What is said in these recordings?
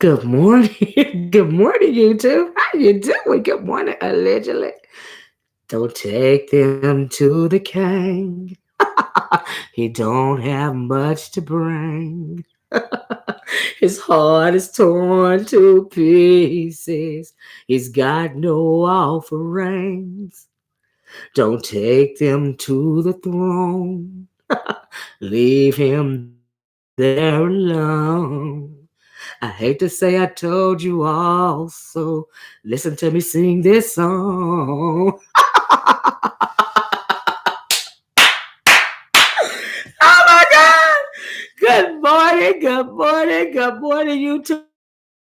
Good morning. Good morning, YouTube. How you doing? Good morning, allegedly. Don't take them to the king. He don't have much to bring. His heart is torn to pieces. He's got no offerings. Don't take them to the throne. Leave him there alone. I hate to say I told you all, so listen to me sing this song. Oh my God! Good morning, YouTube.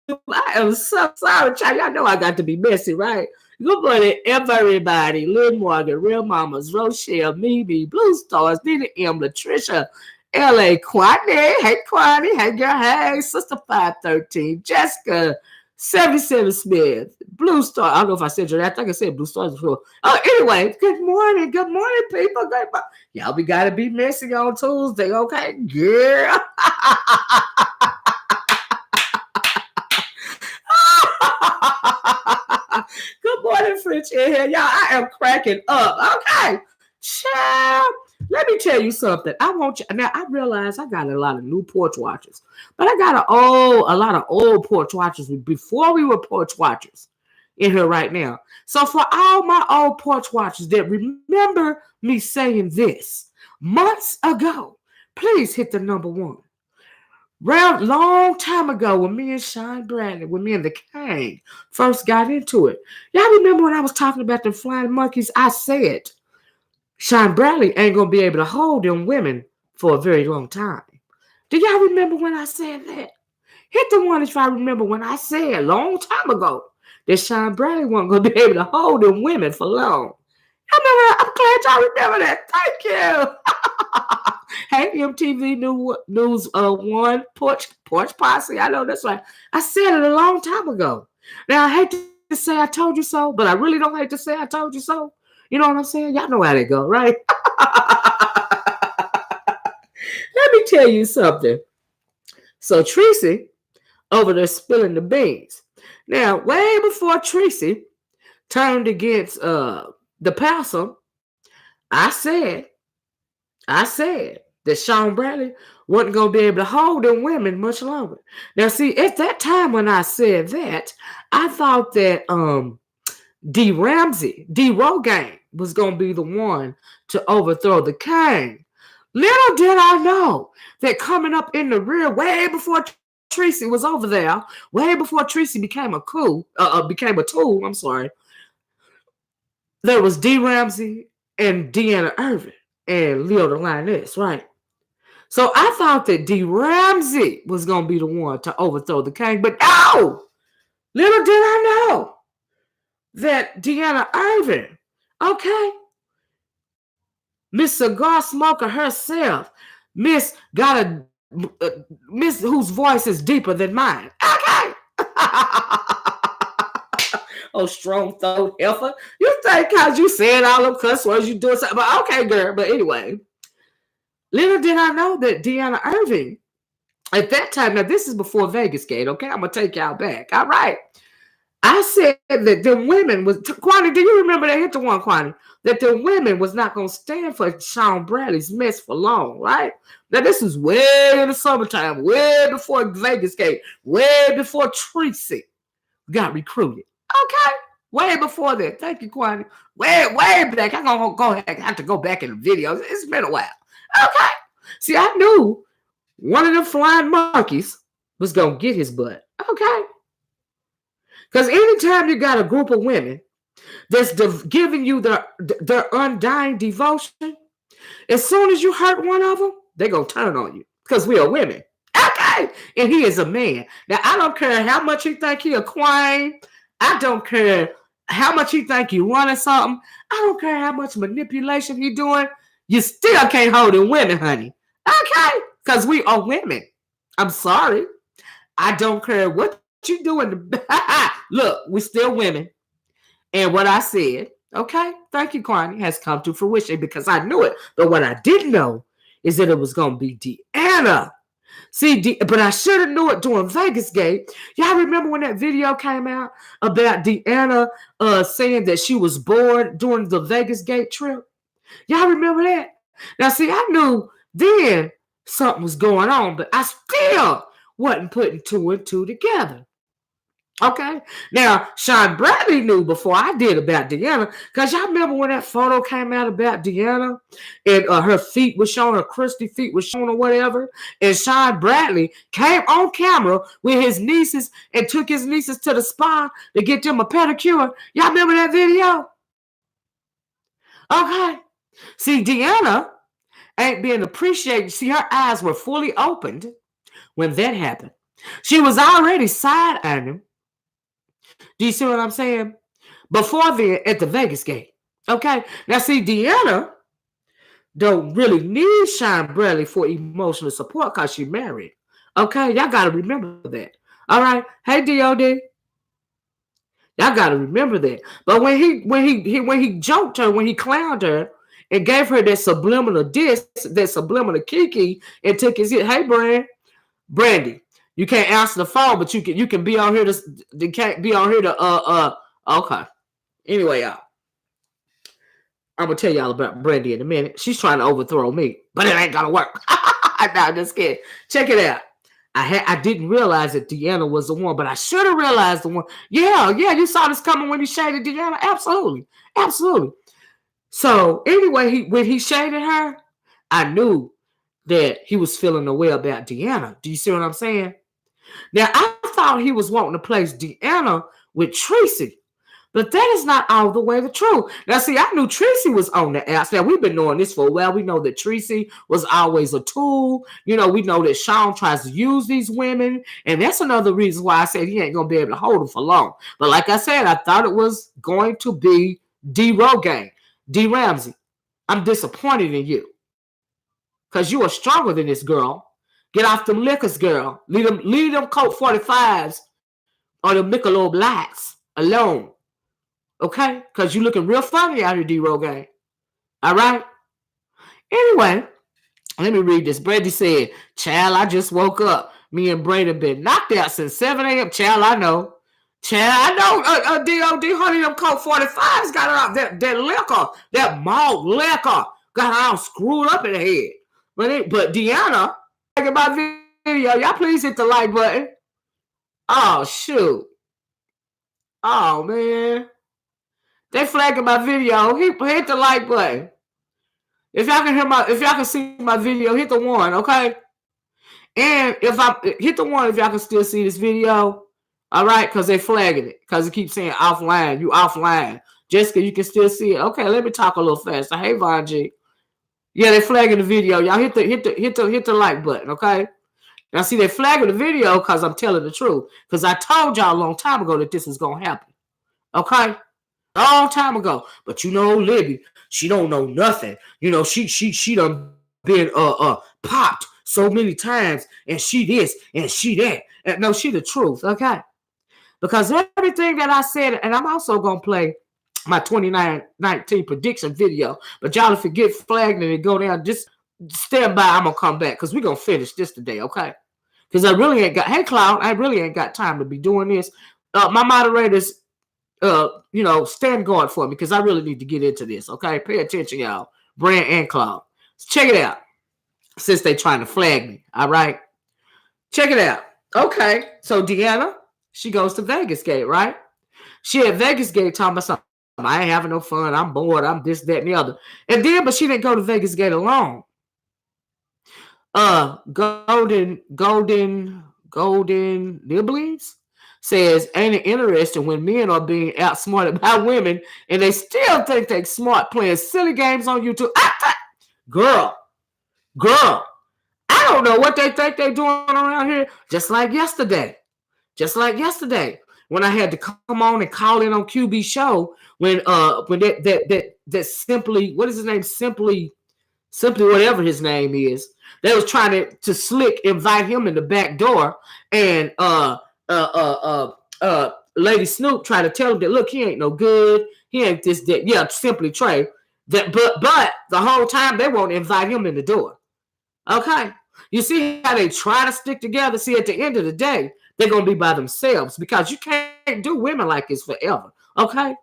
I am so sorry, child. Y'all know I got to be messy, right? Good morning, everybody. Lynn Morgan, Real Mamas, Rochelle, Mimi, Blue Stars, Nina M, Latricia, L.A. Quatney. Hey, Quatney. Hey, girl. Hey, Sister 513, Jessica, 77 Smith, Blue Star. I don't know if I said your name. I think I said Blue Stars before. Oh, anyway, good morning. Good morning, people. Good morning. Y'all, we got to be messy on Tuesday, okay? Girl. Good morning, French in here. Y'all, I am cracking up. Okay. Child, let me tell you something. I want you now. I realize I got a lot of new porch watchers, but I got a lot of old porch watchers before we were porch watchers in here right now. So for all my old porch watchers that remember me saying this months ago, please hit the number one. Long time ago, when me and Shawn Bradley, when me and the King first got into it, y'all remember when I was talking about the flying monkeys? I said Shawn Bradley ain't gonna be able to hold them women for a very long time. Do y'all remember when I said that? Hit the one if I remember when I said a long time ago that Shawn Bradley wasn't gonna be able to hold them women for long. I remember. I'm glad y'all remember that. Thank you. Hey, MTV News One Porch Posse. I know that's right. I said it a long time ago. Now I hate to say I told you so, but I really don't hate to say I told you so. You know what I'm saying? Y'all know how they go, right? Let me tell you something. So Tracy over there spilling the beans. Now, way before Tracy turned against the pastor, I said that Shawn Bradley wasn't going to be able to hold them women much longer. Now, see, at that time when I said that, I thought that D. Rogaine was going to be the one to overthrow the king. Little did I know that coming up in the rear, way before Tracy was over there, way before Tracy became became a tool, I'm sorry, there was D. Ramsey and Deanna Irvin and Leo the Lioness, right? So I thought that D. Ramsey was going to be the one to overthrow the king, but no! Little did I know that Deanna Irvin, okay, Miss Cigar Smoker herself, Miss got a Miss whose voice is deeper than mine, okay. Oh, strong throat heifer. You think because you said all them cuss words, you doing something, but okay, girl. But anyway, little did I know that Deanna Irving, at that time, now this is before Vegas Gate, okay? I'm going to take y'all back. All right. I said that the women was, Kwani, do you remember that? Hit the one, Kwani. That the women was not going to stand for Shawn Bradley's mess for long, right? Now, this is way in the summertime, way before Vegas Gate, way before Tracy got recruited. Okay? Way before that. Thank you, Kwani. Way back. I'm going to have to go back in the videos. It's been a while. Okay? See, I knew one of them flying monkeys was going to get his butt. Okay? Because anytime you got a group of women that's giving you their undying devotion, as soon as you hurt one of them, they're going to turn on you because we are women. Okay? And he is a man. Now, I don't care how much you think he a queen. I don't care how much he think you running something. I don't care how much manipulation he doing. You still can't hold in women, honey. Okay? Because we are women. I'm sorry. I don't care what you doing. Look, we still women. And what I said, okay, thank you, Kwani, has come to fruition because I knew it. But what I didn't know is that it was going to be Deanna. See, but I should have knew it during Vegas Gate. Y'all remember when that video came out about Deanna saying that she was bored during the Vegas Gate trip? Y'all remember that? Now, see, I knew then something was going on, but I still wasn't putting two and two together. Okay. Now, Shawn Bradley knew before I did about Deanna, because y'all remember when that photo came out about Deanna and her feet was shown, her crusty feet was shown or whatever, and Shawn Bradley came on camera with his nieces and took his nieces to the spa to get them a pedicure. Y'all remember that video? Okay. See, Deanna ain't being appreciated. See, her eyes were fully opened when that happened. She was already side-eyeing him. Do you see what I'm saying? Before then, at the Vegas Gate. Okay? Now, see, Deanna don't really need Shawn Bradley for emotional support because she married. Okay? Y'all got to remember that. All right? Hey, D.O.D. Y'all got to remember that. But when he joked her, when he clowned her, and gave her that subliminal diss, that subliminal kiki, and took his hit, hey, Brandy, you can't answer the phone, but you can be on here to can't be on here to okay. Anyway, y'all, I'm gonna tell y'all about Brandy in a minute. She's trying to overthrow me, but it ain't gonna work. No, I'm just kidding. Check it out. I didn't realize that Deanna was the one, but I should have realized the one. Yeah, you saw this coming when he shaded Deanna. Absolutely. So anyway, when he shaded her, I knew that he was feeling the way about Deanna. Do you see what I'm saying? Now, I thought he was wanting to place Deanna with Tracy, but that is not all the way the truth. Now, see, I knew Tracy was on the apps. Now, we've been knowing this for a while. We know that Tracy was always a tool. You know, we know that Shawn tries to use these women, and that's another reason why I said he ain't going to be able to hold them for long. But like I said, I thought it was going to be D. Rogaine. D. Ramsey, I'm disappointed in you because you are stronger than this girl. Get off them liquors, girl. Leave them Colt 45s or them Michelob Lights alone. Okay? Because you looking real funny out here, D. Rogaine. All right? Anyway, let me read this. Brandy said, child, I just woke up. Me and Brady been knocked out since 7 a.m. Child, I know. I know D.O.D. honey, them Colt 45s got her out that liquor, that malt liquor, got her all screwed up in the head. But Deanna, like my video, y'all please hit the like button. Oh, shoot. Oh, man. They flagging my video. Hit the like button. If y'all can see my video, hit the one, okay? And if I hit the one, if y'all can still see this video. All right, because they flagging it. Because it keeps saying offline. You offline. Jessica, you can still see it. Okay, let me talk a little faster. Hey, Von G. Yeah, they flagging the video. Y'all hit the like button, okay? Now, see, they flagging the video because I'm telling the truth. Because I told y'all a long time ago that this was going to happen. Okay? A long time ago. But you know, Libby, she don't know nothing. You know, she done been popped so many times. And she this and she that. And no, she the truth, okay? Because everything that I said, and I'm also going to play my 2019 prediction video. But y'all, if it get flagged and it go down, just stand by. I'm going to come back because we're going to finish this today, okay? Because I really ain't got, hey, Cloud, I really ain't got time to be doing this. My moderators, stand guard for me because I really need to get into this, okay? Pay attention, y'all. Brand and Cloud. Check it out since they trying to flag me, all right? Check it out. Okay, so Deanna, she goes to Vegas Gate, right? She at Vegas Gate talking about something. I ain't having no fun. I'm bored. I'm this, that, and the other. And then, but she didn't go to Vegas Gate alone. Golden Nibblings says, ain't it interesting when men are being outsmarted by women and they still think they're smart playing silly games on YouTube? Girl, I don't know what they think they're doing around here. Just like yesterday. when I had to come on and call in on QB show when that simply, what is his name? Simply whatever his name is. They was trying to slick invite him in the back door, and Lady Snoop tried to tell him that, look, he ain't no good. He ain't this, that. Yeah, Simply Trey. That, but the whole time they won't invite him in the door. Okay? You see how they try to stick together? See, at the end of the day, they're going to be by themselves because you can't do women like this forever. Okay?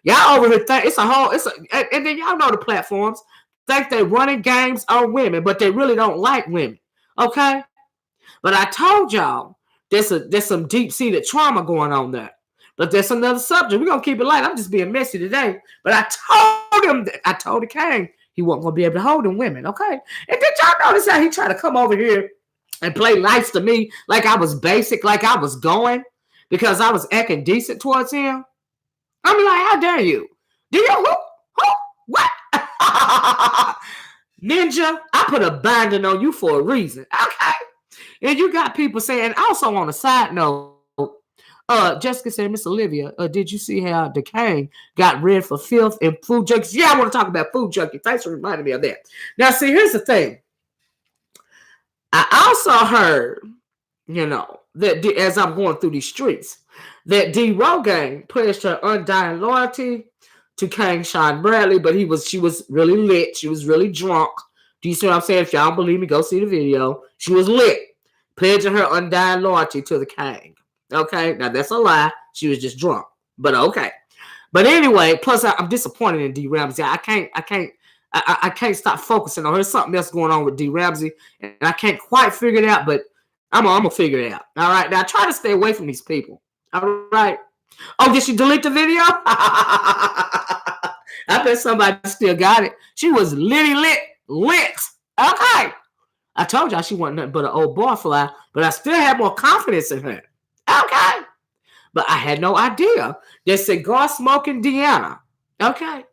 Y'all over here think and then y'all know the platforms think they're running games on women, but they really don't like women. Okay? But I told y'all there's some deep-seated trauma going on there. But that's another subject. We're going to keep it light. I'm just being messy today. But I told the king he wasn't going to be able to hold them women, okay? And did y'all notice how he tried to come over here and play nice to me like I was basic, like I was going because I was acting decent towards him? I'm like, how dare you? Do you? Who? What? Ninja, I put a binding on you for a reason, okay? And you got people saying, also on a side note, Jessica said, Miss Olivia, did you see how the king got red for filth and food junkies? Yeah, I want to talk about food junkie. Thanks for reminding me of that. Now, see, here's the thing. I also heard, that as I'm going through these streets, that D. Rogaine pledged her undying loyalty to King Shawn Bradley, but she was really lit. She was really drunk. Do you see what I'm saying? If y'all don't believe me, go see the video. She was lit, pledging her undying loyalty to the king. Okay, now that's a lie. She was just drunk, but okay. But anyway, plus I'm disappointed in D. Ramsey. I can't stop focusing on her. There's something else going on with D. Ramsey, and I can't quite figure it out. But I'm gonna figure it out. All right, now try to stay away from these people. All right. Oh, did she delete the video? I bet somebody still got it. She was lit. Okay. I told y'all she wasn't nothing but an old barfly, but I still had more confidence in her. Okay. But I had no idea that cigar-smoking Deanna, okay,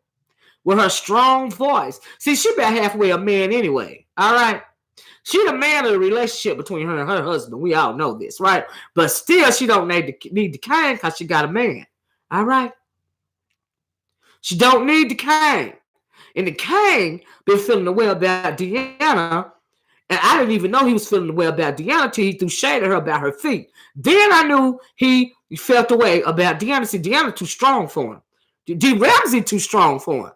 with her strong voice. See, she about halfway a man anyway, all right? She the man of the relationship between her and her husband. We all know this, right? But still, she don't need the king because she got a man, all right? She don't need the king. And the king been feeling the way about Deanna. And I didn't even know he was feeling the way about Deanna till he threw shade at her about her feet. Then I knew he felt the way about Deanna. See, Deanna too strong for him. D. Ramsey too strong for him.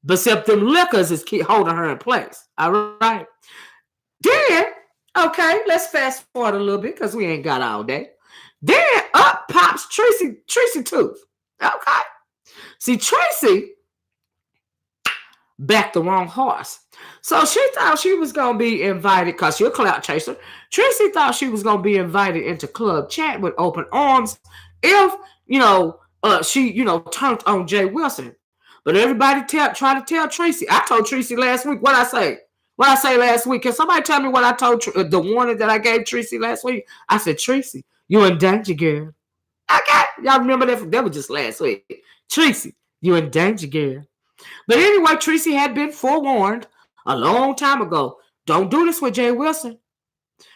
But except them liquors is keep holding her in place. All right. Then, okay, let's fast forward a little bit because we ain't got all day. Then up pops Tracy Tooth. Okay. See, Tracy backed the wrong horse. So she thought she was going to be invited, because she's a clout chaser. Tracy thought she was going to be invited into Club Chat with open arms if, she, turned on Jay Wilson. But everybody try to tell Tracy. I told Tracy last week. What I say last week? Can somebody tell me what I told the warning that I gave Tracy last week? I said, Tracy, you in danger, girl. Okay. Y'all remember that? That was just last week. Tracy, you in danger, girl. But anyway, Tracy had been forewarned a long time ago. Don't do this with Jay Wilson.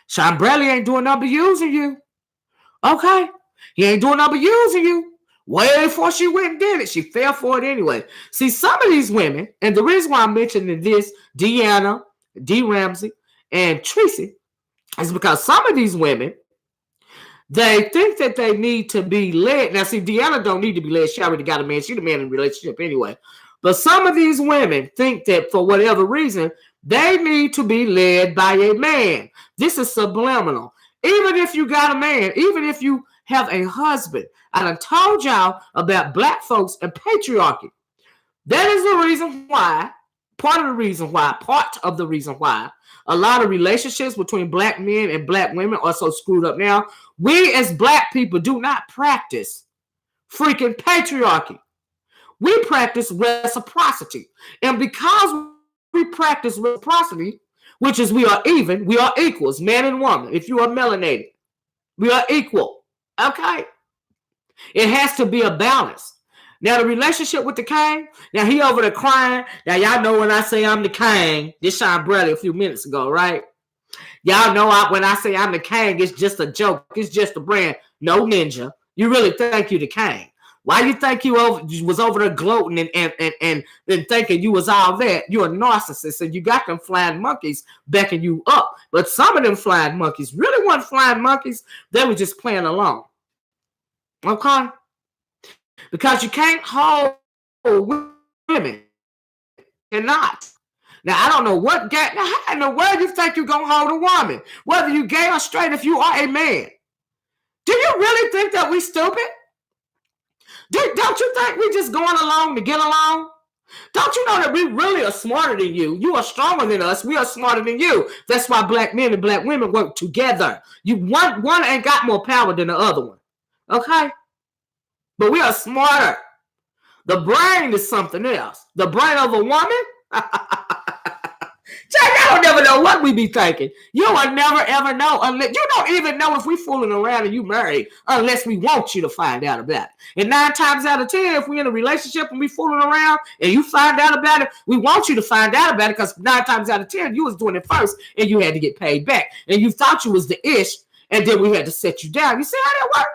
Shawn Bradley ain't doing nothing but using you. Okay? He ain't doing nothing but using you. Way before she went and did it, she fell for it anyway. See, some of these women, and the reason why I'm mentioning this, Deanna, D. Ramsey, and Tracy, is because some of these women, they think that they need to be led. Now, see, Deanna don't need to be led. She already got a man. She's the man in a relationship anyway. But some of these women think that for whatever reason, they need to be led by a man. This is subliminal. Even if you got a man, even if you have a husband, I done told y'all about black folks and patriarchy. That is the reason why, part of the reason why a lot of relationships between black men and black women are so screwed up now. We as black people do not practice freaking patriarchy. We practice reciprocity. And because we practice reciprocity, which is we are equals, man and woman. If you are melanated, we are equal. Okay? It has to be a balance. Now, the relationship with the king, now he over there crying. Now, y'all know when I say I'm the king, this Shawn Bradley a few minutes ago, right? Y'all know when I say I'm the king, it's just a joke. It's just a brand. No, ninja. You really think you the king. Why you think you was over there gloating and thinking you was all that? You're a narcissist and you got them flying monkeys backing you up. But some of them flying monkeys really weren't flying monkeys. They were just playing along. Okay? Because you can't hold women. You're not. Now, I don't know what gay. Now, how in the world you think you're going to hold a woman? Whether you gay or straight, if you are a man. Do you really think that we stupid? Don't you think we just going along to get along? Don't you know that we really are smarter than you? You are stronger than us. We are smarter than you. That's why black men and black women work together. One ain't got more power than the other one. Okay? But we are smarter. The brain is something else. The brain of a woman? Jack, I don't never know what we be thinking. You will never ever know unless you don't even know if we fooling around and you married unless we want you to find out about it. And 9 times out of 10, if we're in a relationship and we fooling around and you find out about it, we want you to find out about it because 9 times out of 10 you was doing it first and you had to get paid back. And you thought you was the ish and then we had to set you down. You see how that worked?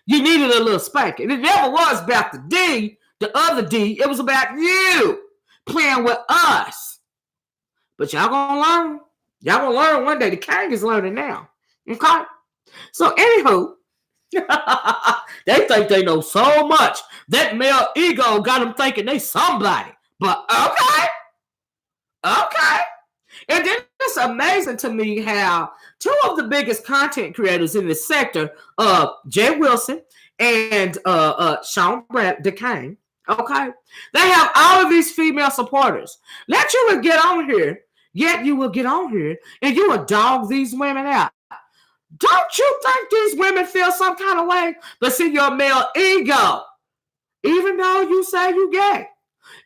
You needed a little spanking. It never was about the D, the other D. It was about you playing with us. But y'all gonna learn. Y'all gonna learn one day. The king is learning now. Okay? So anywho, they think they know so much. That male ego got them thinking they somebody. But okay. And then it's amazing to me how 2 of the biggest content creators in this sector, Jay Wilson and Shawn DeCane, okay, they have all of these female supporters. Let you will get on here, yet you will get on here and you will dog these women out. Don't you think these women feel some kind of way? But see, your male ego, even though you say you gay,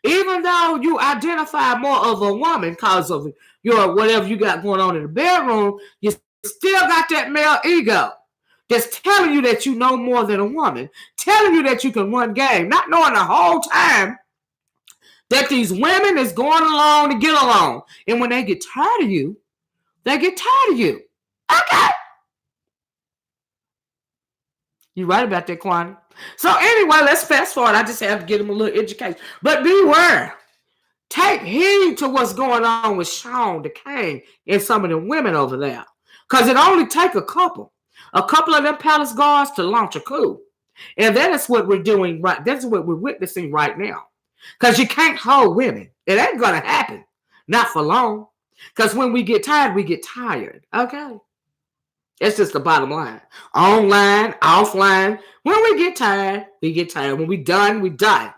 even though you identify more of a woman because of your whatever you got going on in the bedroom, you still got that male ego that's telling you that you know more than a woman, telling you that you can run game, not knowing the whole time that these women is going along to get along. And when they get tired of you, they get tired of you. Okay. You right about that, Kwani. So anyway, let's fast forward. I just have to get them a little education. But beware. Take heed to what's going on with Shawn DeCane and some of the women over there. Because it only take a couple of them palace guards to launch a coup. And that is what we're doing right. That's what we're witnessing right now. Because you can't hold women. It ain't going to happen. Not for long. Because when we get tired, we get tired. Okay? It's just the bottom line. Online, offline. When we get tired, we get tired. When we done, we done.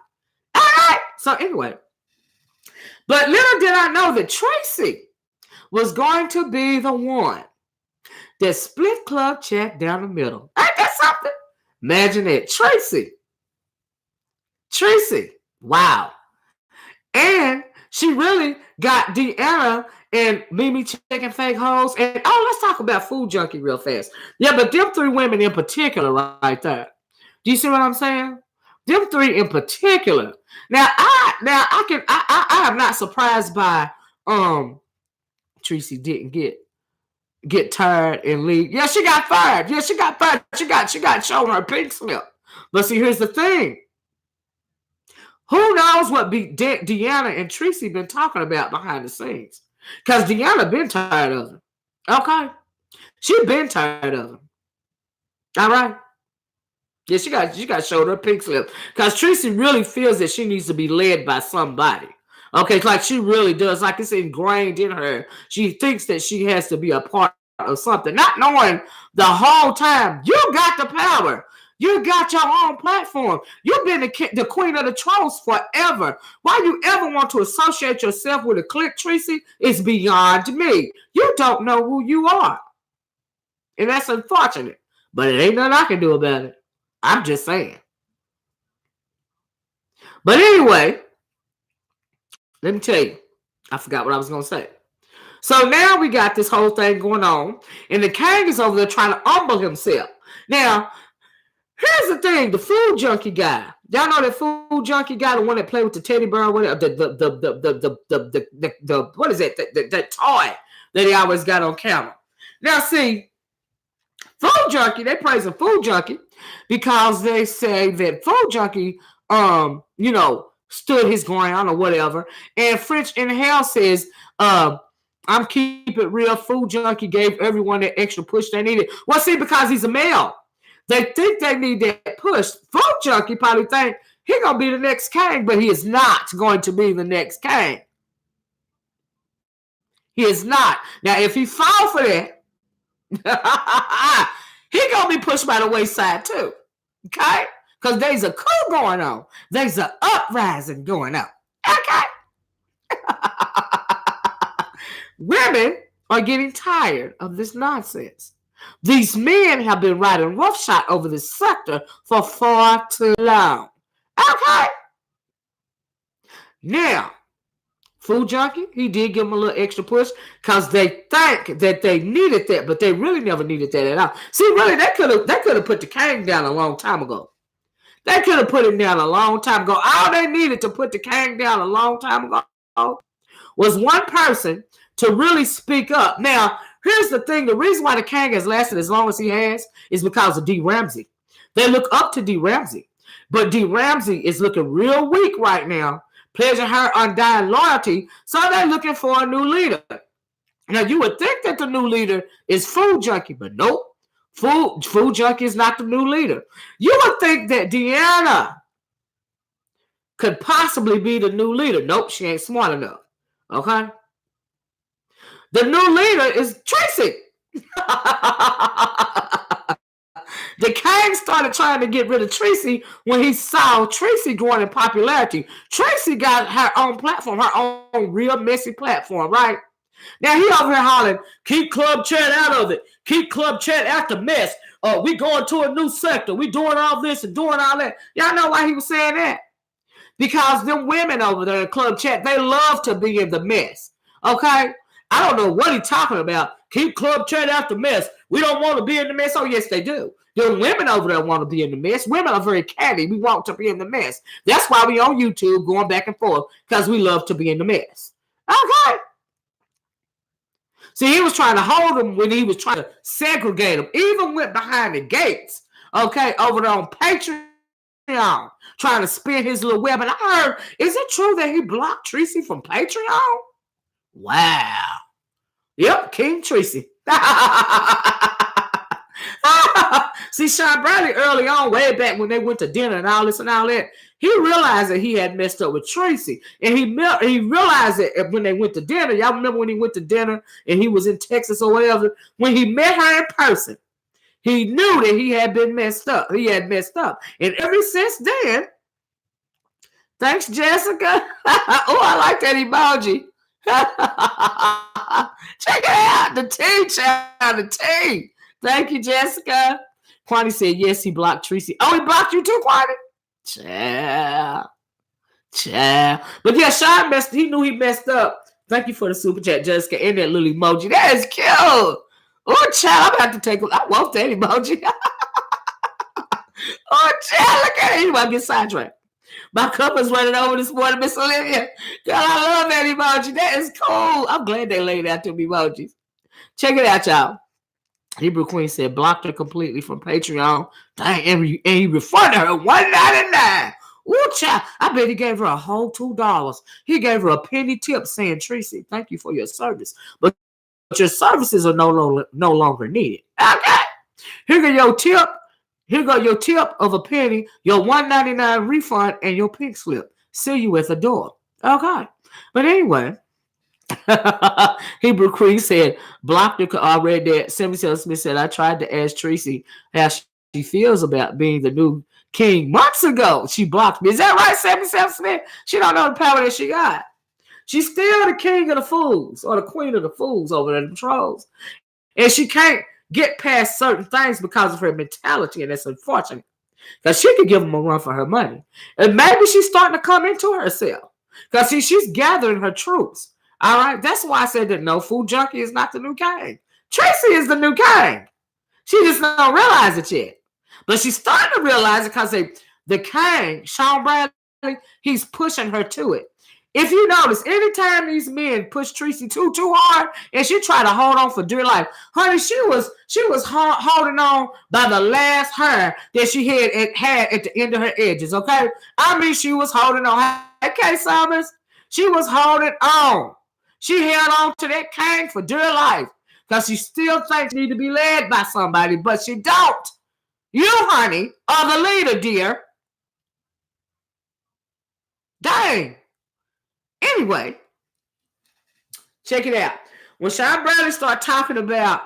All right. So anyway. But little did I know that Tracy was going to be the one that split club chat down the middle. Ain't that something? Imagine that. Tracy. Wow. And she really got Deanna and Mimi checking fake hoes. And let's talk about Food Junkie real fast. Yeah, but them 3 women in particular right there. Do you see what I'm saying? Them 3 in particular. Now I am not surprised by Tracy didn't get tired and leave. Yeah, she got fired. She got shown her pink slip. But see, here's the thing. Who knows what Deanna and Tracy been talking about behind the scenes? Because Deanna been tired of him. Okay? She been tired of him. All right? Yeah, she got showed her pink slip. Because Tracy really feels that she needs to be led by somebody. Okay, it's like she really does. Like it's ingrained in her. She thinks that she has to be a part of something. Not knowing the whole time, you got the power. You got your own platform. You've been the queen of the trolls forever. Why you ever want to associate yourself with a clique, Tracy, is beyond me. You don't know who you are. And that's unfortunate. But it ain't nothing I can do about it. I'm just saying. But anyway, let me tell you. I forgot what I was going to say. So now we got this whole thing going on. And the king is over there trying to humble himself. Now, here's the thing, the Food Junkie guy. Y'all know that Food Junkie guy, the one that played with the teddy bear, whatever, the what is it? That toy that he always got on camera. Now, see, Food Junkie, they praise a Food Junkie because they say that Food Junkie, stood his ground or whatever. And French in Hell says, I'm keep it real. Food Junkie gave everyone that extra push they needed. Well, see, because he's a male, they think they need that push. Food Junkie probably think he's going to be the next king, but he is not going to be the next king. He is not. Now, if he fall for that, he going to be pushed by the wayside too. Okay? Because there's a coup going on. There's an uprising going on. Okay? Women are getting tired of this nonsense. These men have been riding roughshod over this sector for far too long. Okay? Now, Food Junkie, he did give them a little extra push because they think that they needed that, but they really never needed that at all. See, really, they could have put the king down a long time ago. They could have put him down a long time ago. All they needed to put the king down a long time ago was one person to really speak up. Now, here's the thing. The reason why the king has lasted as long as he has is because of D. Ramsey. They look up to D. Ramsey. But D. Ramsey is looking real weak right now, pledging her undying loyalty, so they're looking for a new leader. Now, you would think that the new leader is Food Junkie, but nope. Food Junkie is not the new leader. You would think that Deanna could possibly be the new leader. Nope, she ain't smart enough. Okay? The new leader is Tracy. The king started trying to get rid of Tracy when he saw Tracy growing in popularity. Tracy got her own platform, her own real messy platform, right? Now he over here hollering, keep Club Chat out of it. Keep Club Chat out the mess. We going to a new sector. We doing all this and doing all that. Y'all know why he was saying that? Because them women over there in Club Chat, they love to be in the mess. Okay? I don't know what he's talking about. Keep Club Chat out the mess. We don't want to be in the mess. Oh, yes, they do. The women over there want to be in the mess. Women are very catty. We want to be in the mess. That's why we on YouTube going back and forth, because we love to be in the mess. Okay? See, he was trying to hold them when he was trying to segregate them. Even went behind the gates, okay, over there on Patreon, trying to spin his little web. And I heard, is it true that he blocked Tracy from Patreon? Wow. Yep, King Tracy. See, Shawn Bradley early on, way back when they went to dinner and all this and all that, he realized that he had messed up with Tracy. And he realized that when they went to dinner, y'all remember when he went to dinner and he was in Texas or whatever, when he met her in person, he knew that he had been messed up. He had messed up. And ever since then, thanks, Jessica. Oh, I like that emoji. Check it out. The tea, child, the tea. Thank you, Jessica. Kwani said, yes, he blocked Tracy. Oh, he blocked you too, Kwani? Child. But yeah, Shawn he knew he messed up. Thank you for the super chat, Jessica, and that little emoji. That is cute. Oh, child, I'm about to take I want that emoji. Oh, child, look at it. You want to get sidetracked. My cup is running over this morning, Miss Olivia. God, I love that emoji. That is cool. I'm glad they laid out them emojis. Check it out, y'all. Hebrew Queen said, blocked her completely from Patreon. Dang, and he refunded her $1.99. Ooh, child. I bet he gave her a whole $2. He gave her a penny tip saying, Tracy, thank you for your service. But your services are no longer needed. Okay. Here go your tip. Here go your tip of a penny, your $1.99 refund, and your pink slip. See you at the door. Okay. But anyway, Hebrew Queen said, blocked her. I read that. 77 Smith said, I tried to ask Tracy how she feels about being the new king months ago. She blocked me. Is that right, 77 Smith? She don't know the power that she got. She's still the king of the fools, or the queen of the fools over there, the trolls. And she can't get past certain things because of her mentality, and that's unfortunate. Because she could give them a run for her money. And maybe she's starting to come into herself. Because see, she's gathering her troops. All right? That's why I said that no, Food Junkie is not the new king. Tracy is the new king. She just don't realize it yet. But she's starting to realize it because the king, Shawn Bradley, he's pushing her to it. If you notice, anytime these men push Tracy too hard, and she tried to hold on for dear life, honey, she was holding on by the last hair that she had at the end of her edges. Okay, I mean, she was holding on. Okay, Summers, she was holding on. She held on to that cane for dear life because she still thinks she need to be led by somebody, but she don't. You, honey, are the leader, dear. Dang. Anyway, check it out. When Shawn Bradley start talking about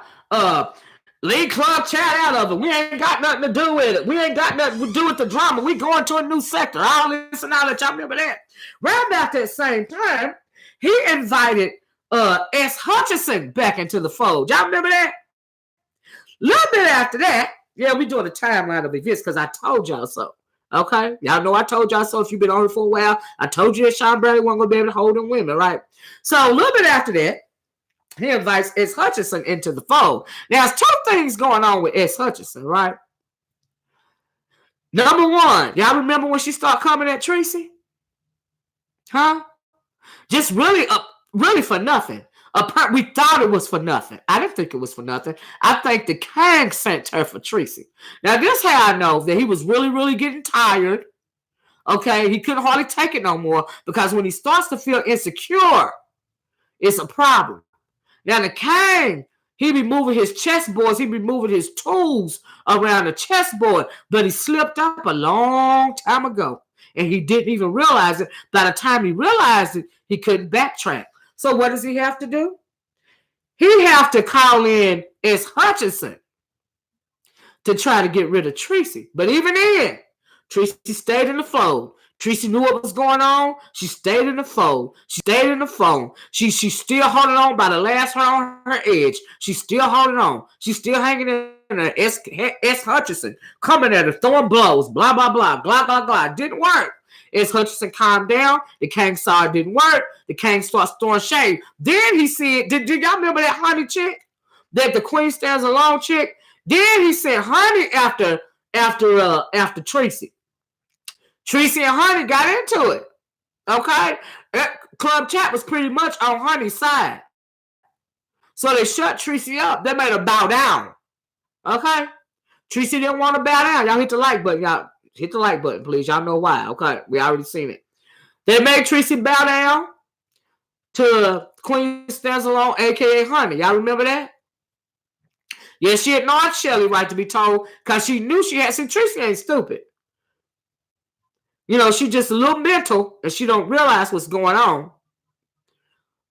lead club chat out of it, we ain't got nothing to do with it. We ain't got nothing to do with the drama. We going to a new sector. All this and all that. Y'all remember that? Right about that same time, he invited S. Hutchinson back into the fold. Y'all remember that? A little bit after that, yeah, we doing a timeline of events because I told y'all so. Okay, y'all know I told y'all so. If you've been on it for a while, I told you that Shawn Bradley wasn't gonna be able to hold them women, right? So a little bit after that, he invites S. Hutchinson into the fold. Now, there's two things going on with S. Hutchinson, right? Number one, y'all remember when she started coming at Tracy? Huh? Just really for nothing. We thought it was for nothing. I didn't think it was for nothing. I think the Kang sent her for Tracy. Now, this is how I know that he was really getting tired. Okay, he couldn't hardly take it no more because when he starts to feel insecure, it's a problem. Now, the Kang, he be moving his chessboards, he be moving his tools around the chessboard, but he slipped up a long time ago, and he didn't even realize it. By the time he realized it, he couldn't backtrack. So what does he have to do? He have to call in S. Hutchinson to try to get rid of Tracy. But even then, Tracy stayed in the fold. Tracy knew what was going on. She stayed in the fold. She stayed in the phone. She's still holding on by the last hair on her edge. She's still holding on. She's still hanging in there. S. Hutchinson coming at her, throwing blows, blah, blah, blah, blah, blah, blah. It didn't work. S. Hutchinson calmed down. The King saw it didn't work. The King starts throwing shade. Then he said, did y'all remember that honey chick? That the Queen Stands Alone chick? Then he said honey after Tracy. Tracy and Honey got into it. Okay? Club chat was pretty much on Honey's side. So they shut Tracy up. They made her bow down. Okay? Tracy didn't want to bow down. Y'all hit the like button. Y'all hit the like button, please. Y'all know why. Okay? We already seen it. They made Tracy bow down to Queen Stands Alone, a.k.a. Honey. Y'all remember that? Yeah, she ignored Shelly, right, to be told, because she knew she had. See, Tracy ain't stupid. You know, she just a little mental and she don't realize what's going on.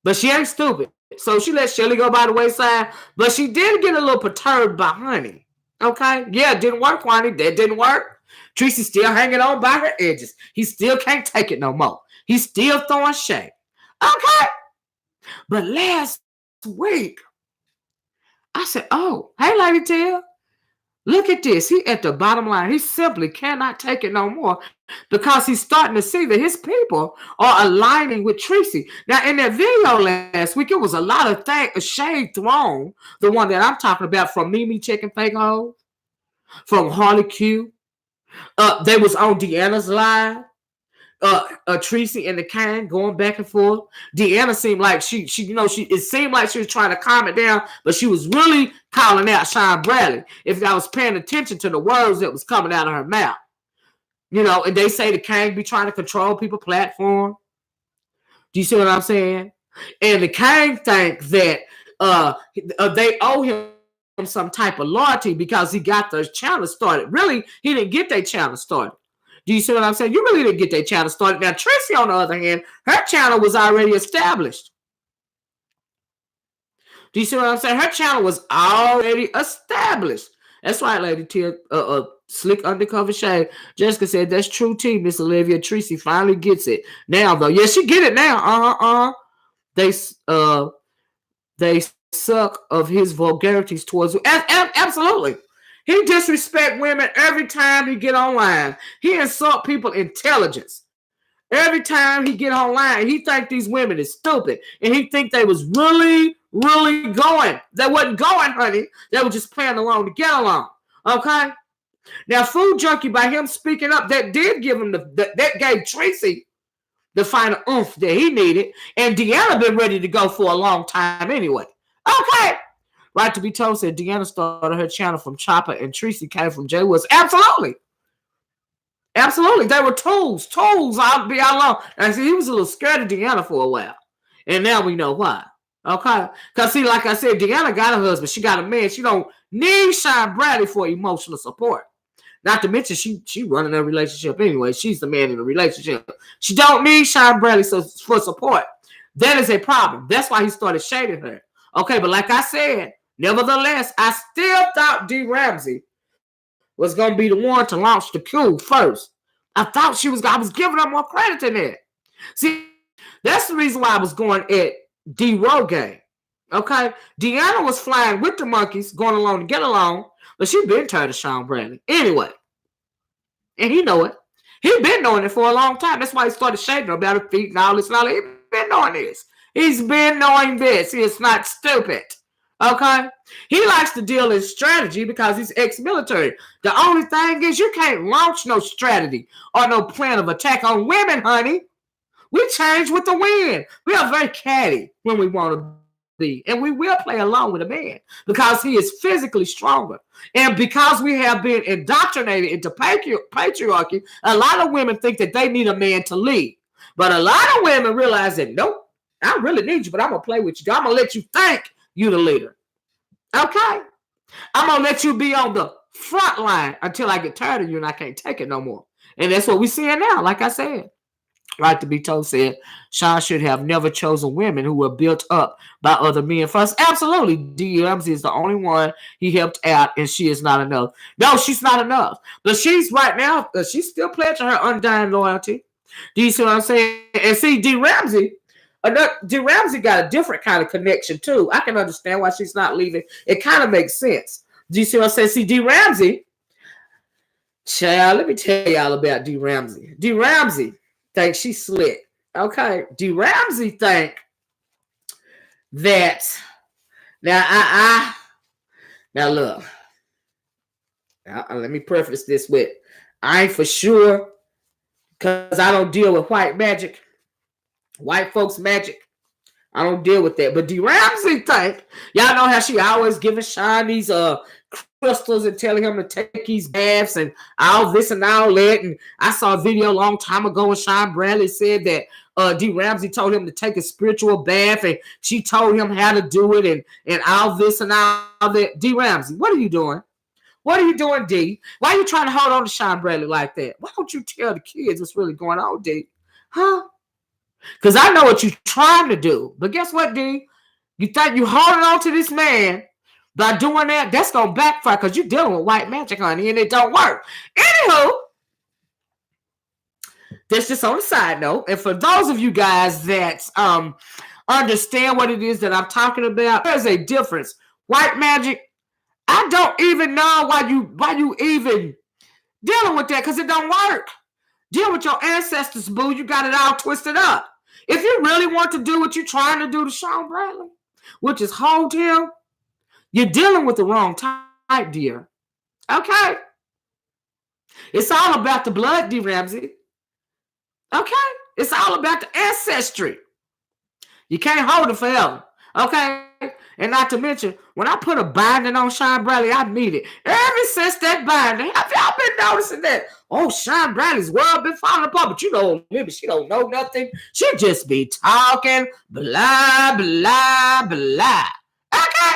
But she ain't stupid. So she let Shelly go by the wayside. But she did get a little perturbed by Honey. Okay? Yeah, it didn't work, Honey. That didn't work. Tracy's still hanging on by her edges. He still can't take it no more. He's still throwing shade. Okay? But last week, I said, oh, hey, Lady Tia. Look at this. He at the bottom line. He simply cannot take it no more because he's starting to see that his people are aligning with Tracy. Now, in that video last week, it was a lot of shade thrown. The one that I'm talking about from Mimi checking fake hoes, from Harley Q. They was on Deanna's live. Tracy and the King going back and forth. Deanna seemed like it seemed like she was trying to calm it down, but she was really calling out Shawn Bradley. If I was paying attention to the words that was coming out of her mouth, and they say the King be trying to control people's platform. Do you see what I'm saying? And the King think that they owe him some type of loyalty because he got the channel started. Really, he didn't get their channel started. Do you see what I'm saying? You really didn't get their channel started. Now, Tracy, on the other hand, her channel was already established. Do you see what I'm saying? Her channel was already established. That's right, Lady Tia. Slick Undercover Shade. Jessica said, that's true, T. Miss Olivia. Tracy finally gets it. Now, though. Yeah, she get it now. They suck of his vulgarities towards... Absolutely. He disrespect women every time he get online. He insult people's intelligence. Every time he get online, he think these women is stupid. And he think they was really going. They wasn't going, honey. They were just playing along to get along. Okay? Now, Food Junkie, by him speaking up, that did give him that gave Tracy the final oomph that he needed. And Deanna been ready to go for a long time anyway. Okay. Right to be told said Deanna started her channel from Chopper and Tracy came from Jay Woods. Absolutely. Absolutely. They were tools. I'll be how long. And see, he was a little scared of Deanna for a while. And now we know why. Okay? Because see, like I said, Deanna got a husband. She got a man. She don't need Shawn Bradley for emotional support. Not to mention she running a relationship anyway. She's the man in the relationship. She don't need Shawn Bradley for support. That is a problem. That's why he started shading her. Okay, but like I said, nevertheless, I still thought D. Ramsey was going to be the one to launch the coup first. I was giving her more credit than that. See, that's the reason why I was going at D. Rogaine. Okay? Deanna was flying with the monkeys, going along to get along, but she been tired of Shawn Bradley. Anyway. And he know it. He been knowing it for a long time. That's why he started shading her about her feet and all this and all that. He been knowing this. He's been knowing this. He is not stupid. Okay? He likes to deal in strategy because he's ex-military. The only thing is you can't launch no strategy or no plan of attack on women, honey. We change with the wind. We are very catty when we want to be. And we will play along with a man because he is physically stronger. And because we have been indoctrinated into patriarchy, a lot of women think that they need a man to lead. But a lot of women realize that, nope, I really need you, but I'm going to play with you. I'm going to let you think you the leader. Okay? I'm going to let you be on the front line until I get tired of you and I can't take it no more. And that's what we're seeing now, like I said. Right to be told said, Shawn should have never chosen women who were built up by other men first. Absolutely. D. Ramsey is the only one he helped out, and she is not enough. No, she's not enough. But she's right now, she's still pledging her undying loyalty. Do you see what I'm saying? And see, D. Ramsey got a different kind of connection, too. I can understand why she's not leaving. It kind of makes sense. Do you see what I'm saying? See, D. Ramsey, child, let me tell y'all about D. Ramsey. D. Ramsey think she's slick. Okay. D. Ramsey think that now look. Let me preface this with I ain't for sure because I don't deal with white magic. White folks magic. I don't deal with that. But D. Ramsey think, y'all know how she always giving Shawn these crystals and telling him to take these baths and all this and all that. And I saw a video a long time ago when Shawn Bradley said that D. Ramsey told him to take a spiritual bath and she told him how to do it and all this and all that. D. Ramsey, what are you doing? What are you doing, D? Why are you trying to hold on to Shawn Bradley like that? Why don't you tell the kids what's really going on, D? Huh? Because I know what you're trying to do. But guess what, D? You think you holding on to this man by doing that? That's going to backfire because you're dealing with white magic, honey, and it don't work. Anywho, that's just on the side note. And for those of you guys that understand what it is that I'm talking about, there's a difference. White magic, I don't even know why you even dealing with that because it don't work. Deal with your ancestors, boo. You got it all twisted up. If you really want to do what you're trying to do to Shawn Bradley, which is hold him, you're dealing with the wrong type, dear. Okay? It's all about the blood, D. Ramsey. Okay? It's all about the ancestry. You can't hold it forever. Okay? And not to mention, when I put a binding on Shawn Bradley, I mean it. Ever since that binding, have y'all been noticing that? Oh, Shawn Bradley's world been falling apart, but you know, maybe she don't know nothing. She just be talking blah, blah, blah. Okay?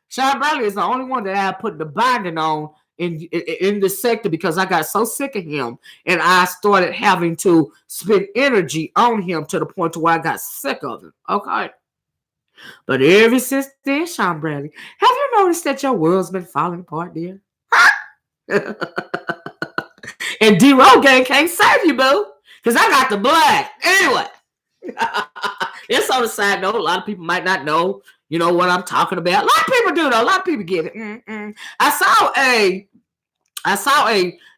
Shawn Bradley is the only one that I put the binding on in this sector because I got so sick of him and I started having to spend energy on him to the point to where I got sick of him. Okay? But ever since then, Shawn Bradley, have you noticed that your world's been falling apart, dear? And D. Rogaine can't save you, boo, because I got the blood. Anyway, it's on the side note. A lot of people might not know, you know, what I'm talking about. A lot of people do, though. A lot of people get it. I saw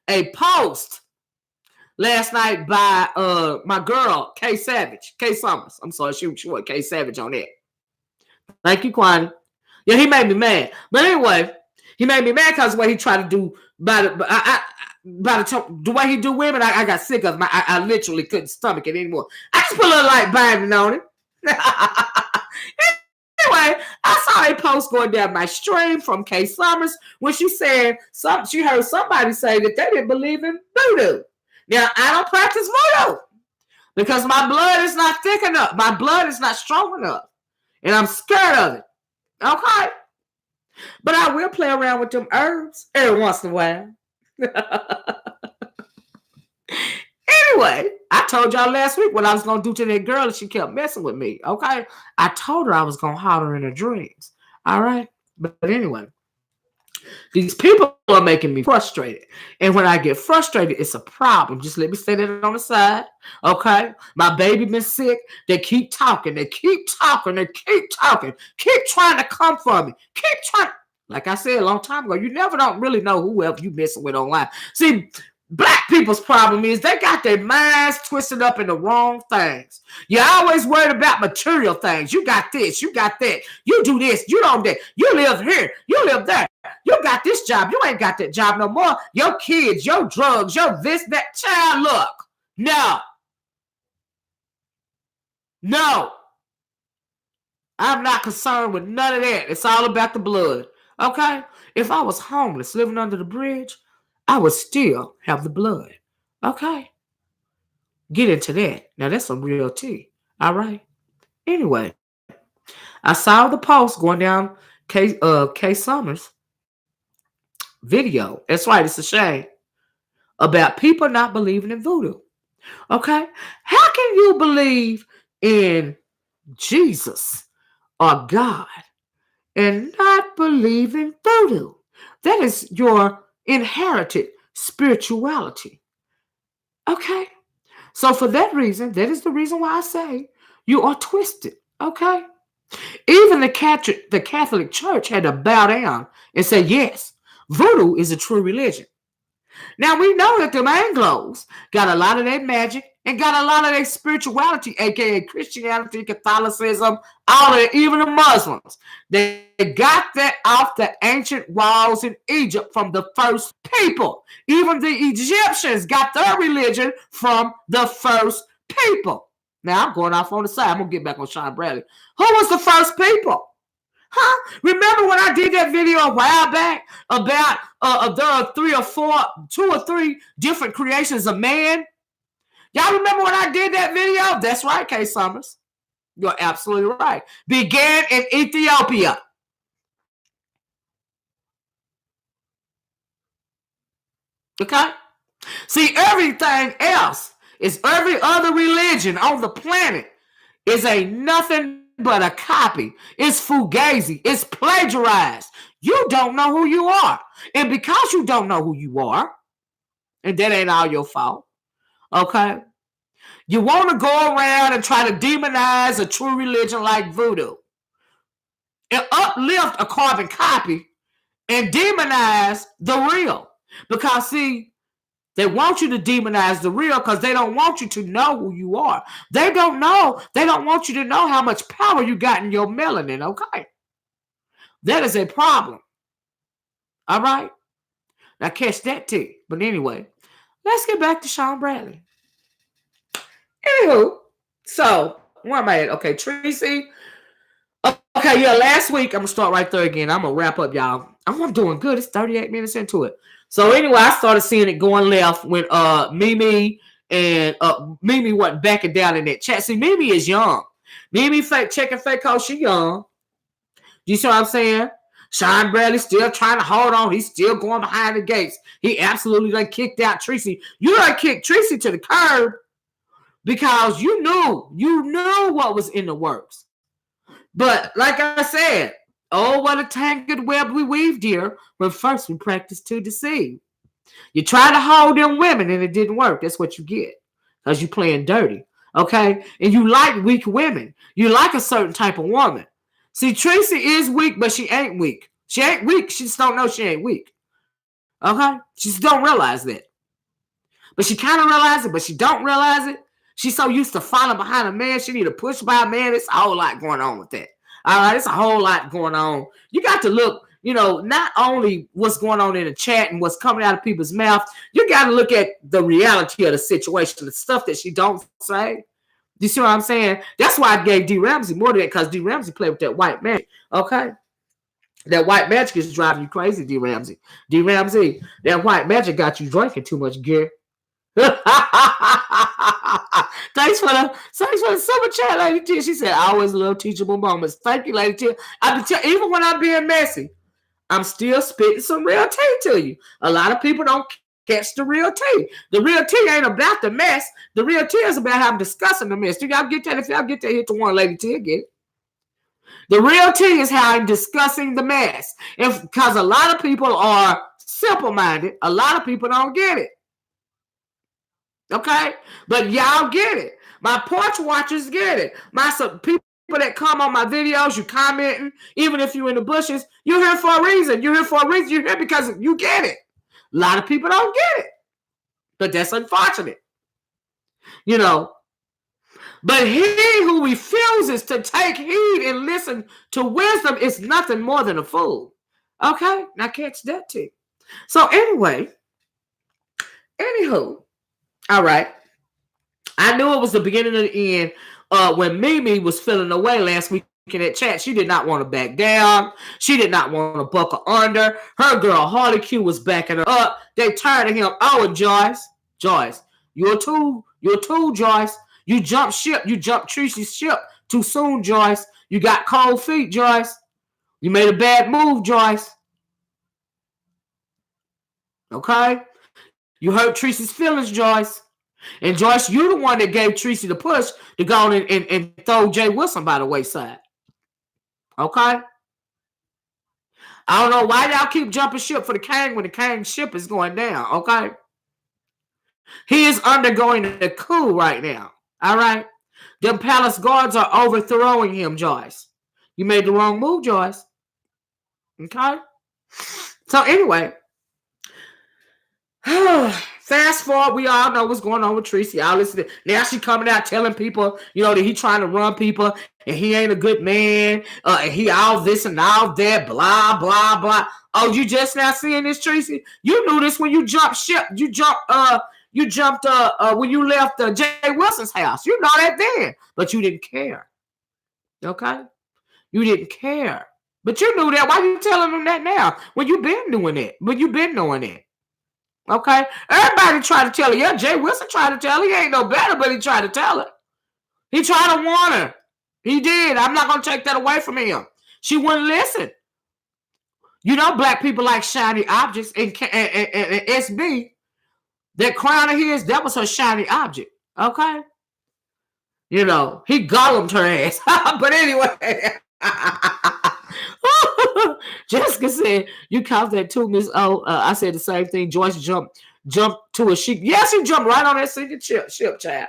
a post last night by my girl, K Summers. I'm sorry, she went K Savage on it. Thank you, Kwani. Yeah, he made me mad. But anyway, he made me mad because of what he tried to do. by the way he do women, I got sick of him. I literally couldn't stomach it anymore. I just put a little light binding on it. Anyway, I saw a post going down my stream from Kay Summers when she said she heard somebody say that they didn't believe in voodoo. Now, I don't practice voodoo because my blood is not thick enough. My blood is not strong enough. And I'm scared of it. Okay? But I will play around with them herbs every once in a while. Anyway, I told y'all last week what I was going to do to that girl and she kept messing with me. Okay? I told her I was going to holler in her dreams. All right? But anyway, these people are making me frustrated. And when I get frustrated, it's a problem. Just let me say that on the side. Okay? My baby been sick. They keep talking. They keep talking. They keep talking. Keep trying to come for me. Keep trying. Like I said a long time ago, you never don't really know whoever you messing with online. See, black people's problem is they got their minds twisted up in the wrong things. You're always worried about material things. You got this, you got that. You do this, you don't that. You live here, you live there. You got this job, you ain't got that job no more. Your kids, your drugs, your this, that. Child, look. No. No. I'm not concerned with none of that. It's all about the blood. Okay? If I was homeless living under the bridge, I would still have the blood. Okay? Get into that. Now, that's some real tea. All right? Anyway, I saw the post going down Kay Summers' video. That's right. It's a shame. About people not believing in voodoo. Okay? How can you believe in Jesus or God and not believe in voodoo? That is your inherited spirituality. Okay? So for that reason, that is the reason why I say you are twisted. Okay? Even the Catholic Church had to bow down and say, yes, voodoo is a true religion. Now we know that the Anglos got a lot of their magic and got a lot of their spirituality, aka Christianity, Catholicism, all of it, even the Muslims. They got that off the ancient walls in Egypt from the first people. Even the Egyptians got their religion from the first people. Now I'm going off on the side. I'm gonna get back on Shawn Bradley. Who was the first people? Huh? Remember when I did that video a while back about there are 2 or 3 different creations of man? Y'all remember when I did that video? That's right, Kay Summers. You're absolutely right. Began in Ethiopia. Okay? See, everything else is every other religion on the planet is a nothing but a copy. It's fugazi. It's plagiarized. You don't know who you are. And because you don't know who you are, and that ain't all your fault, okay, you want to go around and try to demonize a true religion like voodoo and uplift a carbon copy and demonize the real. Because, see, they want you to demonize the real because they don't want you to know who you are. They don't know. They don't want you to know how much power you got in your melanin, okay? That is a problem. All right? Now catch that too. But anyway, let's get back to Shawn Bradley. Anywho, so where am I at? Okay, Tracy. Okay, yeah, last week, I'm going to start right there again. I'm going to wrap up, y'all. I'm doing good. It's 38 minutes into it. So anyway, I started seeing it going left when Mimi and Mimi wasn't backing down in that chat. See, Mimi is young. Mimi checking fake code, she young. You see what I'm saying? Shawn Bradley still trying to hold on. He's still going behind the gates. He absolutely done kicked out Tracy. You done kicked Tracy to the curb because you knew what was in the works. But like I said, oh, what a tangled web we weave, dear, when first we practice to deceive. You try to hold them women and it didn't work. That's what you get because you playing dirty, okay? And you like weak women. You like a certain type of woman. See, Tracy is weak, but she ain't weak. She ain't weak. She just don't know she ain't weak, okay? She just don't realize that. But she kind of realizes it, but she don't realize it. She's so used to following behind a man, she need to push by a man. It's a whole lot going on with that. All right, it's a whole lot going on. You got to look. not only what's going on in the chat and what's coming out of people's mouth, you got to look at the reality of the situation, the stuff that she don't say. You see what I'm saying? That's why I gave D. Ramsey more than that, because D. Ramsey played with that white magic. Okay? That white magic is driving you crazy, D. Ramsey. D. Ramsey, that white magic got you drinking too much, gear. Thanks for the super chat, Lady T. She said, I always love teachable moments. Thank you, Lady T. Even when I'm being messy, I'm still spitting some real tea to you. A lot of people don't catch the real tea. The real tea ain't about the mess. The real tea is about how I'm discussing the mess. Do y'all get that? If y'all get that, hit the one, Lady T, get it. The real tea is how I'm discussing the mess. Because a lot of people are simple-minded. A lot of people don't get it. Okay? But y'all get it. My porch watchers get it. People that come on my videos, you commenting, even if you're in the bushes, you're here for a reason. You're here for a reason. You're here because you get it. A lot of people don't get it. But that's unfortunate. But he who refuses to take heed and listen to wisdom is nothing more than a fool. Okay? Now catch that too. So anywho, all right. I knew it was the beginning of the end when Mimi was feeling away last week in that chat. She did not want to back down. She did not want to buckle under. Her girl Harley Q was backing her up. They tired of him. Oh, and Joyce, you're a tool, Joyce. You jumped ship. You jumped Tracy's ship too soon, Joyce. You got cold feet, Joyce. You made a bad move, Joyce. Okay? You hurt Tracy's feelings, Joyce. And Joyce, you the one that gave Tracy the push to go on and throw Jay Wilson by the wayside. Okay? I don't know why y'all keep jumping ship for the king when the king's ship is going down. Okay? He is undergoing a coup right now. All right? Them palace guards are overthrowing him, Joyce. You made the wrong move, Joyce. Okay? So anyway, fast forward, we all know what's going on with Tracy. Now she coming out telling people, that he trying to run people and he ain't a good man. And he all this and all that, blah, blah, blah. Oh, you just now seeing this, Tracy? You knew this when you jumped ship. You jumped when you left Jay Wilson's house. You know that then, but you didn't care. Okay? You didn't care. But you knew that. Why are you telling them that now? When you been doing it. When you been knowing it. Okay? Everybody tried to tell her. Yeah, Jay Wilson tried to tell her. He ain't no better, but he tried to tell her. He tried to warn her. He did. I'm not going to take that away from him. She wouldn't listen. Black people like shiny objects and SB. That crown of his, that was her shiny object. Okay? He gollumed her ass. But anyway. Jessica said, you caught that too, Miss O. I said the same thing. Joyce jumped to a sheep. Yes, she jumped right on that sinking ship, child.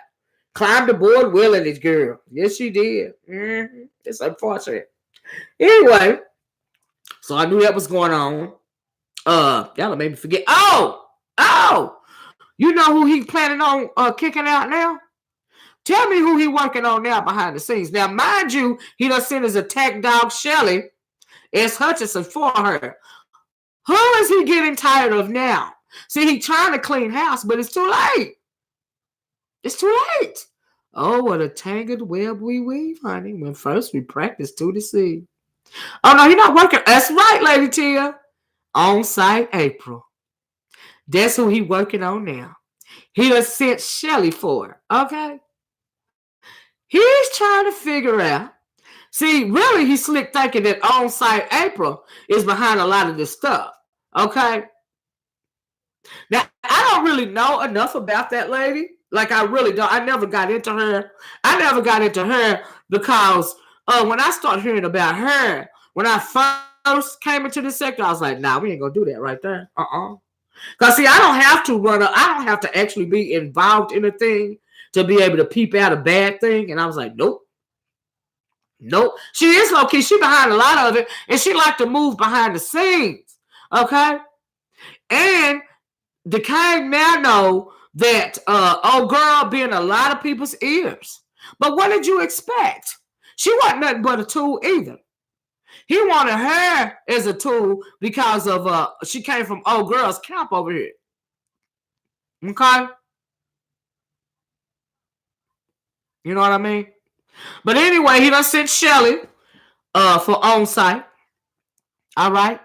Climbed aboard willing it, girl. Yes, she did. Mm-hmm. It's unfortunate. Anyway, so I knew that was going on. Y'all made me forget. Oh! You know who he planning on kicking out now? Tell me who he working on now behind the scenes. Now, mind you, he done sent his attack dog, Shelly, S. Hutchinson for her. Who is he getting tired of now? See, he trying to clean house, but it's too late. It's too late. Oh, what a tangled web we weave, honey. When first we practice to deceive. Oh, no, he not working. That's right, Lady Tia. Onsite April. That's who he working on now. He done sent Shelly for her. Okay? He's trying to figure out. See, really, he's slick thinking that Onsite April is behind a lot of this stuff. Okay? Now, I don't really know enough about that lady. Like, I really don't. I never got into her. Because when I started hearing about her, when I first came into the sector, I was like, nah, we ain't going to do that right there. Because, see, I don't have to actually be involved in a thing to be able to peep out a bad thing. And I was like, nope. She is low-key. She behind a lot of it. And she like to move behind the scenes. Okay? And the kind now know that old girl be in a lot of people's ears. But what did you expect? She wasn't nothing but a tool either. He wanted her as a tool because of she came from old girls camp over here. Okay? You know what I mean? But anyway, he done sent Shelly for Onsite. All right.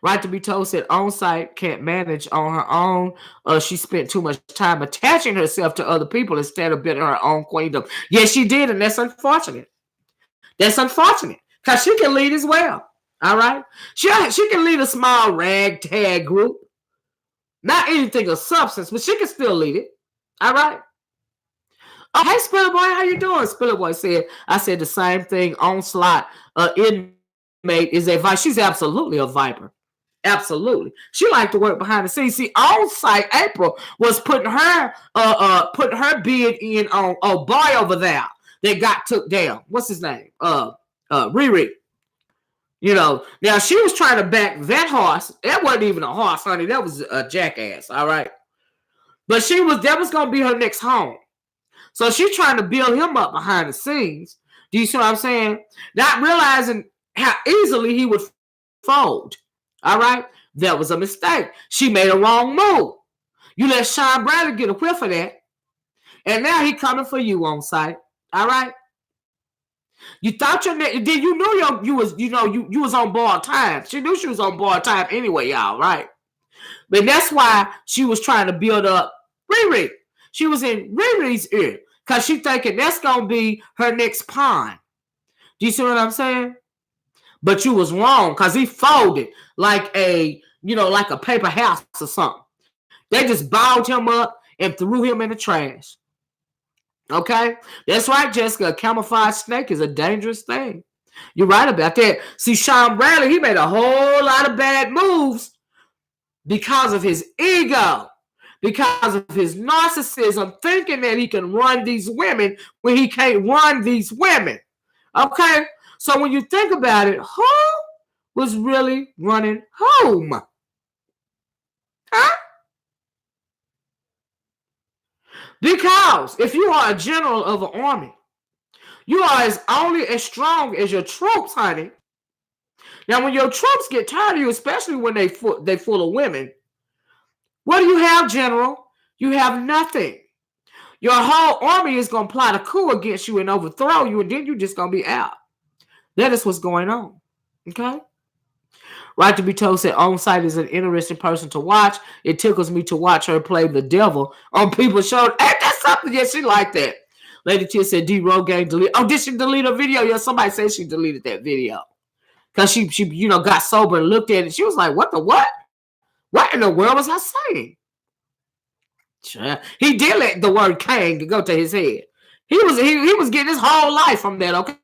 Right to be told said Onsite can't manage on her own. She spent too much time attaching herself to other people instead of building her own queendom. Yes, she did, and that's unfortunate. That's unfortunate because she can lead as well. All right. She can lead a small ragtag group. Not anything of substance, but she can still lead it. All right. Oh, hey, Spiller Boy, how you doing? Spiller Boy said, I said the same thing on slot. Inmate is a viper. She's absolutely a viper. Absolutely. She liked to work behind the scenes. See, Onsite April was putting her bid in on a boy over there that got took down. What's his name? Riri. You know, now she was trying to back that horse. That wasn't even a horse, honey. That was a jackass, all right? But that was going to be her next home. So she's trying to build him up behind the scenes. Do you see what I'm saying? Not realizing how easily he would fold. All right? That was a mistake. She made a wrong move. You let Shawn Bradley get a whiff of that. And now he coming for you Onsite. All right? You thought you knew you was on borrowed time. She knew she was on borrowed time anyway, y'all, right? But that's why she was trying to build up Riri. She was in Riri's ear because she thinking that's gonna be her next pawn. Do you see what I'm saying? But you was wrong because he folded like a paper house or something. They just balled him up and threw him in the trash. Okay? That's right, Jessica. A camouflage snake is a dangerous thing. You're right about that. See, Shawn Bradley, he made a whole lot of bad moves because of his ego, because of his narcissism, thinking that he can run these women when he can't run these women. Okay? So when you think about it, who was really running home? Huh? Because if you are a general of an army, you are only as strong as your troops, honey. Now, when your troops get tired of you, especially when they full of women, what do you have, General? You have nothing. Your whole army is going to plot a coup against you and overthrow you, and then you're just going to be out. That is what's going on. Okay? Right to be told said Onsite is an interesting person to watch. It tickles me to watch her play the devil on people's show. Ain't that something? Yeah, she like that. Lady T said D Rogaine delete. Oh, did she delete a video? Yeah, somebody said she deleted that video. Because she got sober and looked at it. She was like, what the what? What in the world was I saying? He did let the word Kang go to his head. He was getting his whole life from that, okay?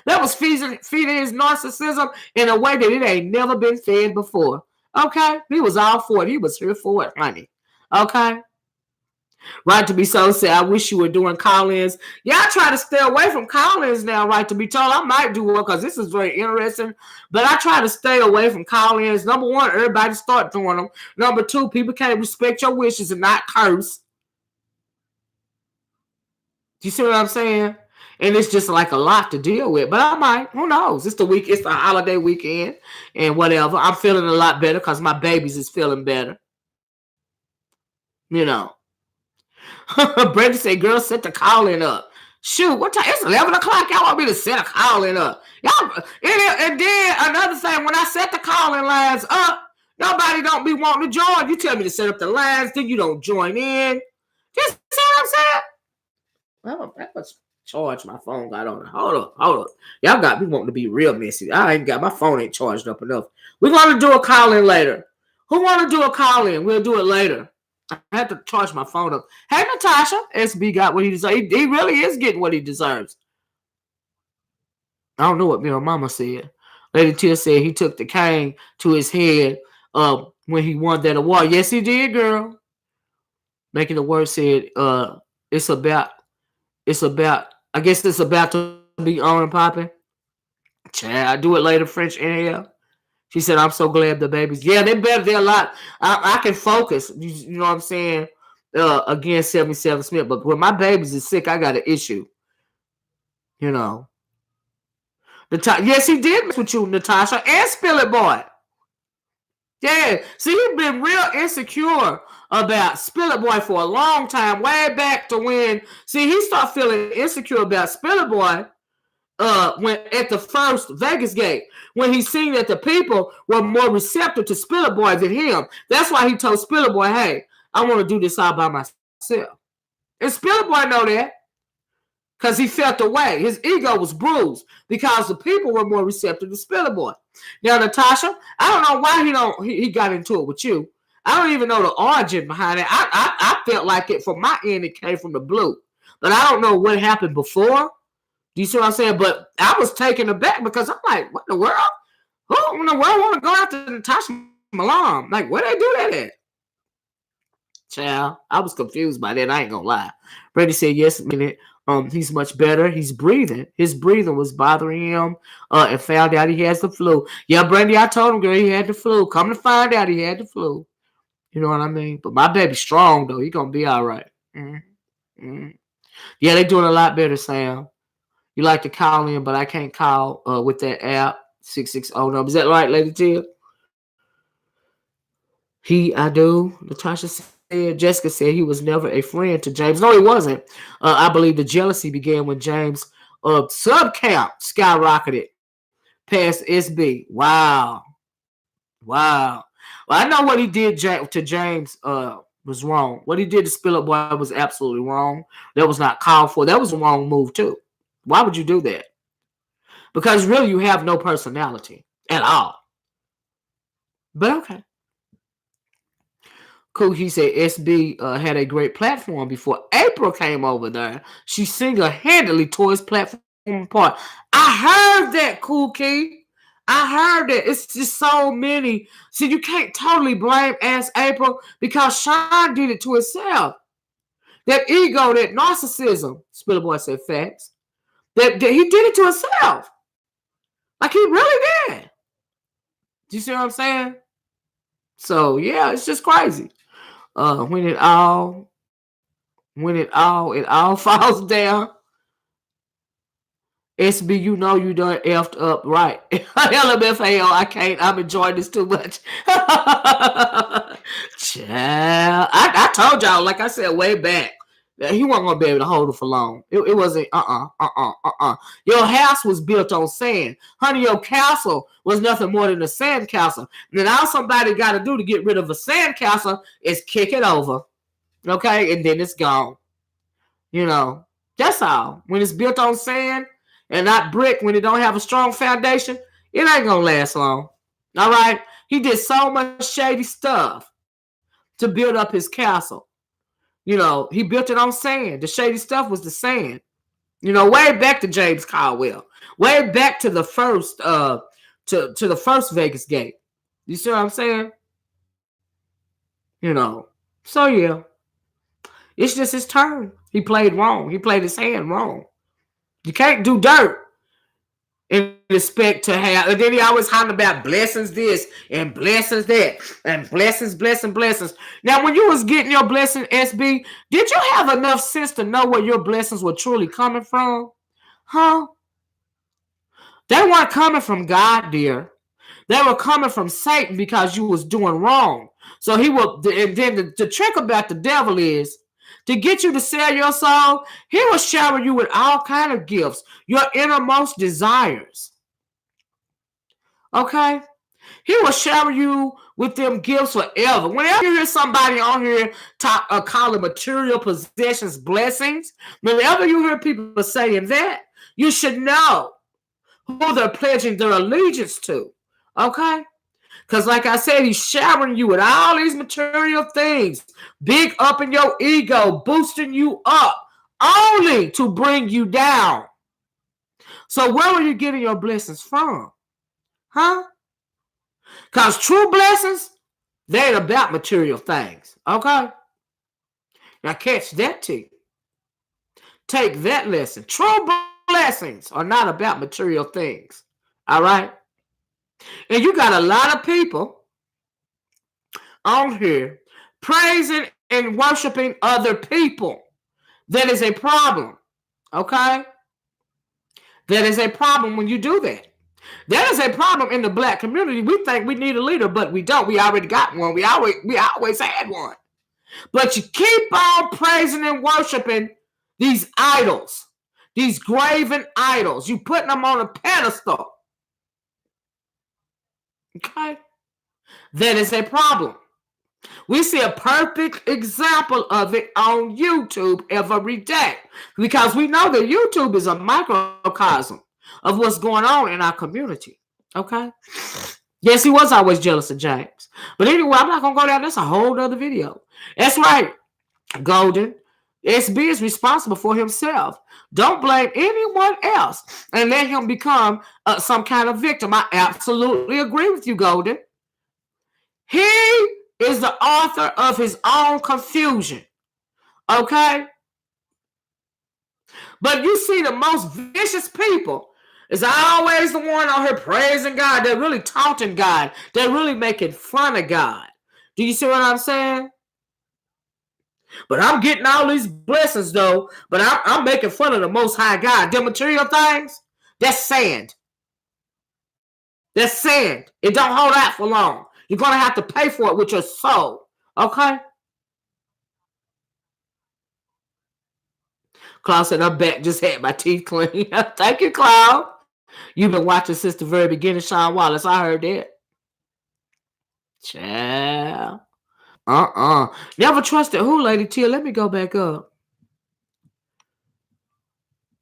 That was feeding his narcissism in a way that it ain't never been fed before. Okay? He was all for it. He was here for it, honey. Okay? Right to be so said, I wish you were doing call-ins. Yeah, I try to stay away from call-ins now, right to be told. I might do one because this is very interesting. But I try to stay away from call-ins. Number one, everybody start doing them. Number two, people can't respect your wishes and not curse. Do you see what I'm saying? And it's just like a lot to deal with. But I might. Who knows? It's the holiday weekend and whatever. I'm feeling a lot better because my babies is feeling better. You know. Brenda said, girl, set the call-in up. Shoot, what time? It's 11 o'clock. Y'all want me to set a call-in up. Y'all, and then another thing, when I set the call-in lines up, nobody don't be wanting to join. You tell me to set up the lines, then you don't join in. Just see what I'm saying? Well, that was charge my phone got on it. Hold up. Y'all got me wanting to be real messy. I ain't got my phone ain't charged up enough. We're going to do a call-in later. Who want to do a call-in? We'll do it later. I had to charge my phone up. Hey, Natasha. SB got what he deserves. He really is getting what he deserves. I don't know what me or mama said. Lady Tia said he took the cane to his head when he won that award. Yes, he did, girl. Making the word said it's about, I guess it's about to be on and popping. Chad, I do it later, French inhale. She said, I'm so glad the babies. Yeah, they're better. They're a lot. I can focus. You know what I'm saying? Against 77 Smith. But when my babies is sick, I got an issue. You know. Yes, he did mess with you, Natasha, and Spill It Boy. Yeah. See, you've been real insecure about Spill It Boy for a long time, way back to when. See, he started feeling insecure about Spill It Boy when at the first Vegas gate, when he seen that the people were more receptive to Spill It Boy than him. That's why he told Spill It Boy, "Hey, I want to do this all by myself." And Spill It Boy know that. Because he felt away. His ego was bruised because the people were more receptive to Spill It Boy. Now, Natasha, I don't know why he got into it with you. I don't even know the origin behind it. I felt like it from my end, it came from the blue. But I don't know what happened before. Do you see what I'm saying? But I was taken aback because I'm like, what in the world? Who in the world want to go after Natasha Malone? Like, where they do that at? Child, I was confused by that. I ain't gonna lie. Brady said yes a minute. He's much better. He's breathing. His breathing was bothering him. And found out he has the flu. Yeah, Brandy, I told him, girl, he had the flu. Come to find out he had the flu. You know what I mean? But my baby's strong though. He gonna be all right. Mm-hmm. Mm-hmm. Yeah, they doing a lot better, Sam. You like to call in, but I can't call with that app 660 number. Is that right, Lady Tia? I do. Natasha said, Jessica said he was never a friend to James. No, he wasn't. I believe the jealousy began when James' sub count skyrocketed past SB. Wow. Wow. Well, I know what he did to James was wrong. What he did to Spill It Boy was absolutely wrong. That was not called for. That was a wrong move, too. Why would you do that? Because really, you have no personality at all. But okay. Cool. He said SB had a great platform before April came over there. She single-handedly tore his platform apart. I heard that, Cool Key. I heard that. It's just so many. See, you can't totally blame Ass April because Shawn did it to himself. That ego, that narcissism. Spiller Boy said facts. That he did it to himself. Like he really did. Do you see what I'm saying? So yeah, it's just crazy. When it all falls down. SB, you know you done effed up, right? LMFAO, I can't. I'm enjoying this too much. Child, I told y'all, like I said way back, that he wasn't gonna be able to hold it for long. It wasn't. Your house was built on sand, honey. Your castle was nothing more than a sand castle. And then all somebody got to do to get rid of a sand castle is kick it over, okay, and then it's gone. You know, that's all. When it's built on sand and not brick, when it don't have a strong foundation, it ain't gonna last long. All right. He did so much shady stuff to build up his castle. You know, he built it on sand. The shady stuff was the sand. You know, way back to James Caldwell, way back to the first to the first Vegas gate. You see what I'm saying? You know. So yeah. It's just his turn. He played wrong. He played his hand wrong. You can't do dirt and expect to have. And then he always hollering about blessings this and blessings that and blessings. Now, when you was getting your blessing, SB, did you have enough sense to know where your blessings were truly coming from? Huh? They weren't coming from God, dear. They were coming from Satan because you was doing wrong. So he will. And then the trick about the devil is, to get you to sell your soul, he will shower you with all kind of gifts, your innermost desires. Okay? He will shower you with them gifts forever. Whenever you hear somebody on here calling material possessions blessings, whenever you hear people saying that, you should know who they're pledging their allegiance to. Okay? Because like I said, he's showering you with all these material things, big up in your ego, boosting you up, only to bring you down. So where are you getting your blessings from? Huh? Because true blessings, they ain't about material things. Okay? Now catch that T. Take that lesson. True blessings are not about material things. All right? And you got a lot of people on here praising and worshiping other people. That is a problem. Okay? That is a problem when you do that. That is a problem in the black community. We think we need a leader, but we don't. We already got one. We always had one. But you keep on praising and worshiping these idols, these graven idols. You putting them on a pedestal. Okay? That is a problem. We see a perfect example of it on YouTube every day because we know that YouTube is a microcosm of what's going on in our community. Okay? Yes, he was always jealous of James. But anyway, I'm not going to go down. That's a whole other video. That's right, Golden. SB is responsible for himself. Don't blame anyone else and let him become some kind of victim. I absolutely agree with you, Golden. He is the author of his own confusion. Okay? But you see the most vicious people is always the one out here praising God. They're really taunting God. They're really making fun of God. Do you see what I'm saying? But I'm getting all these blessings, though. But I'm making fun of the Most High God. The material things, that's sand. That's sand. It don't hold out for long. You're going to have to pay for it with your soul. Okay? Claude said, I'm back. Just had my teeth cleaned. Thank you, Claude. You've been watching since the very beginning, Shawn Wallace. I heard that. Child. Never trusted who, Lady Tia? Let me go back up.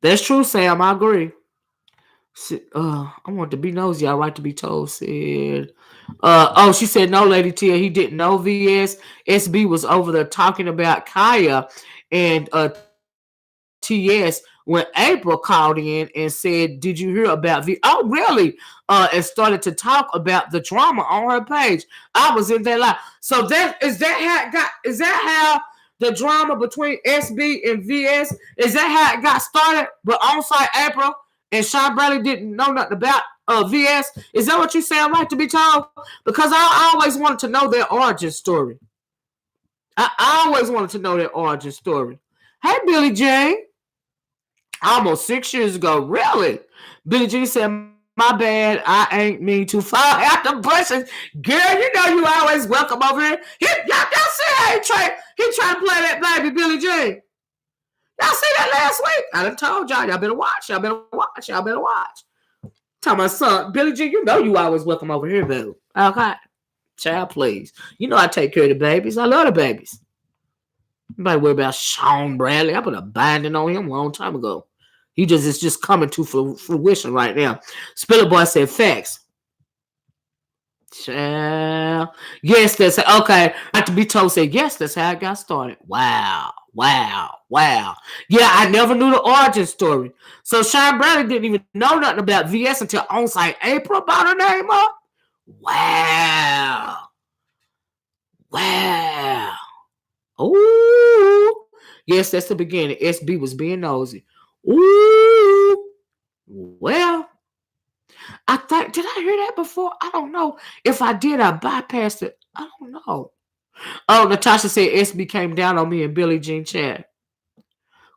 That's true, Sam. I agree. I want to be nosy. I right to be told. Said, she said no, Lady Tia. He didn't know VS. SB was over there talking about Kaya and TS when April called in and said, "Did you hear about V?" Oh, really? And started to talk about the drama on her page. I was in that live. So is that how the drama between SB and VS? Is that how it got started? But Onsite April and Shawn Bradley didn't know nothing about VS. Is that what you say? I'm right to be told? Because I always wanted to know their origin story. I always wanted to know their origin story. Hey, Billie Jean. Almost 6 years ago. Really? Billie Jean said, my bad. I ain't mean to fall out the bushes. Girl, you know you always welcome over here. Y'all see how he trying to play that baby, Billie Jean. Y'all see that last week? I done told y'all. Y'all better watch. Y'all better watch. Y'all better watch. Tell my son, Billie Jean, you know you always welcome over here, boo. Okay. Child, please. You know I take care of the babies. I love the babies. Nobody worry about Shawn Bradley. I put a binding on him a long time ago. It's just coming to fruition right now. Spiller Boy said facts. Child. Yes, that's okay. Not to be told said yes, that's how it got started. Wow. Yeah, I never knew the origin story. So Shawn Bradley didn't even know nothing about VS until Onsite April brought her name up. Wow. Ooh. Yes, that's the beginning. SB was being nosy. Ooh. Well, I thought, did I hear that before? I don't know. If I did, I bypassed it. I don't know. Oh, Natasha said SB came down on me and Billie Jean chat.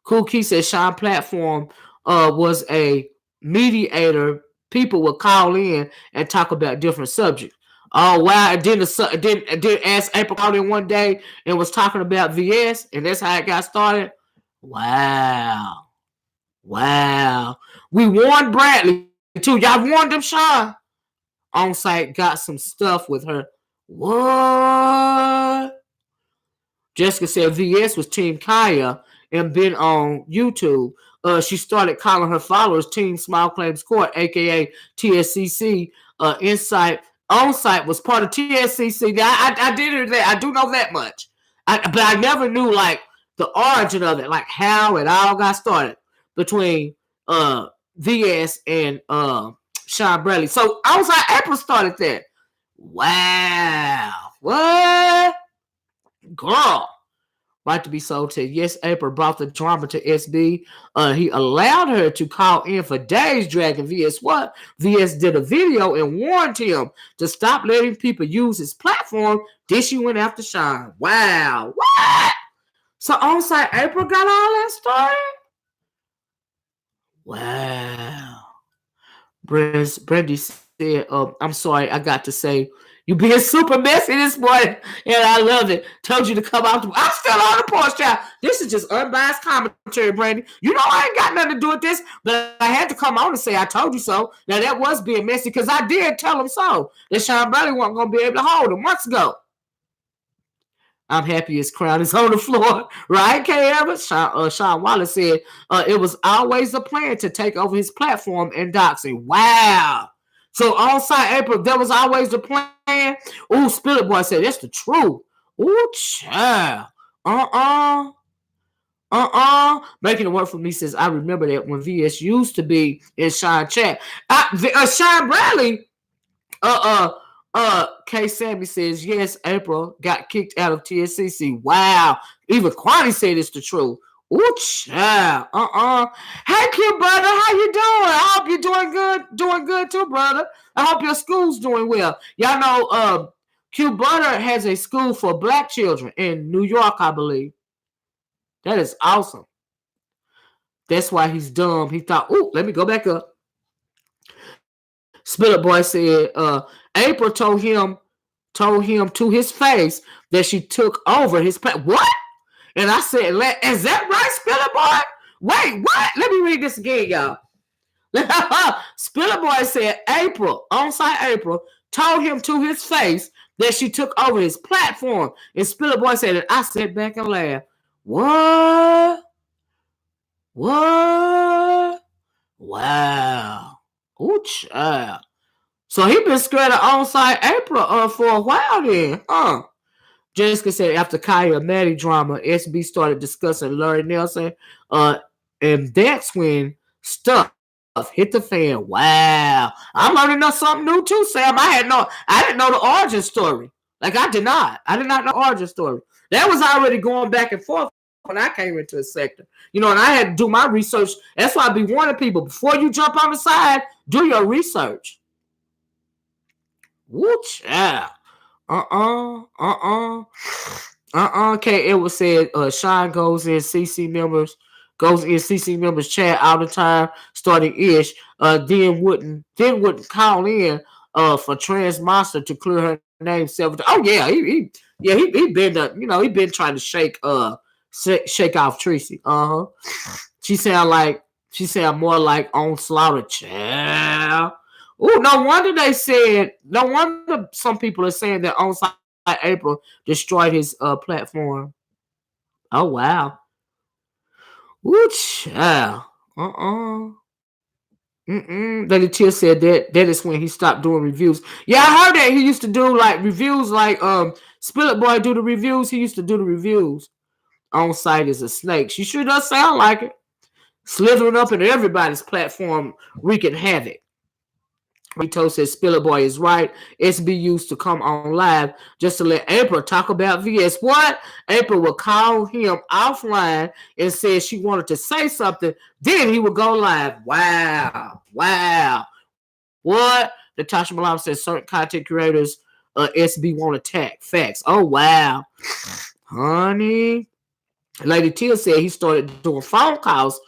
Cool Key said Shawn platform was a mediator. People would call in and talk about different subjects. Oh wow! Didn't ask April called in one day and was talking about VS, and that's how it got started. Wow. We warned Bradley too. Y'all warned him, Shawn. Onsite got some stuff with her. What? Jessica said VS was Team Kaya and been on YouTube. She started calling her followers Team Small Claims Court, aka TSCC. Onsite was part of TSCC. Now, I did hear that. I do know that much. But I never knew like the origin of it, like how it all got started between VS and Shawn Bradley. So Onsite April started that. Wow. What? Girl. Right to be sold to. Yes, April brought the drama to SB. He allowed her to call in for days dragging VS. What? VS did a video and warned him to stop letting people use his platform. Then she went after Shawn. Wow. What? So Onsite April got all that started? Wow. Brandy said, I'm sorry, I got to say, you being super messy this morning, and I love it. Told you to come out. I'm still on the porch, child. This is just unbiased commentary, Brandy. You know I ain't got nothing to do with this, but I had to come on and say I told you so. Now that was being messy because I did tell him so. That Shawn Bradley wasn't going to be able to hold him months ago. I'm happy his crown is on the floor, right, K. Evans? Shawn Wallace said it was always a plan to take over his platform and doxing. Wow. So Onsite April, that was always the plan. Ooh, Spirit Boy said that's the truth. Ooh, child. Making it work for me says I remember that when VS used to be in Shawn chat. Shawn Bradley. K. Sammy says yes. April got kicked out of TSCC. Wow. Even Quani said it's the truth. Ooh, child. Hey, cute brother, how you doing? I hope you're doing good. Doing good too, brother. I hope your school's doing well. Y'all know, Cute Brother has a school for black children in New York, I believe. That is awesome. That's why he's dumb. He thought, ooh, let me go back up. Spiller Boy said, April told him to his face that she took over his plan. What? And I said, is that right, Spiller Boy? Wait, what? Let me read this again, y'all. Spiller Boy said Onsite April, told him to his face that she took over his platform. And Spiller Boy said that I sat back and laughed. What? Wow. Ooh, child. So he been scared of Onsite April for a while then, huh? Jessica said after Kaya Maddie drama, SB started discussing Larry Nelson, and that's when stuff hit the fan. Wow, I'm learning something new too, Sam. I didn't know the origin story. Like I did not know the origin story. That was already going back and forth when I came into the sector, and I had to do my research. That's why I be warning people before you jump on the side, do your research. Woo, child. Okay, it was said Shawn goes in CC members chat all the time, starting ish. Then wouldn't call in for Trans Monster to clear her name several times. Oh yeah, he been he been trying to shake off Tracy. She sound more like on Slaughter, child. Oh, no wonder some people are saying that Onsite April destroyed his platform. Oh, wow. Ooh, child. Lady Tia said that is when he stopped doing reviews. Yeah, I heard that he used to do like reviews like Spillet Boy do the reviews. He used to do the reviews. Onsite is a snake. She sure does sound like it. Slithering up in everybody's platform, wreaking havoc. Rito says Spiller Boy is right. SB used to come on live just to let April talk about VS. What? April would call him offline and said she wanted to say something. Then he would go live. Wow. What? Natasha Malam says certain content creators SB won't attack. Facts. Oh, wow. Honey. Lady Tia said he started doing phone calls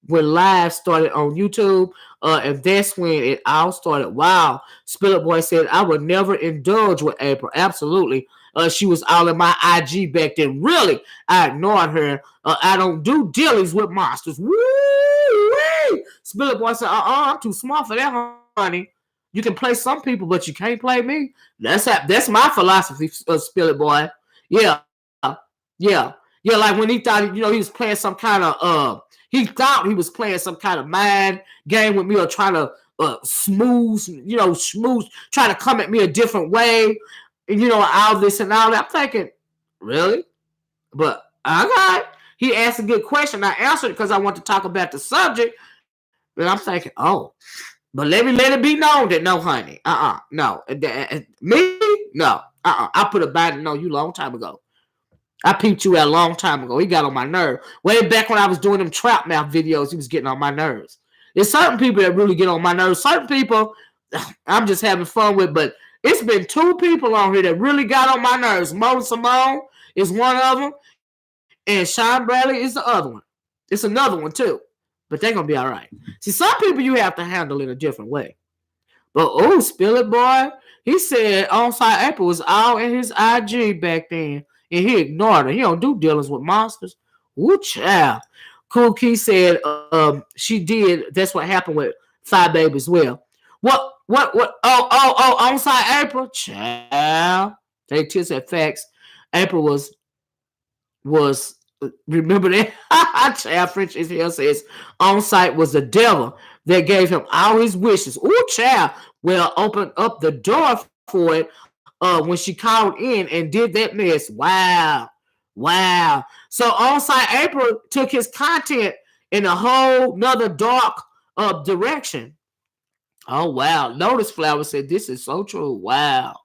when live started on YouTube, and that's when it all started. Wow. Spiller Boy said, I would never indulge with April. Absolutely. She was all in my IG back then. Really, I ignored her. I don't do dealings with monsters. Woo-wee! Spiller Boy said, I'm too smart for that, honey. You can play some people, but you can't play me. That's my philosophy, Spiller Boy. Yeah. Like when he thought, he was playing some kind of he thought he was playing some kind of mind game with me or trying to smooth, trying to come at me a different way, and all this and all that. I'm thinking, really? But okay. He asked a good question. I answered it because I want to talk about the subject. And I'm thinking, oh, but let it be known that no, honey, no, me, no, I put a bite on you a long time ago. I peeped you out a long time ago. He got on my nerve. Way back when I was doing them trap mouth videos, he was getting on my nerves. There's certain people that really get on my nerves. Certain people I'm just having fun with, but it's been two people on here that really got on my nerves. Mo Simone is one of them, and Shawn Bradley is the other one. It's another one too, but they're going to be all right. See, some people you have to handle in a different way. But spill it, boy. He said Onsite April was all in his IG back then, and he ignored her. He don't do dealings with monsters. Ooh, child. Cool Key said she did. That's what happened with Five Baby as well. What? Onsite April, child. They just said facts. April was remember that child French as hell says Onsite was the devil that gave him all his wishes. Ooh, child. Well, opened up the door for it when she called in and did that mess. Wow. So Onsite April took his content in a whole nother dark direction. Oh wow. Lotus Flower said this is so true. Wow.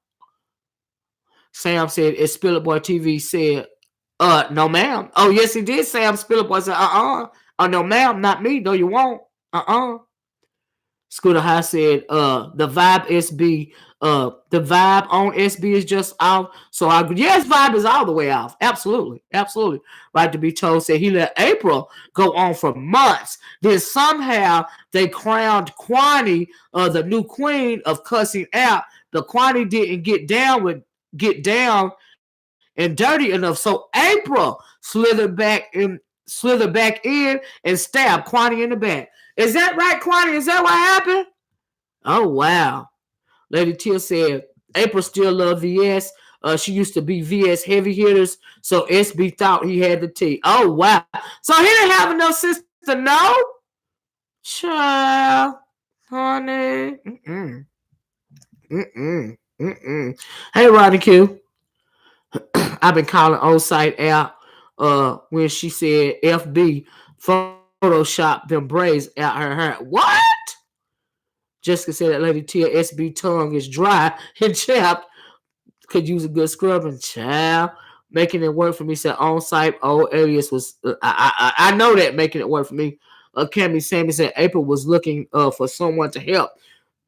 Sam said, "It's Spiller Boy TV said, no, ma'am. Oh, yes, he did." Sam Spiller Boy said, Oh, no, ma'am, not me. No, you won't. Scooter High said, the vibe on SB is just off. So I agree. Yes, vibe is all the way off. Absolutely. Right to be told said he let April go on for months. Then somehow they crowned Kwani the new queen of cussing out. The Kwani didn't get down and dirty enough. So April slithered back in and stabbed Kwani in the back. Is that right, Kwani? Is that what happened? Oh wow. Lady Teal said April still loved VS. She used to be VS heavy hitters, so SB thought he had the tea. Oh wow. So he didn't have enough sense to know? Child, honey. Hey, Rodney Q. I've been calling Onsite out when she said FB Photoshop them braids out her hair. What? Jessica said that Lady Tia SB tongue is dry and chapped. Could use a good scrubbing. Child. Making it work for me. Said Onsite alias was. I know that making it work for me. Cammy Sammy said April was looking for someone to help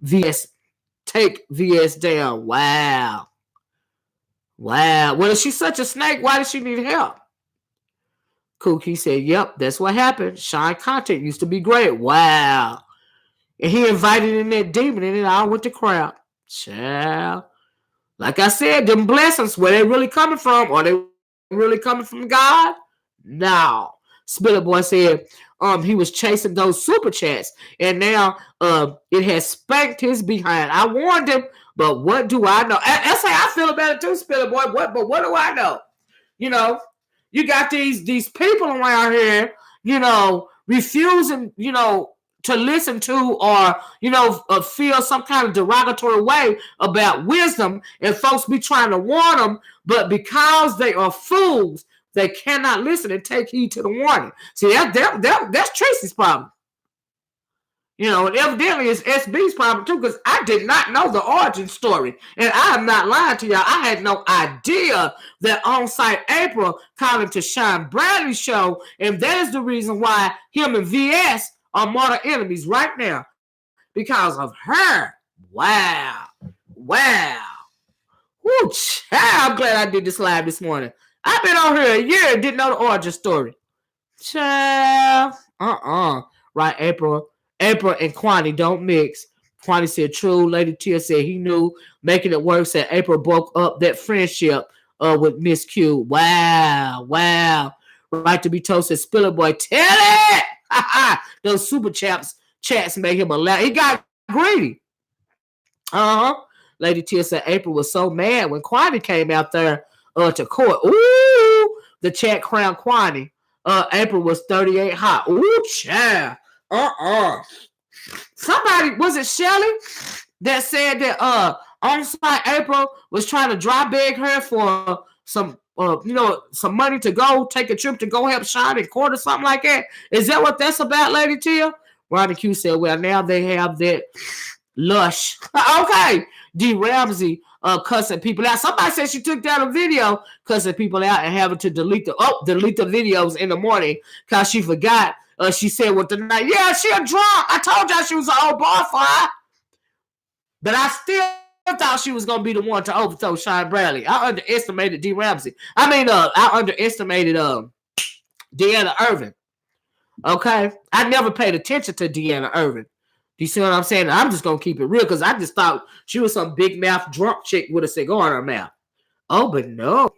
VS take VS down. Wow. Well, if she's such a snake, why does she need help? Cookie said, yep, that's what happened. Shawn content used to be great. Wow. And he invited in that demon and it all went to crowd. Child. Like I said, them blessings, where they really coming from? Are they really coming from God? No. Spiller Boy said he was chasing those super chats and now it has spanked his behind. I warned him, but what do I know? That's how I feel about it too, Spiller Boy. But what do I know? You know, you got these people around here, refusing, to listen to or, feel some kind of derogatory way about wisdom, and folks be trying to warn them, but because they are fools, they cannot listen and take heed to the warning. See, that's Tracy's problem. And evidently it's SB's problem too, because I did not know the origin story. And I am not lying to y'all. I had no idea that Onsite April calling to Shawn Bradley's show, and that is the reason why him and VS are mortal enemies right now. Because of her. Wow. Woo, child, I'm glad I did this live this morning. I've been on here a year and didn't know the origin story. Child. Right, April and Kwani don't mix. Kwani said true. Lady Tia said he knew. Making it work said April broke up that friendship with Miss Q. Wow. Right to be told said Spiller Boy, tell it. Those super chats made him a laugh. He got greedy. Lady Tia said April was so mad when Kwani came out there to court. Ooh, the chat crowned Kwani. April was 38 hot. Ooh, child. Somebody, was it Shelly that said that Onsite April was trying to dry beg her for some some money to go take a trip to go help Shawn in court or something like that? Is that what that's about, Lady Tia? Ronnie Q said, well, now they have that lush. Okay. D. Ramsey cussing people out. Somebody said she took down a video cussing people out and having to delete the videos in the morning because she forgot. She said with the night, yeah, she a drunk. I told y'all she was an old barfly. But I still thought she was going to be the one to overthrow Shawn Bradley. I underestimated D. Ramsey. I underestimated Deanna Irvin. Okay? I never paid attention to Deanna Irvin. Do you see what I'm saying? I'm just gonna keep it real because I just thought she was some big mouth drunk chick with a cigar in her mouth. Oh, but no.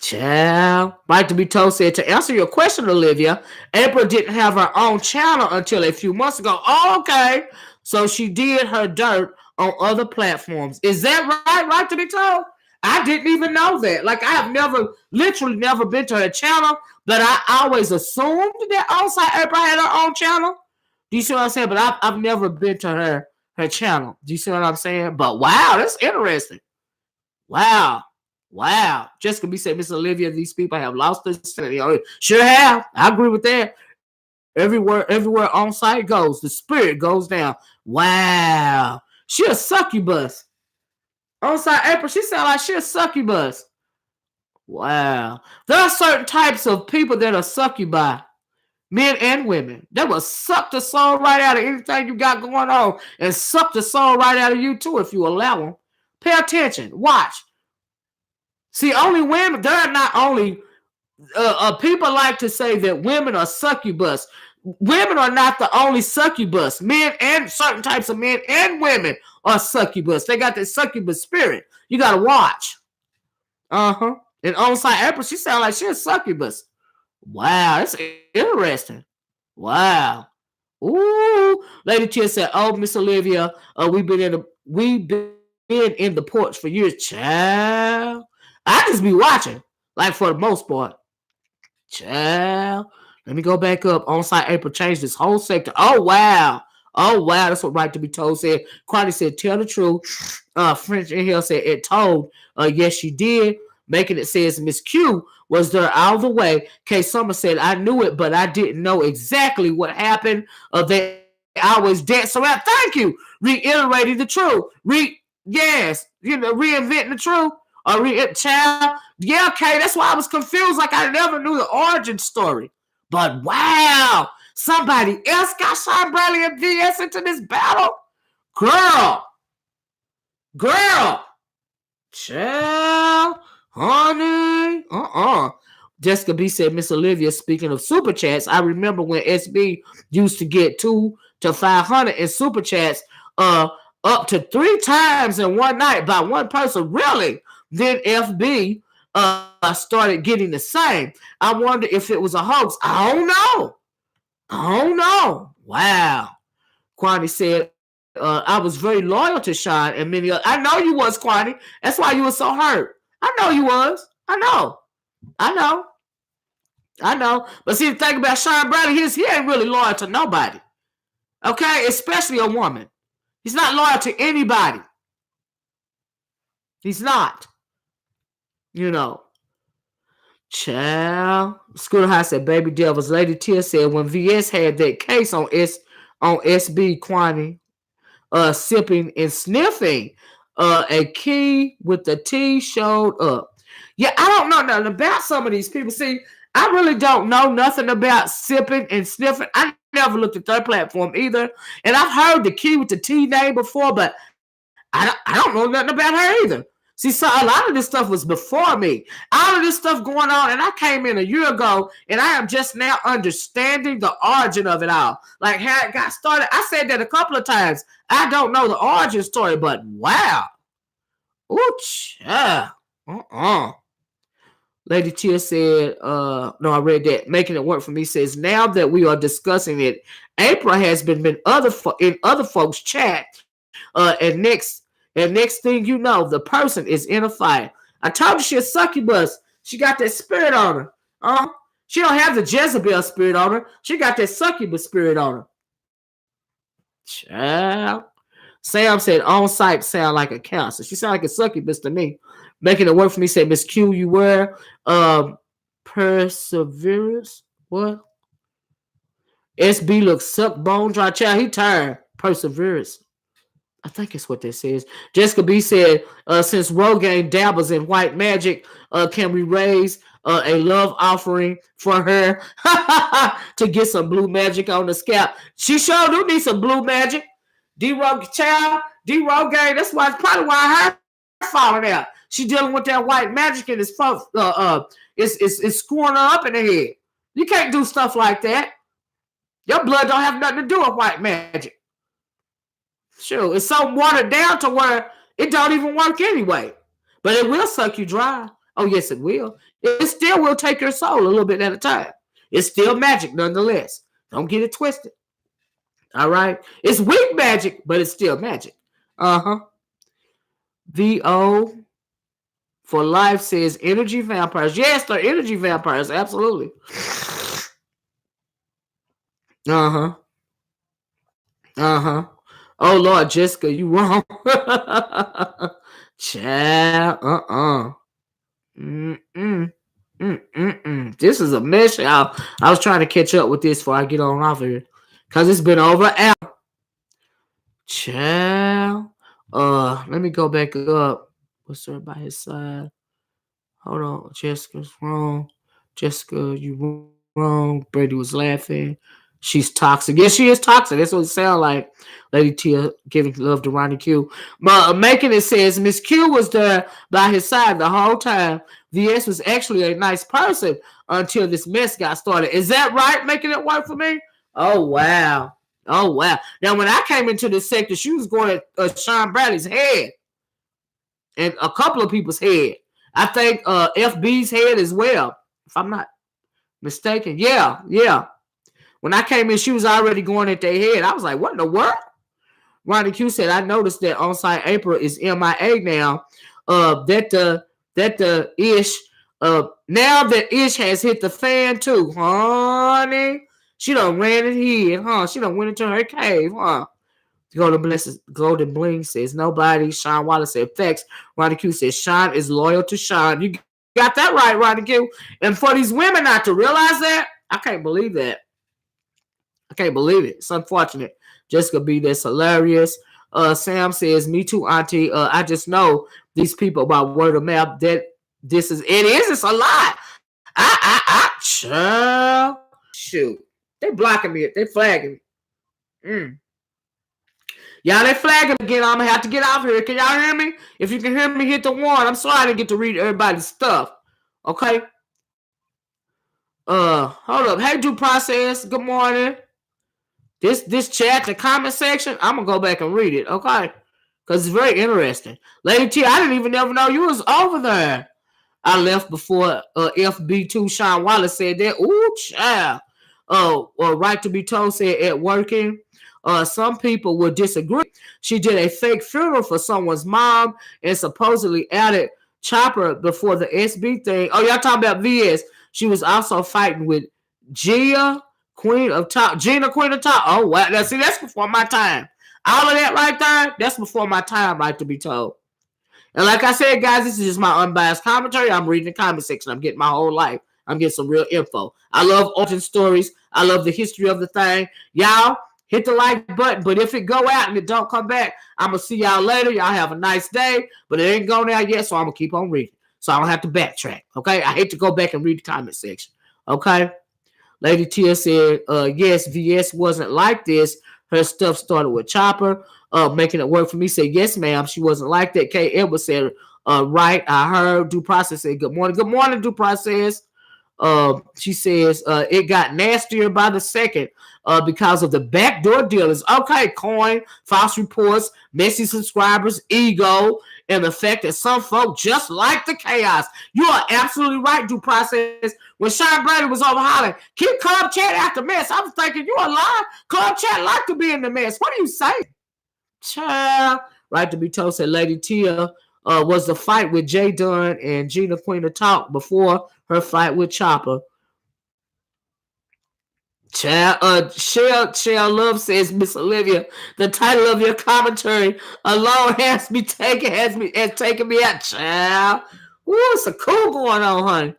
Child. Right to be told said, to answer your question, Olivia, April didn't have her own channel until a few months ago. Oh, okay. So she did her dirt on other platforms. Is that right? Right to be told? I didn't even know that. Like, I have literally never been to her channel, but I always assumed that Onsite April had her own channel. Do you see what I'm saying? But I've never been to her channel. Do you see what I'm saying? But wow, that's interesting. Wow. Jessica B said, Miss Olivia, these people have lost their sanity. Sure have. I agree with that. Everywhere Onsite goes, the spirit goes down. Wow. She a succubus. Onsite April, she sound like she a succubus. Wow. There are certain types of people that are succubi, men and women. They will suck the soul right out of anything you got going on and suck the soul right out of you too if you allow them. Pay attention. Watch. See, only women, they're not only, people like to say that women are succubus. Women are not the only succubus. Men and certain types of men and women are succubus. They got that succubus spirit. You got to watch. And Onsite April, she sounds like she's a succubus. Wow, that's interesting. Wow. Ooh. Lady Tia said, oh, Miss Olivia, we've been in the porch for years. Child. I just be watching, like for the most part. Child. Let me go back up. Onsite April changed this whole sector. Oh, wow. That's what Right to be Told said. Quantity said, tell the truth. French in here said, it told. Yes, she did. Making it says, Miss Q was there all the way. K. Summer said, I knew it, but I didn't know exactly what happened. They always dance around. Thank you. Reiterating the truth. Reinventing the truth. Child. Yeah, Kay, that's why I was confused. Like, I never knew the origin story. But wow, somebody else got Shawn Bradley and V.S. into this battle? Girl. Child. Honey. Jessica B said, Miss Olivia, speaking of super chats, I remember when SB used to get 200 to 500 in super chats, up to 3 times in one night by one person. Really? Then FB started getting the same. I wonder if it was a hoax. I don't know. Wow. Quani said, I was very loyal to Shawn and many others. I know you was, Quani. That's why you were so hurt. I know you was. I know. But see, the thing about Shawn Bradley, he ain't really loyal to nobody. Okay? Especially a woman. He's not loyal to anybody. He's not. Child. Scooter High said, baby devils. Lady Tia said, when VS had that case on SB Quani, sipping and sniffing, a key with the T showed up. Yeah, I don't know nothing about some of these people. See, I really don't know nothing about sipping and sniffing. I never looked at their platform either. And I've heard the key with the T name before, but I don't know nothing about her either. See, so a lot of this stuff was before me. All of this stuff going on, and I came in a year ago, and I am just now understanding the origin of it all. Like how it got started. I said that a couple of times. I don't know the origin story, but wow. Ooh, child. Lady Tia said, no, I read that. Making it work for me says, now that we are discussing it, April has been in other folks' chat, and next thing you know, the person is in a fight. I told you she's a succubus. She got that spirit on her. She don't have the Jezebel spirit on her. She got that succubus spirit on her. Child. Sam said, Onsite sound like a counselor. She sound like a succubus to me. Making it work for me said, Miss Q, you were perseverance. What? SB looks suck bone dry. Child, he tired. Perseverance. I think it's what that says. Jessica B said, since Rogaine dabbles in white magic, can we raise a love offering for her to get some blue magic on the scalp? She sure do need some blue magic. D-Rogaine, that's why it's probably why her falling out. She dealing with that white magic and it's screwing her up in the head. You can't do stuff like that. Your blood don't have nothing to do with white magic. Sure, it's so watered down to where it don't even work anyway. But it will suck you dry. Oh, yes, it will. It still will take your soul a little bit at a time. It's still magic nonetheless. Don't get it twisted. All right? It's weak magic, but it's still magic. Uh-huh. VO for life says energy vampires. Yes, they're energy vampires. Absolutely. Uh-huh. Uh-huh. Oh, Lord, Jessica, you wrong. Child, Mm-mm. Mm-mm-mm. This is a mess, y'all. I was trying to catch up with this before I get on off of here. Because it's been over an hour. Child. Let me go back up. What's there by his side? Hold on. Jessica's wrong. Jessica, you wrong. Brady was laughing. She's toxic. Yes, she is toxic. That's what it sounds like. Lady Tia giving love to Ronnie Q. Making it says Miss Q was there by his side the whole time. V.S. was actually a nice person until this mess got started. Is that right? Making it work for me? Oh, wow. Oh, wow. Now, when I came into this sector, she was going at Shawn Bradley's head and a couple of people's head. I think FB's head as well, if I'm not mistaken. Yeah. When I came in, she was already going at their head. I was like, what in the world? Ronnie Q said, I noticed that Onsite April is MIA now. That the Ish, now that Ish has hit the fan too, honey. She done ran and hid, huh? She done went into her cave, huh? Golden Bling says nobody. Shawn Wallace said facts. Ronnie Q says Shawn is loyal to Shawn. You got that right, Ronnie Q. And for these women not to realize that, I can't believe that. I can't believe it. It's unfortunate. Jessica B, that's hilarious. Sam says, me too, Auntie. I just know these people by word of mouth that it's a lie. Child. Shoot. They blocking me. They flagging me. Y'all, they flagging again. I'm gonna have to get off here. Can y'all hear me? If you can hear me, hit the one. I'm sorry I didn't get to read everybody's stuff. Okay. Hold up. Hey, Due Process. Good morning. This chat, the comment section, I'm gonna go back and read it, okay? Because it's very interesting. Lady T, I didn't even ever know you was over there. I left before FB2 Shawn Wallace said that. Ooh, child. Right to be told said at working. Some people would disagree. She did a fake funeral for someone's mom and supposedly added Chopper before the SB thing. Oh, y'all talking about VS. She was also fighting with Gina, Queen of Top. Oh, wow. Now, see, that's before my time. All of that right there, that's before my time, right to be told. And like I said, guys, this is just my unbiased commentary. I'm reading the comment section. I'm getting my whole life. I'm getting some real info. I love origin stories. I love the history of the thing. Y'all, hit the like button. But if it go out and it don't come back, I'm going to see y'all later. Y'all have a nice day. But it ain't going out yet, so I'm going to keep on reading. So I don't have to backtrack. Okay? I hate to go back and read the comment section. Okay? Lady Tia said, yes, VS wasn't like this. Her stuff started with Chopper, making it work for me. Said, yes, ma'am. She wasn't like that. Kay Edwards said, right. I heard. Due Process said, good morning. Good morning, Due Process. She says, it got nastier by the second because of the backdoor dealers. Okay, coin, false reports, messy subscribers, ego, and the fact that some folk just like the chaos. You are absolutely right, Due Process. When Shawn Brady was over hollering, keep Club Chat after mess, I was thinking, you a lie. Club Chat like to be in the mess. What are you saying? Child. Right to be told, said Lady Tia was the fight with Jay Dunn and Gina Queen of Talk before her fight with Chopper. Child, Shell Love says, Miss Olivia, the title of your commentary alone has taken me out, child. Ooh, it's a cool going on, honey.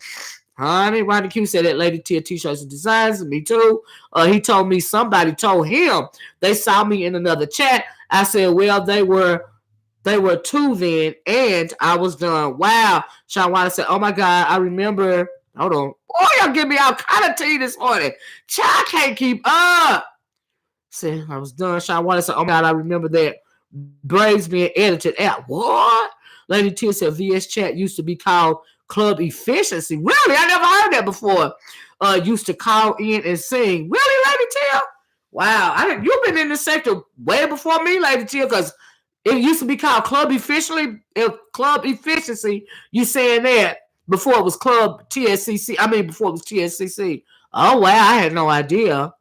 Honey, Ronnie Q said that Lady Tia t-shirts and designs, and me too. He told me somebody told him they saw me in another chat. I said, well, they were two then, and I was done. Wow. Shawn Wallace said, oh my God, I remember. Hold on. Boy, y'all give me all kind of tea this morning. Child, I can't keep up. Said I was done. Shawn Wallace said, oh my God, I remember that Braves being edited out. What? Lady Tia said VS Chat used to be called Club Efficiency. Really? I never heard that before. Used to call in and sing. Really, Lady Tia? Wow. You've been in this sector way before me, Lady Tia, because it used to be called Club Efficiency. Club Efficiency, you saying that before it was Club TSCC. I mean, before it was TSCC. Oh, wow. I had no idea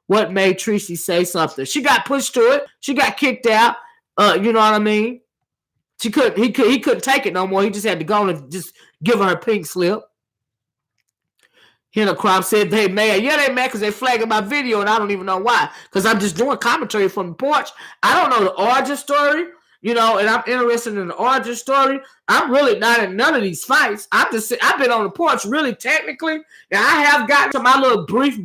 what made Tracy say something. She got pushed to it. She got kicked out. You know what I mean? He couldn't take it no more. He just had to go and just give her a pink slip. Hannah Crop said they mad. Yeah, they mad because they flagging my video, and I don't even know why. Because I'm just doing commentary from the porch. I don't know the origin story, and I'm interested in the origin story. I'm really not in none of these fights. I've been on the porch really technically. Now, I have gotten to my little brief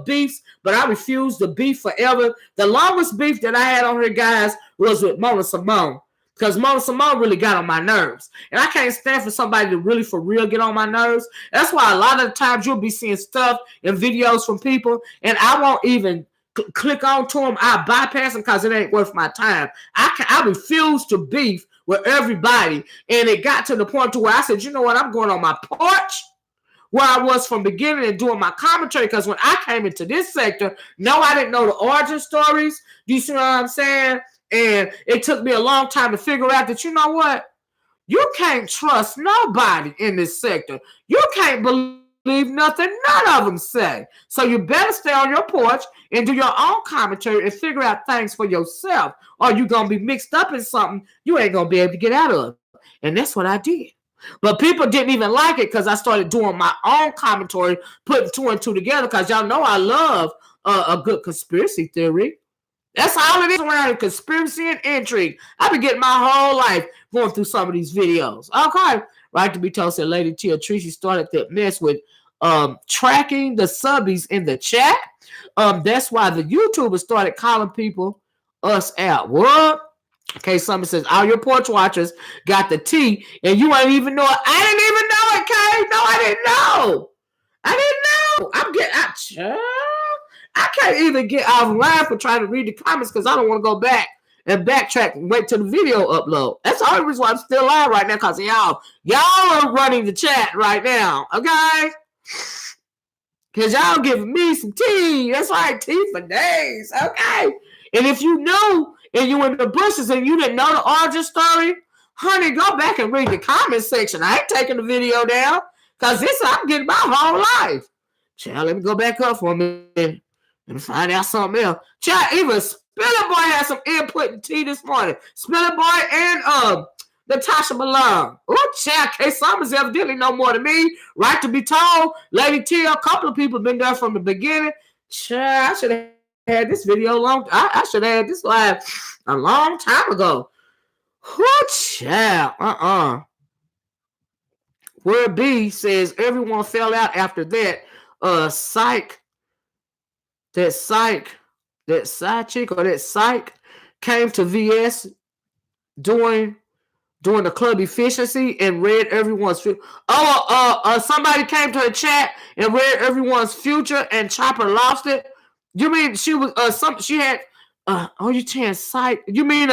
beefs, but I refuse to beef forever. The longest beef that I had on here, guys, was with Mona Simone. Because Mona Simone really got on my nerves. And I can't stand for somebody to really for real get on my nerves. That's why a lot of the times you'll be seeing stuff and videos from people, and I won't even click on to them. I bypass them because it ain't worth my time. I refuse to beef with everybody. And it got to the point to where I said, you know what, I'm going on my porch where I was from beginning and doing my commentary, because when I came into this sector, no, I didn't know the origin stories. Do you see what I'm saying? And it took me a long time to figure out that, you know what? You can't trust nobody in this sector. You can't believe nothing none of them say. So you better stay on your porch and do your own commentary and figure out things for yourself, or you're going to be mixed up in something you ain't going to be able to get out of. And that's what I did. But people didn't even like it because I started doing my own commentary, putting two and two together, because y'all know I love a good conspiracy theory. That's all it is around conspiracy and intrigue. I've been getting my whole life going through some of these videos. Okay. Right to be told, said Lady Tia, Tracy started that mess with tracking the subbies in the chat. That's why the YouTubers started calling people us out. What? Okay, somebody says, all your porch watchers got the tea, and you ain't even know it. I didn't even know it, Kay. No, I didn't know. I can't even get offline for trying to read the comments because I don't want to go back and backtrack and wait till the video upload. That's the only reason why I'm still live right now, because y'all are running the chat right now, okay? Because y'all giving me some tea. That's right, tea for days, okay? And if you knew and you were in the bushes and you didn't know the origin story, honey, go back and read the comment section. I ain't taking the video down because I'm getting my whole life. Child, let me go back up for a minute and find out something else. Child, even Spiller Boy had some input in tea this morning. Spiller Boy and Natasha Malone. Oh, child, K. Summers evidently know more than me. Right to be told, Lady T, a couple of people been there from the beginning. Child, I should have had this video I should have had this live a long time ago. Oh, child, Word B says everyone fell out after that. Psych came to VS during the club efficiency and read everyone's somebody came to her chat and read everyone's future and Chopper lost it. You mean she was she had you saying psych? You mean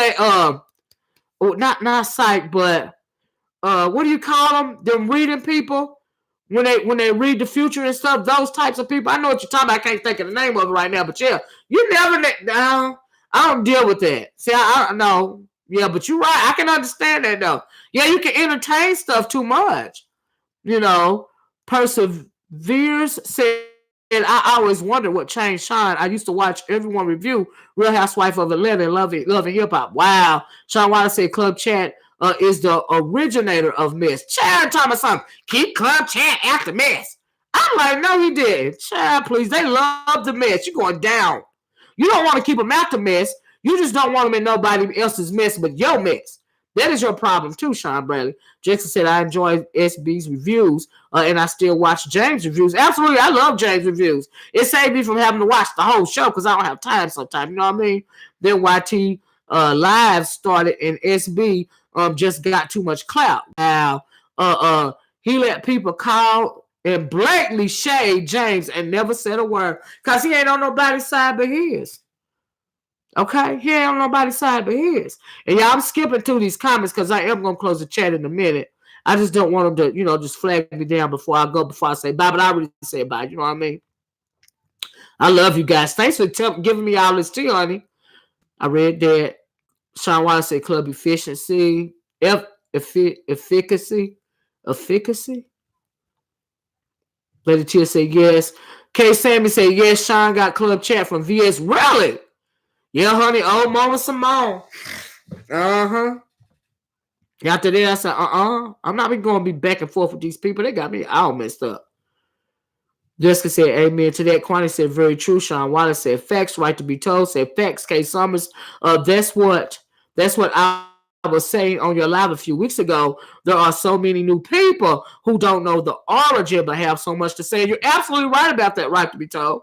not psych, but what do you call them? Them reading people when they read the future and stuff. Those types of people. I know what you're talking about. I can't think of the name of it right now, but yeah, you never. I don't deal with that. See, I know. Yeah, but you're right. I can understand that though. Yeah, you can entertain stuff too much. Perseveres said, I always wonder what changed Shawn. I used to watch everyone review Real Housewife of Atlanta and Love and Hip Hop. Wow. Shawn Water said Club Chat is the originator of mess. Chad talking about something. Keep Club Chat after mess. I'm like, no, he did. Chad, please. They love the mess. You're going down. You don't want to keep them out the mess. You just don't want them in nobody else's mess but your mess. That is your problem too, Sean Bradley. Jackson said, I enjoy SB's reviews and I still watch James' reviews. Absolutely, I love James' reviews. It saved me from having to watch the whole show because I don't have time sometimes. You know what I mean? Then YT Live started and SB just got too much clout. Now, he let people call and blatantly shade James and never said a word because he ain't on nobody's side but his. Okay, he ain't on nobody's side but his. And y'all, I'm skipping through these comments because I am going to close the chat in a minute. I just don't want them to, just flag me down before I say bye. But I already said bye. You know what I mean? I love you guys. Thanks for giving me all this tea, honey. I read that. Shawn Wallace said club efficiency, efficacy. Lady Tia said yes. K. Sammy said yes. Shawn got club chat from VS. Really? Yeah, honey. Old Mama Simone. After that, I said, I'm not going to be back and forth with these people. They got me all messed up. Jessica said, amen to that. Quantity said, very true. Shawn Wallace said, facts, right to be told. Said, facts. K. Summers, that's what I was saying on your live a few weeks ago. There are so many new people who don't know the origin but have so much to say. And you're absolutely right about that, right to be told.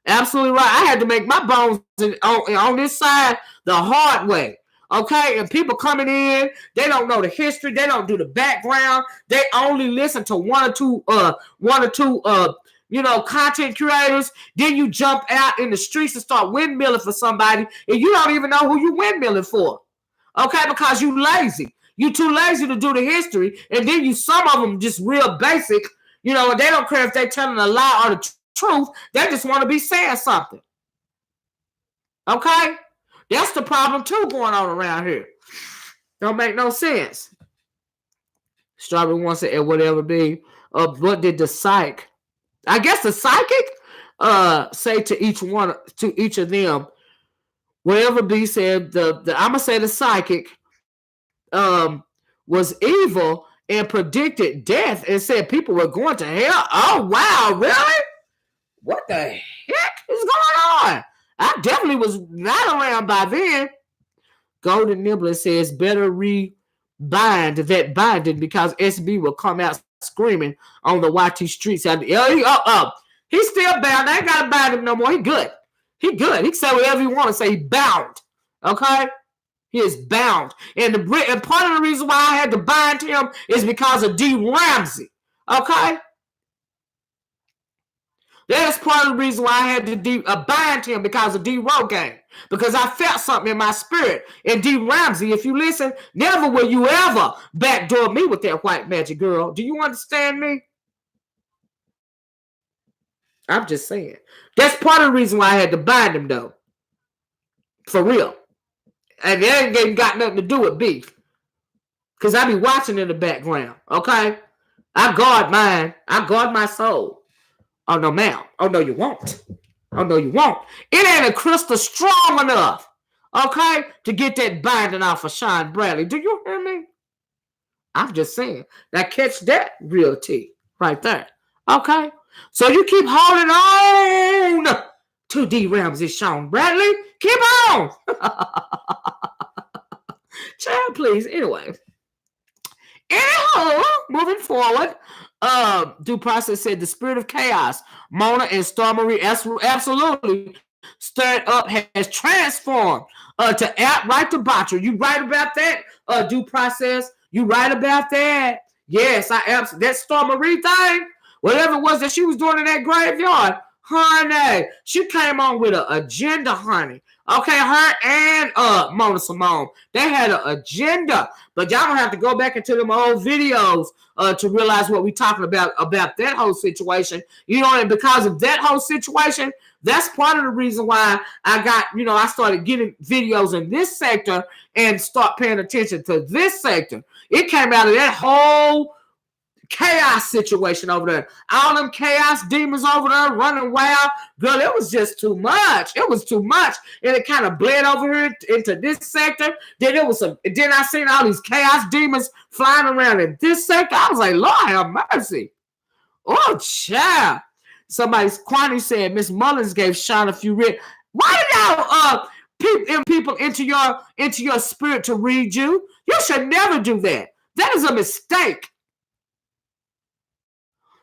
Absolutely right. I had to make my bones on this side the hard way. Okay, and people coming in, they don't know the history, they don't do the background, they only listen to one or two content creators. Then you jump out in the streets and start windmilling for somebody, and you don't even know who you windmilling for. Okay, because you lazy. You too lazy to do the history, and then some of them just real basic, and they don't care if they're telling a lie or the truth. They just want to be saying something. Okay? That's the problem too going on around here. Don't make no sense. Strawberry wants to whatever be. What did the psychic? I guess the psychic say to each of them. Whatever be said, I'm gonna say the psychic was evil and predicted death and said people were going to hell. Oh wow, really? What the heck is going on? I definitely was not around by then. Golden Nibbler says better rebind that binding because SB will come out screaming on the YT streets. He's still bound. I ain't got to bind him no more. He good. He can say whatever he want to say. He bound. Okay? He is bound. And part of the reason why I had to bind him is because of D. Ramsey. Okay? That's part of the reason why I had to bind him because of D. Rogaine. Because I felt something in my spirit. And D. Ramsey, if you listen, never will you ever backdoor me with that white magic girl. Do you understand me? I'm just saying. That's part of the reason why I had to bind him, though. For real. And that ain't got nothing to do with beef. Because I be watching in the background. Okay? I guard mine. I guard my soul. Oh, no, ma'am. Oh, no, you won't. Oh, no, you won't. It ain't a crystal strong enough, okay, to get that binding off of Sean Bradley. Do you hear me? I'm just saying. Now, catch that real tea right there, okay? So you keep holding on to D. Ramsey, Sean Bradley. Keep on. Child, please. Anyway. Anyhow, moving forward, due process said the spirit of chaos, Mona and Star Marie absolutely stirred up, has transformed to outright debauchery. You right about that, due process? You right about that? Yes, that Star Marie thing, whatever it was that she was doing in that graveyard, honey, she came on with an agenda, honey. Okay, her and Mona Simone, they had an agenda, but y'all don't have to go back into them old videos to realize what we're talking about that whole situation. And because of that whole situation, that's part of the reason why I started getting videos in this sector and start paying attention to this sector. It came out of that whole chaos situation over there. All them chaos demons over there running wild. Girl, it was just too much. It was too much. And it kind of bled over here into this sector. Then I seen all these chaos demons flying around in this sector. I was like, Lord have mercy. Oh, child. Quantity said Miss Mullins gave Shawn a few read. Why did y'all people into your spirit to read you? You should never do that. That is a mistake.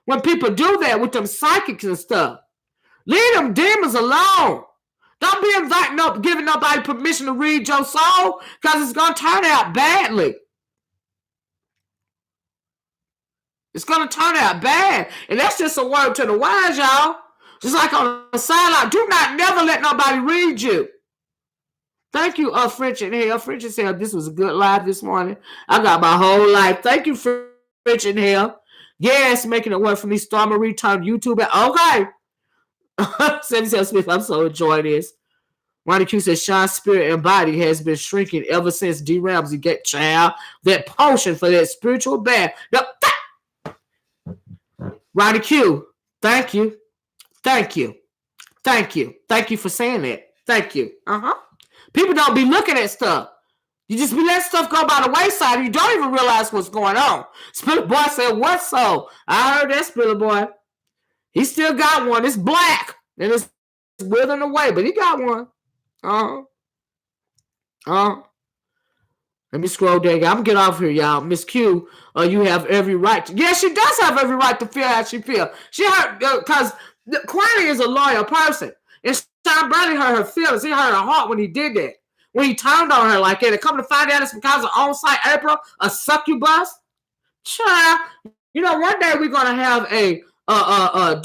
When people do that with them psychics and stuff, leave them demons alone. Don't be giving nobody permission to read your soul because it's going to turn out badly. It's going to turn out bad. And that's just a word to the wise, y'all. Just like on the sideline, do not never let nobody read you. Thank you, French and Hell. French and Hell, this was a good live this morning. I got my whole life. Thank you, French and Hell. Yes, making it work for me. Star Marie turned YouTube. Okay. 77 Smith, I'm so enjoying this. Ronnie Q says Shawn's spirit and body has been shrinking ever since D. Ramsey get child that potion for that spiritual bath. Ronnie Q, thank you. Thank you. Thank you. Thank you for saying that. Thank you. People don't be looking at stuff. You just be letting stuff go by the wayside and you don't even realize what's going on. Spiller Boy said, what so? I heard that, Spiller Boy. He still got one. It's black. And it's withering away, but he got one. Let me scroll down. I'm going to get off here, y'all. Miss Q, you have every right to. Yeah, she does have every right to feel how she feels. She heard, because Quanny is a loyal person. And Shawn Burley hurt her feelings. He hurt her heart when he did that. When he turned on her like that. And come to find out it's because of Onsite April, a succubus. Child, you know, one day we're going to have I'm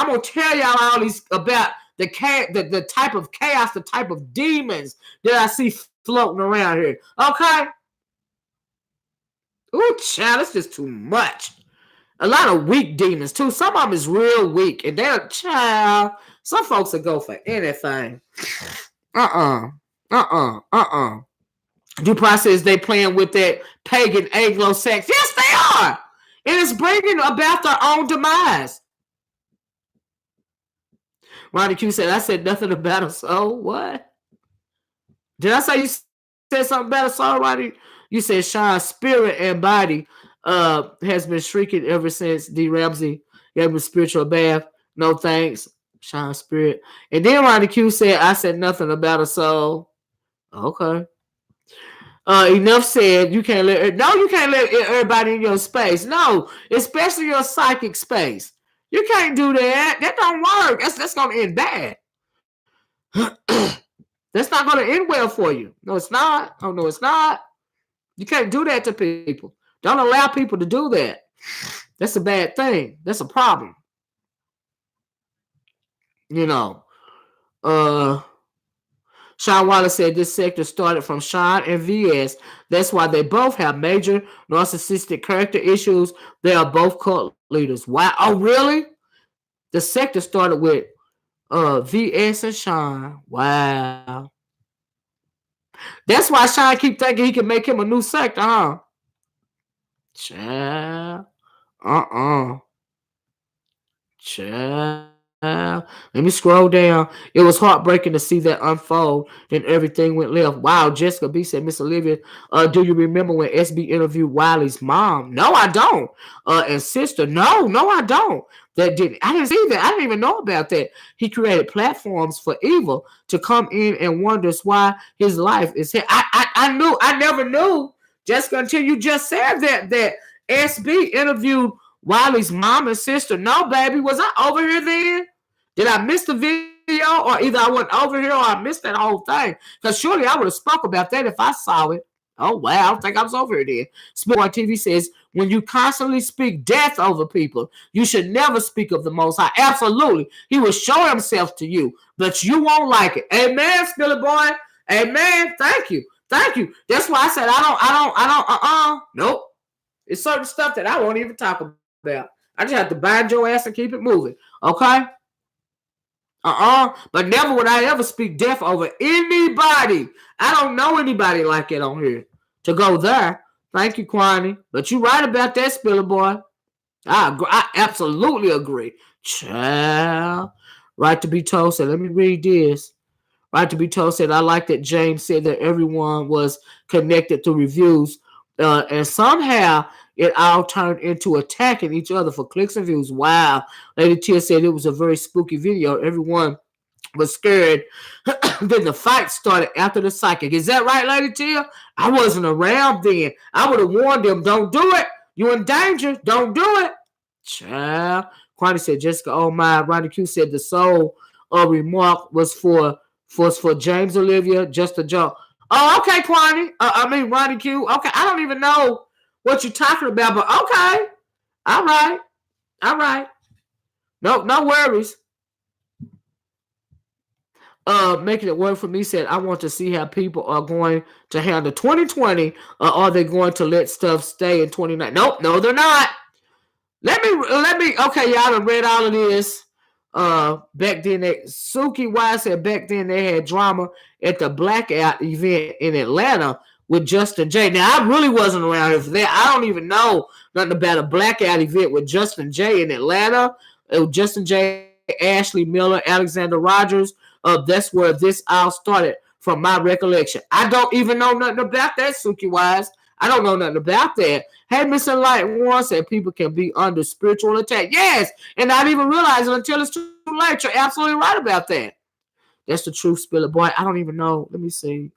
going to tell y'all all these about the type of chaos, the type of demons that I see floating around here. Okay? Ooh, child, it's just too much. A lot of weak demons, too. Some of them is real weak. And they're, child, some folks will go for anything. Dupont says they playing with that pagan Anglo sex. Yes, they are. And it's bringing about their own demise. Ronnie Q said, I said nothing about a soul. What? Did I say you said something about a soul, Ronnie? You said Shawn's spirit and body has been shrinking ever since D. Ramsey gave him a spiritual bath. No thanks. Shawn's spirit. And then Ronnie Q said, I said nothing about a soul. Okay. Enough said. You can't let everybody in your space. No, especially your psychic space. You can't do that. That don't work. That's going to end bad. That's not going to end well for you. No, it's not. Oh, no, it's not. You can't do that to people. Don't allow people to do that. That's a bad thing. That's a problem. You know. Shawn Wallace said this sector started from Shawn and V.S. That's why they both have major narcissistic character issues. They are both cult leaders. Why? Oh, really? The sector started with V.S. and Shawn. Wow. That's why Shawn keep thinking he can make him a new sector, huh? Child. Child. Let me scroll down. It was heartbreaking to see that unfold. Then everything went left. Wow, Jessica B said, Miss Olivia, do you remember when SB interviewed Wiley's mom? No, I don't. And sister, no, I don't. I didn't see that. I didn't even know about that. He created platforms for evil to come in and wonders why his life is here. I never knew, Jessica, until you just said that SB interviewed Wiley's mom and sister. No, baby, was I over here then? Did I miss the video, or either I wasn't over here or I missed that whole thing? Because surely I would have spoke about that if I saw it. Oh, wow, I don't think I was over here then. Spit on TV says, when you constantly speak death over people, you should never speak of the Most High. Absolutely. He will show himself to you, but you won't like it. Amen, Spiller Boy. Amen. Thank you. That's why I said nope. It's certain stuff that I won't even talk about. I just have to bind your ass and keep it moving. Okay? But never would I ever speak death over anybody. I don't know anybody like it on here to go there. Thank you, Quani. But you're right about that, Spiller Boy. I absolutely agree. Child. Right to be told said, let me read this. Right to be told said, I like that James said that everyone was connected to reviews. And somehow it all turned into attacking each other for clicks and views. Wow. Lady Tia said it was a very spooky video. Everyone was scared. Then the fight started after the psychic. Is that right, Lady Tia? I wasn't around then. I would have warned them, don't do it. You're in danger. Don't do it. Child. Quanti said, Jessica, oh my. Ronnie Q said the soul remark was for James Olivia, just a joke. Oh, okay, Quani. Ronnie Q. Okay, I don't even know what you're talking about, but okay. All right. No worries. Making it work for me said, I want to see how people are going to handle 2020. Are they going to let stuff stay in 2019? Nope, no, they're not. Let me. Okay, y'all done read all of this. Back then, Suki Wise said back then they had drama at the Blackout event in Atlanta with Justin J. Now, I really wasn't around here for that. I don't even know nothing about a Blackout event with Justin J in Atlanta. Justin J, Ashley Miller, Alexander Rogers. That's where this all started from my recollection. I don't even know nothing about that, Suki Wise. I don't know nothing about that. Hey, Miss Light Warren said people can be under spiritual attack. Yes, and not even realize it until it's too late. You're absolutely right about that. That's the truth, Spiller Boy. I don't even know. Let me see.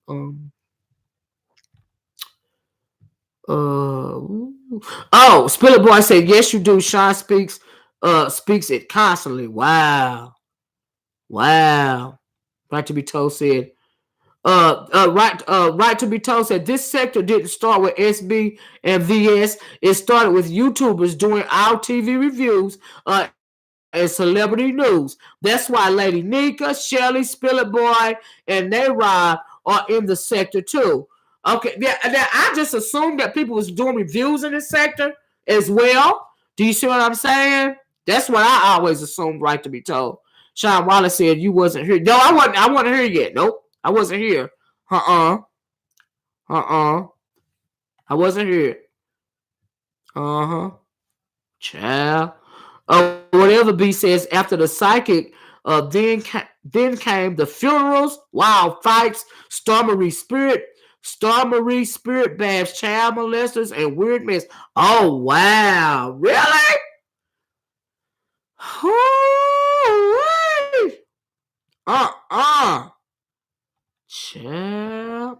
Spiller Boy said, yes, you do. Shawn speaks it constantly. Wow. Right to be told said, right to be told said this sector didn't start with SB and VS. It started with YouTubers doing our TV reviews and celebrity news. That's why Lady Nika, Shelly, Spillet Boy, and Rob are in the sector too. Okay, now I just assumed that people was doing reviews in this sector as well. Do you see what I'm saying? That's what I always assumed, right to be told. Shawn Wallace said you wasn't here. No, I wasn't here yet. Nope. I wasn't here. I wasn't here. Child. Whatever B says, after the psychic, then came the funerals, wild fights, Star Marie spirit baths, child molesters, and weird mess. Oh wow, really? Child.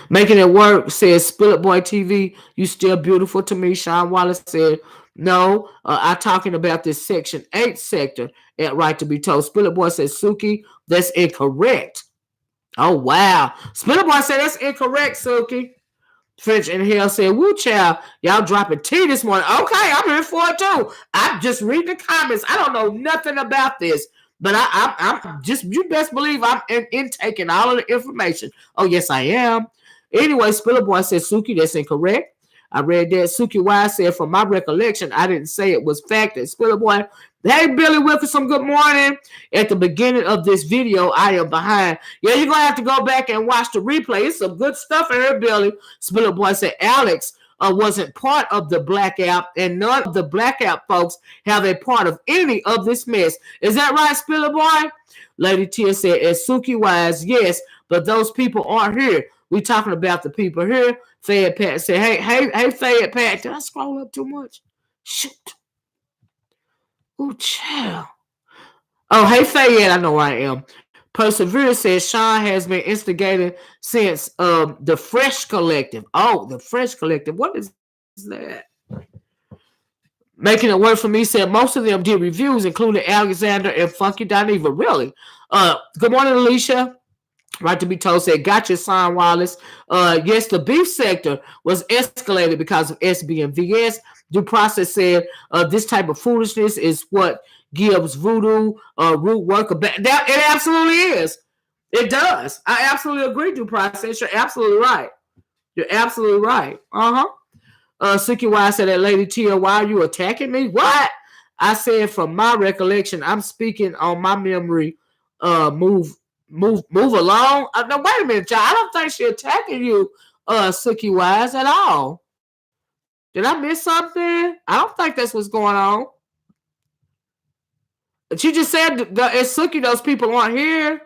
Making it work says Spillet Boy TV. You still beautiful to me. Shawn Wallace said no. I talking about this section 8 sector at right to be told. Spillet Boy says Suki, that's incorrect. Oh wow. Spillet Boy said that's incorrect, Suki. French and Hell said, woo child, y'all dropping tea this morning. Okay, I'm here for it too. I'm just reading the comments. I don't know nothing about this. But I'm just, you best believe I'm intaking all of the information. Oh, yes, I am. Anyway, Spiller Boy said, Suki, that's incorrect. I read that. Suki Wise said, from my recollection, I didn't say it was fact. And Spiller Boy, hey, Billy Wilkerson, good morning. At the beginning of this video, I am behind. Yeah, you're going to have to go back and watch the replay. It's some good stuff in here, Billy. Spiller Boy said, Alex wasn't part of the blackout, and none of the blackout folks have a part of any of this mess. Is that right, Spiller Boy? Lady Tia said, as Suki Wise, yes, but those people aren't here. We talking about the people here. Fayette Pat said, hey, Fayette Pat. Did I scroll up too much? Shoot. Ooh, child. Oh, hey, Fayette. I know I am. Perseverance says Shawn has been instigating since the Fresh Collective. Oh, the Fresh Collective. What is that? Making it work for me said most of them did reviews, including Alexander and Funky Dineva. Really? Good morning, Alicia. Right to be told said, gotcha, Shawn Wallace. Yes, the beef sector was escalated because of SB and VS. Due process said this type of foolishness is what gives voodoo root work a bad. It absolutely is. It does. I absolutely agree, due process. You're absolutely right. You're absolutely right. Suki Wise said that Lady Tia, why are you attacking me? What? I said from my recollection, I'm speaking on my memory. Move along. No, wait a minute, y'all. I don't think she attacking you, Suki Wise, at all. Did I miss something? I don't think that's what's going on. She just said it's Suki, those people aren't here.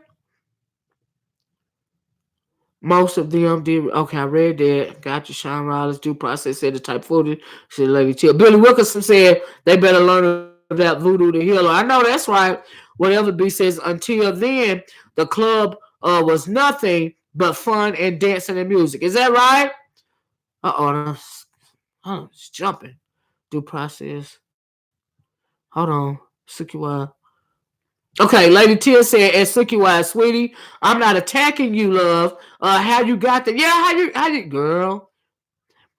Most of them did. Okay, I read that. Got you, Shawn Wallace. Due process said the type footage. Said Lady Chill. Billy Wilkerson said they better learn about voodoo the healer. I know that's right. Whatever B says, until then, the club was nothing but fun and dancing and music. Is that right? It's jumping. Due process. Hold on. Sukiwa. Okay, Lady Tia said, as Sukiwa, sweetie, I'm not attacking you, love. How you got that? Yeah, how you, girl?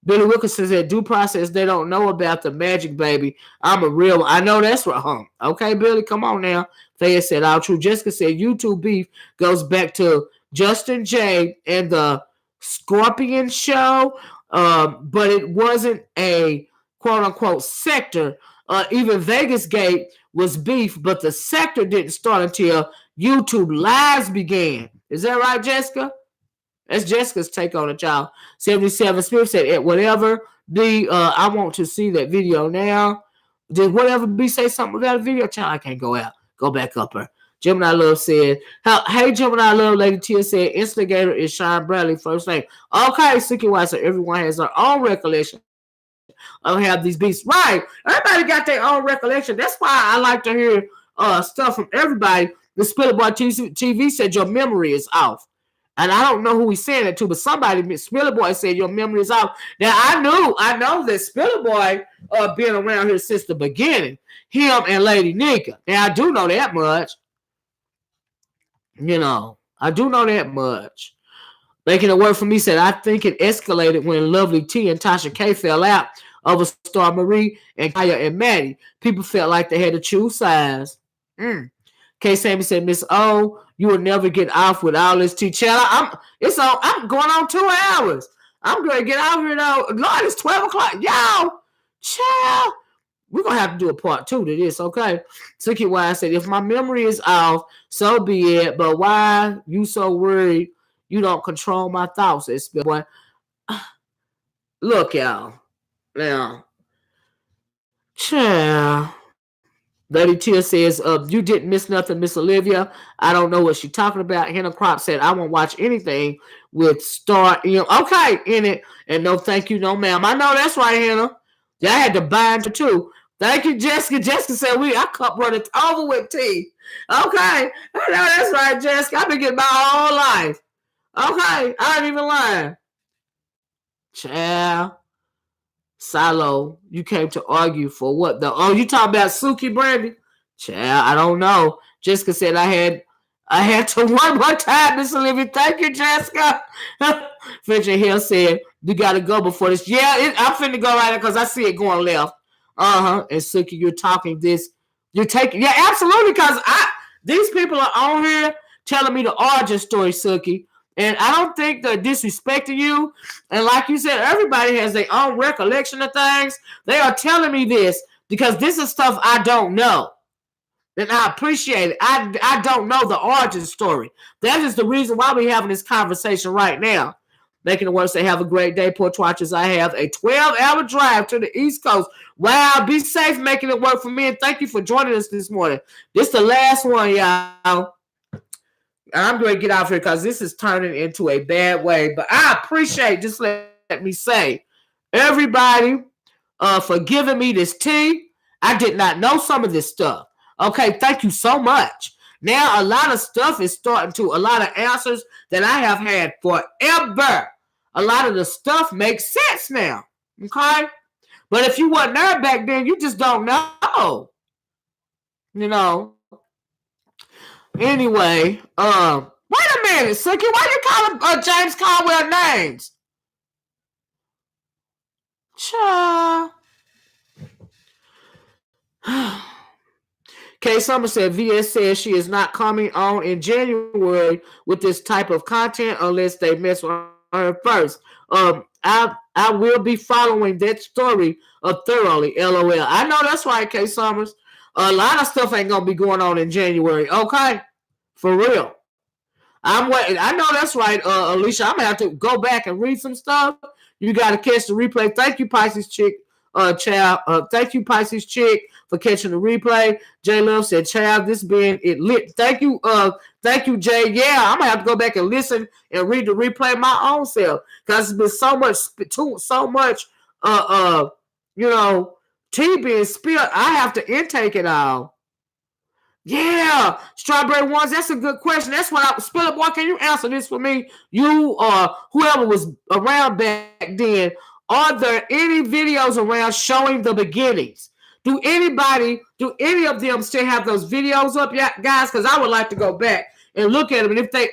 Billy Wilkerson said, due process, they don't know about the magic, baby. I'm a real one. I know that's right. Okay, Billy, come on now. Thea said, all true. Jessica said, YouTube beef goes back to Justin J and the Scorpion show, but it wasn't a quote-unquote sector Even Vegas Gate was beef, but the sector didn't start until YouTube lives began. Is that right, Jessica? That's Jessica's take on it, y'all. 77 Smith said, whatever I want to see that video now. Did whatever B say something about a video? Child, I can't go out. Go back up her. Gemini Love said, hey, Gemini Love, Lady Tia said, instigator is Shawn Bradley, first name. Okay, Suki White said, everyone has their own recollection of have these beasts. Right. Everybody got their own recollection. That's why I like to hear stuff from everybody. The Spillerboy TV said your memory is off. And I don't know who he's saying it to, but somebody, Spillerboy, said your memory is off. Now, I know that Spillerboy been around here since the beginning. Him and Lady Nika. Now, I do know that much. You know, I do know that much. Making it work for me said, I think it escalated when Lovely T and Tasha K fell out over Star Marie and Kaya and Maddie. People felt like they had to choose sides. K. Sammy said, Miss O, you will never get off with all this tea. Child, I'm going on 2 hours. I'm going to get out here now. Lord, it's 12 o'clock. Y'all, child, we're going to have to do a part 2 to this, okay? Suki Wise said, if my memory is off, so be it. But why you so worried you don't control my thoughts? It's boy. Look, y'all. Now, child. Lady Tia says, you didn't miss nothing, Miss Olivia. I don't know what she's talking about. Hannah Crop said, I won't watch anything with Star in it. And no thank you, no ma'am. I know that's right, Hannah. I had to bind her too. Thank you, Jessica. Jessica said, I cup running over with tea. Okay. I know that's right, Jessica. I've been getting my whole life. Okay. I ain't even lying. Child. Silo, you came to argue for what? You talking about Suki Brandy? Child, I don't know. Jessica said I had to one more time, Miss Olivia. Thank you, Jessica. Fletcher Hill said, you gotta go before this. Yeah, I'm finna go right now because I see it going left. And Suki, you're taking, yeah, absolutely, because these people are on here telling me the origin story, Suki. And I don't think they're disrespecting you. And like you said, everybody has their own recollection of things. They are telling me this because this is stuff I don't know. And I appreciate it. I don't know the origin story. That is the reason why we're having this conversation right now. Making it work, say, have a great day, Porch Watchers. I have a 12-hour drive to the East Coast. Wow, be safe making it work for me. And thank you for joining us this morning. This is the last one, y'all. I'm going to get out here because this is turning into a bad way. But I appreciate, just let me say, everybody for giving me this tea. I did not know some of this stuff. Okay, thank you so much. Now, a lot of stuff is starting to, a lot of answers that I have had forever. A lot of the stuff makes sense now. Okay? But if you weren't there back then, you just don't know. You know? Anyway, wait a minute, Suki. Why you calling James Caldwell names? Cha. Kay Summer said, VS says she is not coming on in January with this type of content unless they mess with her first. I will be following that story thoroughly, LOL. I know that's right, Kay Summers. A lot of stuff ain't going to be going on in January, okay? For real. I'm waiting. I know that's right, Alicia. I'm going to have to go back and read some stuff. You got to catch the replay. Thank you, Pisces Chick. Child. Thank you, Pisces Chick, for catching the replay. J Love said, child, this being it lit. Thank you, Jay. Yeah, I'm gonna have to go back and listen and read the replay my own self. Because it's been so much tea being spilled. I have to intake it all. Yeah, strawberry ones. That's a good question. That's what Spiller Boy. Can you answer this for me? You or whoever was around back then. Are there any videos around showing the beginnings? Do any of them still have those videos up yet, guys? Because I would like to go back and look at them. And if they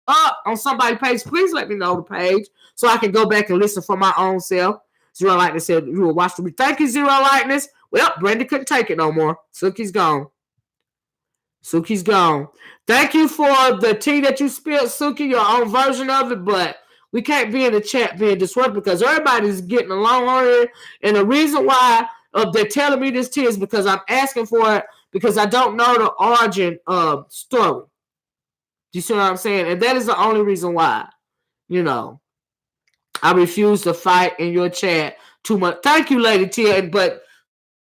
up on somebody's page, please let me know the page so I can go back and listen for my own self. Zero Lightness said you will watch the. Thank you, Zero Lightness. Well, Brenda couldn't take it no more. Suki's gone. Thank you for the tea that you spilled, Suki, your own version of it, but we can't be in the chat being disrupted because everybody's getting along on here. And the reason why they're telling me this tears because I'm asking for it because I don't know the origin story. Do you see what I'm saying? And that is the only reason why, you know, I refuse to fight in your chat too much. Thank you, Lady Tia. But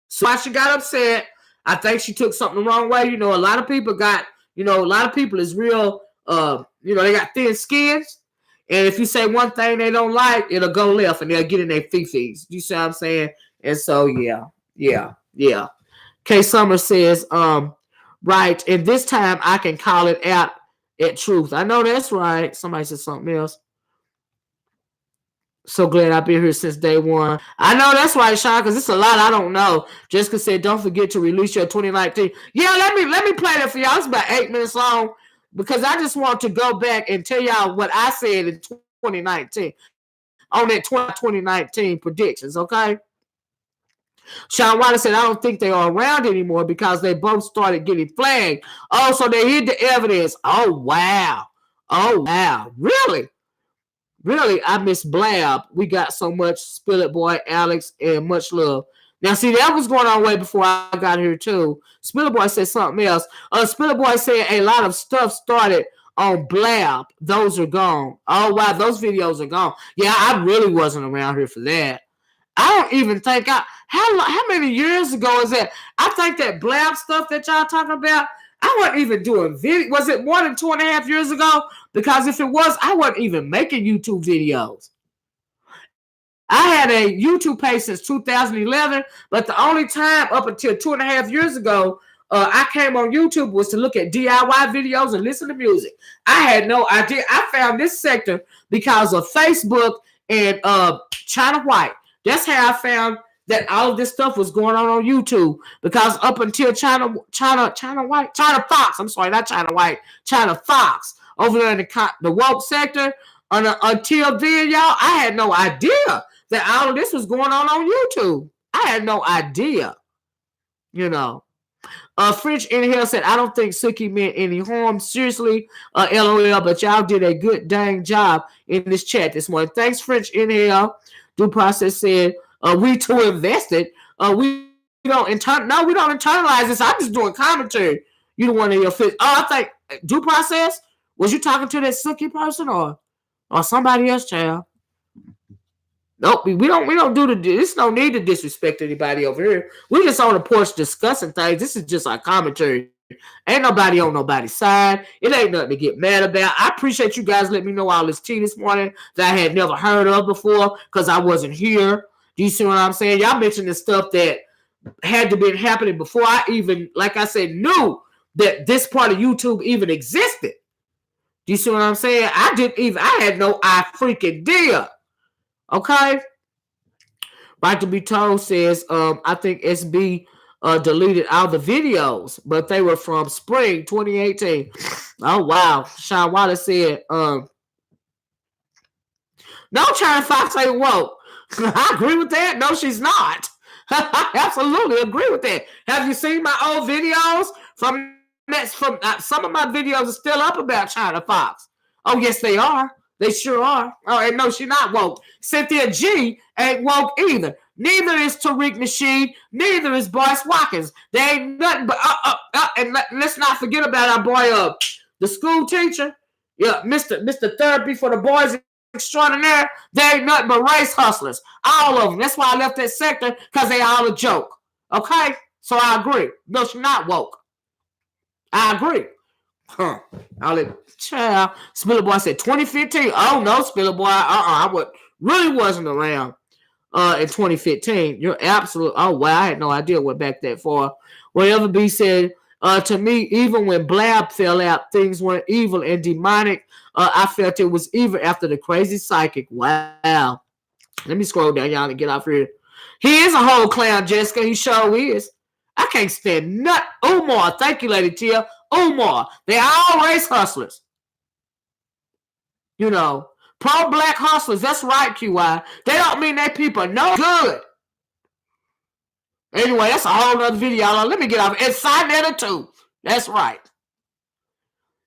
so why she got upset, I think she took something the wrong way. You know, a lot of people got, you know, a lot of people is real, you know, they got thin skins. And if you say one thing they don't like, it'll go left and they'll get in their fifis. You see what I'm saying? And so, yeah. K Summer says, right. And this time I can call it out at truth. I know that's right. Somebody said something else. So glad I've been here since day one. I know that's right, Shawn, because it's a lot I don't know. Jessica said, don't forget to release your 2019. Yeah, let me play that for y'all. It's about 8 minutes long because I just want to go back and tell y'all what I said in 2019 on that 2019 predictions, okay? Shawn Water said, I don't think they are around anymore because they both started getting flagged. Oh, so they hid the evidence. Oh, wow. Really? Really, I miss Blab. We got so much. Spill It Boy, Alex, and much love. Now, see, that was going on way before I got here, too. Spill It Boy said something else. Spill It Boy said a lot of stuff started on Blab. Those are gone. Oh, wow, those videos are gone. Yeah, I really wasn't around here for that. I don't even think how many years ago is that? I think that Blab stuff that y'all talking about, I wasn't even doing video. Was it more than 2.5 years ago? Because if it was, I wasn't even making YouTube videos. I had a YouTube page since 2011, but the only time up until 2.5 years ago, I came on YouTube was to look at DIY videos and listen to music. I had no idea. I found this sector because of Facebook and China White. That's how I found that all of this stuff was going on YouTube, because up until China Fox, I'm sorry, not China White, China Fox over there in the woke sector, until then, y'all, I had no idea that all of this was going on YouTube. I had no idea, you know. French in here said, I don't think Suki meant any harm. Seriously, LOL, but y'all did a good dang job in this chat this morning. Thanks, French in here. Due Process said, we too invested. We don't internalize this. I'm just doing commentary. You don't want to hear fit. Oh, I think Due Process, was you talking to that Suki person or somebody else, child? Nope, we don't do this. No need to disrespect anybody over here. We're just on the porch discussing things. This is just our commentary. Ain't nobody on nobody's side. It ain't nothing to get mad about. I appreciate you guys letting me know all this tea this morning that I had never heard of before because I wasn't here. Do you see what I'm saying? Y'all mentioned the stuff that had to be happening before I even, like I said, knew that this part of YouTube even existed. Do you see what I'm saying? I had no freaking idea. Okay? Right to be told says, I think SB deleted all the videos, but they were from spring 2018. Oh, wow. Shawn Wallace said, no, China Fox ain't woke. I agree with that. No, she's not. I absolutely agree with that. Have you seen my old videos? Some of my videos are still up about China Fox. Oh, yes, they are. They sure are. Oh, and no, she's not woke. Cynthia G ain't woke either. Neither is Tariq Nasheed. Neither is Boyce Watkins. They ain't nothing but and let's not forget about our boy, the school teacher. Yeah, Mr. Therapy for the Boys Extraordinaire. They ain't nothing but race hustlers. All of them. That's why I left that sector, because they all a joke. Okay? So I agree. No, she's not woke. I agree. Huh. Child. Spiller Boy said 2015. Oh, no, Spiller Boy. I really wasn't around in 2015. You're absolute. Oh, wow. I had no idea it went back that far. Whatever B said, to me, even when Blab fell out, things weren't evil and demonic. I felt it was evil after the crazy psychic. Wow. Let me scroll down, y'all, and get off here. He is a whole clown, Jessica. He sure is. I can't stand nut. Umar. Thank you, Lady Tia. Umar. They all race hustlers. You know, pro-black hustlers. That's right, QI. They don't mean that people are no good. Anyway, that's a whole other video. Let me get off. And Sinetta too. That's right.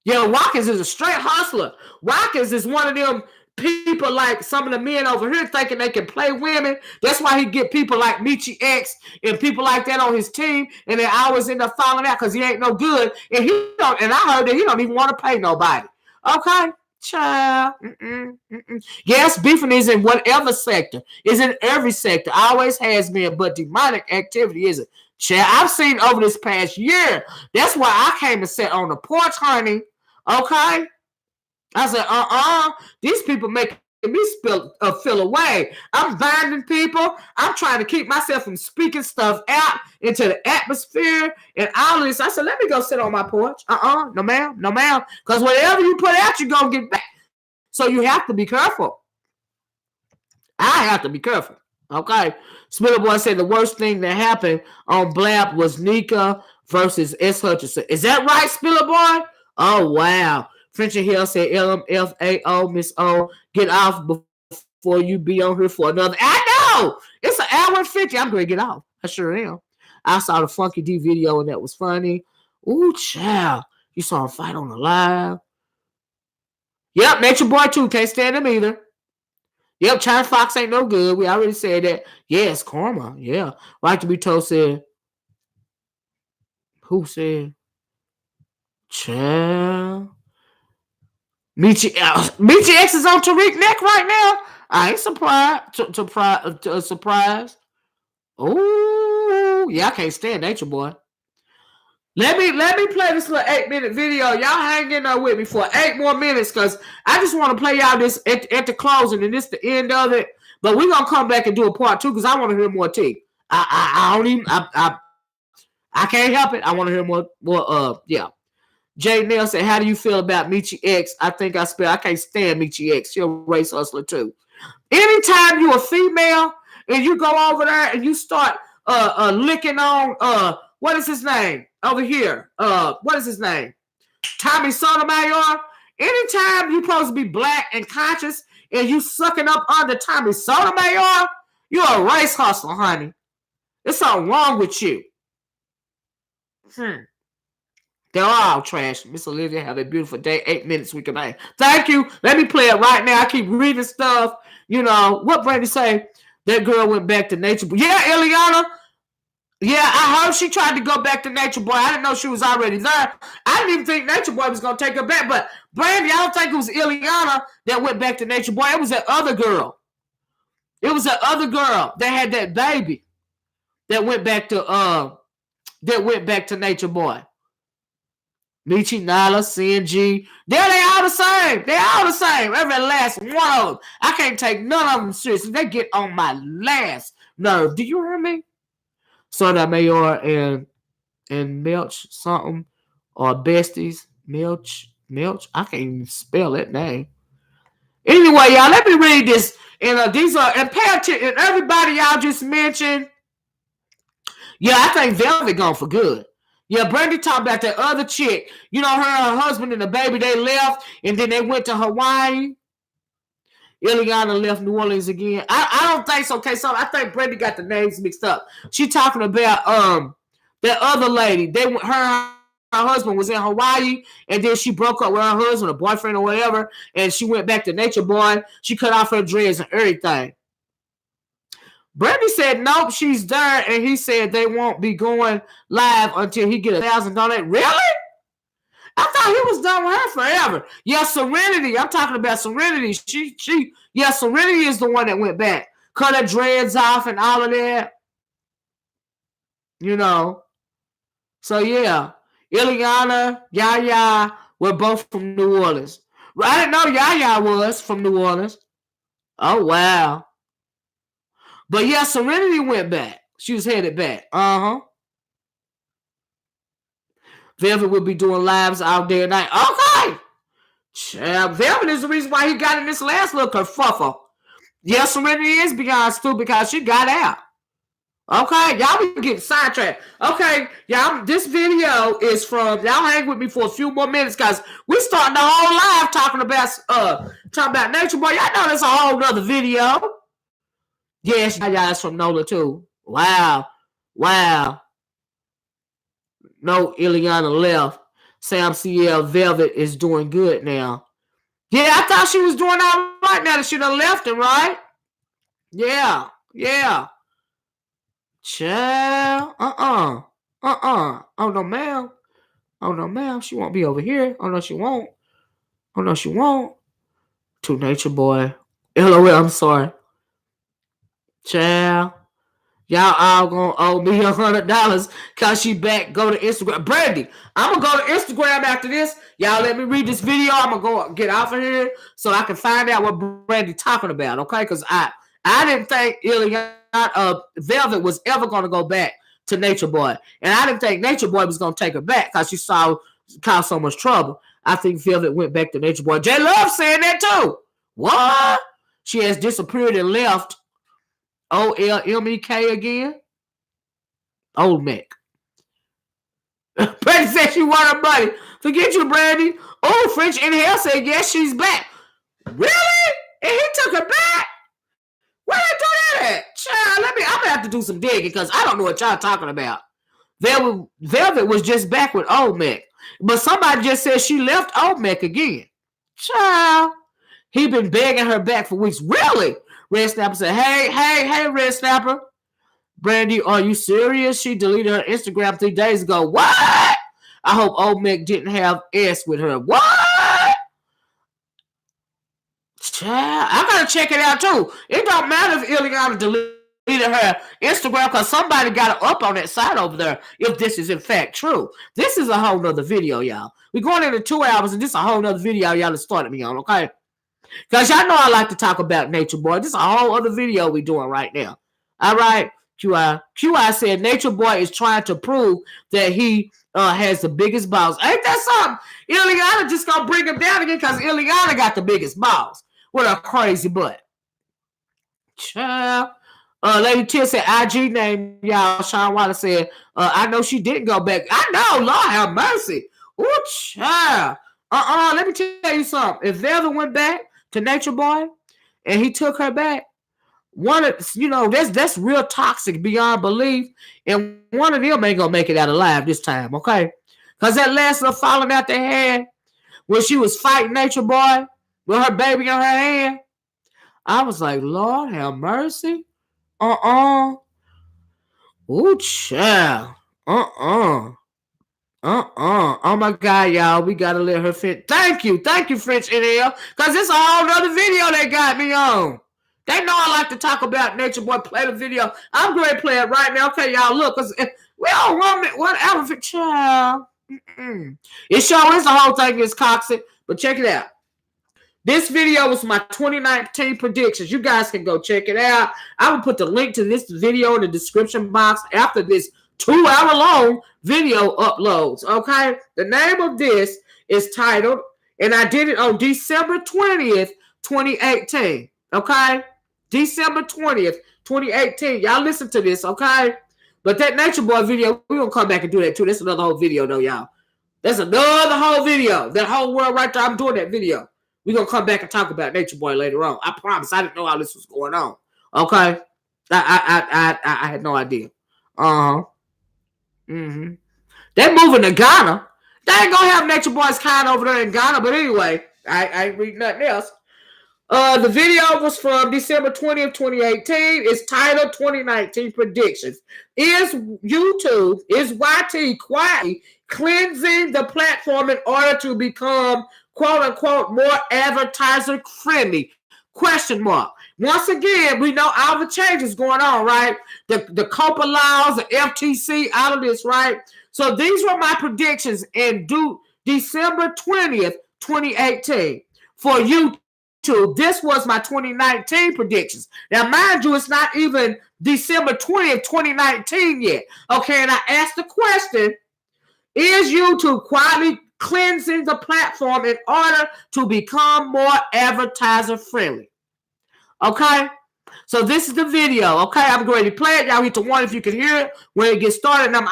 Yeah, Watkins is a straight hustler. Watkins is one of them people like some of the men over here thinking they can play women. That's why he get people like Michi X and people like that on his team, and they always end up falling out because he ain't no good. And he don't. And I heard that he don't even want to pay nobody. Okay, child. Yes, beefing is in whatever sector. Is in every sector. Always has been, but demonic activity isn't. Child, I've seen over this past year. That's why I came and sat on the porch, honey. Okay. I said, these people making me feel away. I'm binding people. I'm trying to keep myself from speaking stuff out into the atmosphere and all this. I said, let me go sit on my porch. No ma'am, no ma'am. Because whatever you put out, you're going to get back. So you have to be careful. I have to be careful. Okay. Spiller Boy said the worst thing that happened on Blab was Nika versus S. Hutchinson. Is that right, Spiller Boy? Oh, wow. Frenchie Hill said, LMFAO, Miss O, get off before you be on here for another. I know! It's an hour and 50. I'm going to get off. I sure am. I saw the Funky D video, and that was funny. Ooh, child. You saw him fight on the live. Yep, Nature Boy, too. Can't stand him either. Yep, China Fox ain't no good. We already said that. Yes, karma. Yeah. Like to be told said. Who said? Child. Michi X is on Tariq neck right now. I ain't surprised. Oh, yeah, I can't stand Nature Boy. Let me play this little 8-minute video. Y'all hang in there with me for 8 more minutes because I just want to play y'all this at the closing and this the end of it. But we're gonna come back and do a part 2 because I want to hear more tea. I can't help it. I want to hear more. Yeah. Jay Nail said, how do you feel about Michi X? I can't stand Michi X. She's a race hustler too. Anytime you're a female and you go over there and you start licking on what is his name over here? What is his name? Tommy Sotomayor. Anytime you're supposed to be black and conscious and you sucking up under Tommy Sotomayor, you're a race hustler, honey. There's something wrong with you. They're all trash. Miss Olivia, have a beautiful day. 8 minutes we can hang. Thank you. Let me play it right now. I keep reading stuff. You know, what Brandy say? That girl went back to Nature Boy. Yeah, Eliana. Yeah, I heard she tried to go back to Nature Boy. I didn't know she was already there. I didn't even think Nature Boy was going to take her back. But Brandy, I don't think it was Eliana that went back to Nature Boy. It was that other girl. It was that other girl that had that baby that went back to Nature Boy. Michi, Nala, CNG. They all the same. They all the same. Every last one of them. I can't take none of them seriously. They get on my last nerve. Do you hear me? Sotomayor and Melch something. Or besties. Melch. I can't even spell that name. Anyway, y'all, let me read this. And these are, and pay attention. And everybody y'all just mentioned. Yeah, I think Velvet gone for good. Yeah, Brandy talked about that other chick. You know, her husband and the baby, they left, and then they went to Hawaii. Ileana left New Orleans again. I don't think so. Okay, so I think Brandy got the names mixed up. She talking about that other lady. Her husband was in Hawaii, and then she broke up with her husband, or boyfriend, or whatever, and she went back to Nature Boy. She cut off her dreads and everything. Brandy said, nope, she's there, and he said they won't be going live until he get $1,000. Really? I thought he was done with her forever. Yeah, Serenity. I'm talking about Serenity. Serenity is the one that went back. Cut her dreads off and all of that. You know. So, yeah. Ileana, Yaya were both from New Orleans. I didn't know Yaya was from New Orleans. Oh, wow. But yeah, Serenity went back. She was headed back. Velvet will be doing lives out there tonight. Okay. Velvet is the reason why he got in this last little kerfuffle. Yeah, Serenity is Beyonce too because she got out. Okay, y'all be getting sidetracked. Okay, y'all, this video is from, y'all hang with me for a few more minutes because we starting the whole live talking about Nature Boy. Y'all know that's a whole nother video. Yes, y'all is from NOLA too. Wow. No, Ileana left. Sam CL Velvet is doing good now. Yeah, I thought she was doing all right now that she done left him, right? Yeah, yeah. Child, Oh no, ma'am. Oh no, ma'am. She won't be over here. Oh no, she won't. Oh no, she won't. To Nature Boy. LOL, I'm sorry. Child. Y'all all gonna owe me $100 cause she back. Go to Instagram. Brandy, I'm gonna go to Instagram after this. Y'all let me read this video. I'm gonna go get off of here so I can find out what Brandy talking about. Okay, cause I didn't think Velvet was ever gonna go back to Nature Boy, and I didn't think Nature Boy was gonna take her back cause she saw caused so much trouble. I think Velvet went back to Nature Boy. J Love saying that too. What? She has disappeared and left. OLMEK again. Old Mac. Brandy said she want her money. Forget you, Brandy. Oh, French in hell said yes, she's back. Really? And he took her back? Where did they do that at? Child, I'm gonna have to do some digging because I don't know what y'all talking about. Velvet was just back with Old Mac. But somebody just said she left Old Mac again. Child. He been begging her back for weeks. Really? Red Snapper said, hey, Red Snapper. Brandy, are you serious? She deleted her Instagram 3 days ago. What? I hope Old Mick didn't have S with her. What? Child, I gotta check it out too. It don't matter if Ileana deleted her Instagram because somebody got her up on that side over there if this is in fact true. This is a whole nother video, y'all. We're going into 2 hours and this is a whole nother video y'all have started me on, okay? Because y'all know I like to talk about Nature Boy. This is a whole other video we doing right now. All right, QI said Nature Boy is trying to prove that he has the biggest balls. Ain't that something? Ileana just gonna bring him down again because Ileana got the biggest balls with a crazy butt. Child. Lady Till said IG name, y'all. Shawn Wallace said, I know she didn't go back. I know, Lord have mercy. Ooh, child. Let me tell you something. If Velvet went back to Nature Boy and he took her back, that's real toxic beyond belief, and one of them ain't gonna make it out alive this time, okay? Because that last little falling out they had when she was fighting Nature Boy with her baby in her hand, I was like, Lord have mercy. Ooh, child. Oh my God, y'all. We gotta let her fit. Thank you, French NL. Cause it's a whole other video they got me on. They know I like to talk about Nature Boy. Play the video. I'm going to play it right now. Okay, y'all, look. Cause we all want it. Whatever, for child. It sure is the whole thing is toxic. But check it out. This video was my 2019 predictions. You guys can go check it out. I will put the link to this video in the description box after this 2-hour-long video uploads, okay? The name of this is titled, and I did it on December 20th, 2018, okay? December 20th, 2018. Y'all listen to this, okay? But that Nature Boy video, we're going to come back and do that too. That's another whole video, though, y'all. That's another whole video. That whole world right there, I'm doing that video. We're going to come back and talk about Nature Boy later on. I promise. I didn't know how this was going on, okay? I had no idea. They moving to Ghana. They ain't gonna have Nature Boy's kind over there in Ghana, but anyway, I ain't reading nothing else. The video was from December 20th, 2018. It's titled 2019 Predictions. Is YT quietly cleansing the platform in order to become quote unquote more advertiser friendly? Question mark. Once again, we know all the changes going on, right? The COPA laws, the FTC, all of this, right? So these were my predictions in December 20th, 2018 for YouTube. This was my 2019 predictions. Now, mind you, it's not even December 20th, 2019 yet. Okay, and I asked the question, is YouTube quietly cleansing the platform in order to become more advertiser friendly? Okay, so this is the video. Okay, I'm going to play it. Y'all get to one if you can hear it when it gets started. And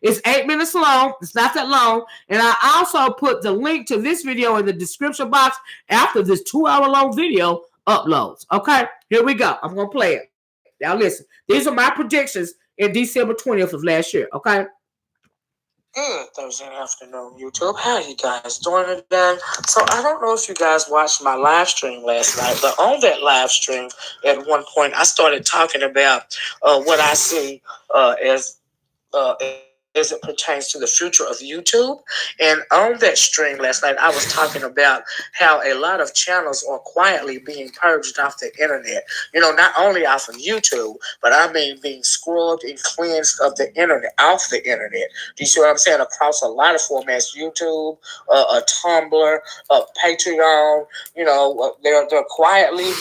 it's 8 minutes long. It's not that long. And I also put the link to this video in the description box after this 2-hour-long video uploads. Okay, here we go. I'm going to play it. Now listen. These are my predictions in December 20th of last year. Okay. Good Thursday afternoon, YouTube. How you guys doing today? So I don't know if you guys watched my live stream last night, but on that live stream, at one point, I started talking about what I see as it pertains to the future of YouTube. And on that stream last night, I was talking about how a lot of channels are quietly being purged off the internet. Not only off of YouTube, but I mean being scrubbed and cleansed of the internet, off the internet. Do you see what I'm saying? Across a lot of formats: YouTube, a Tumblr, Patreon. They're quietly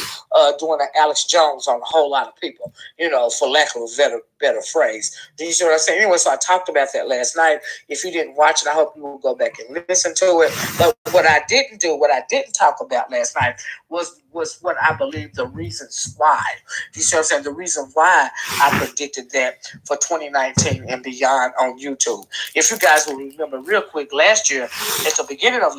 doing an Alex Jones on a whole lot of people. For lack of a better phrase. Do you see what I'm saying? Anyway, so I talked about that last night. If you didn't watch it, I hope you will go back and listen to it. But what I didn't talk about last night was what I believe the reasons why. Do you see what I'm saying? The reason why I predicted that for 2019 and beyond on YouTube. If you guys will remember real quick, last year, at the beginning of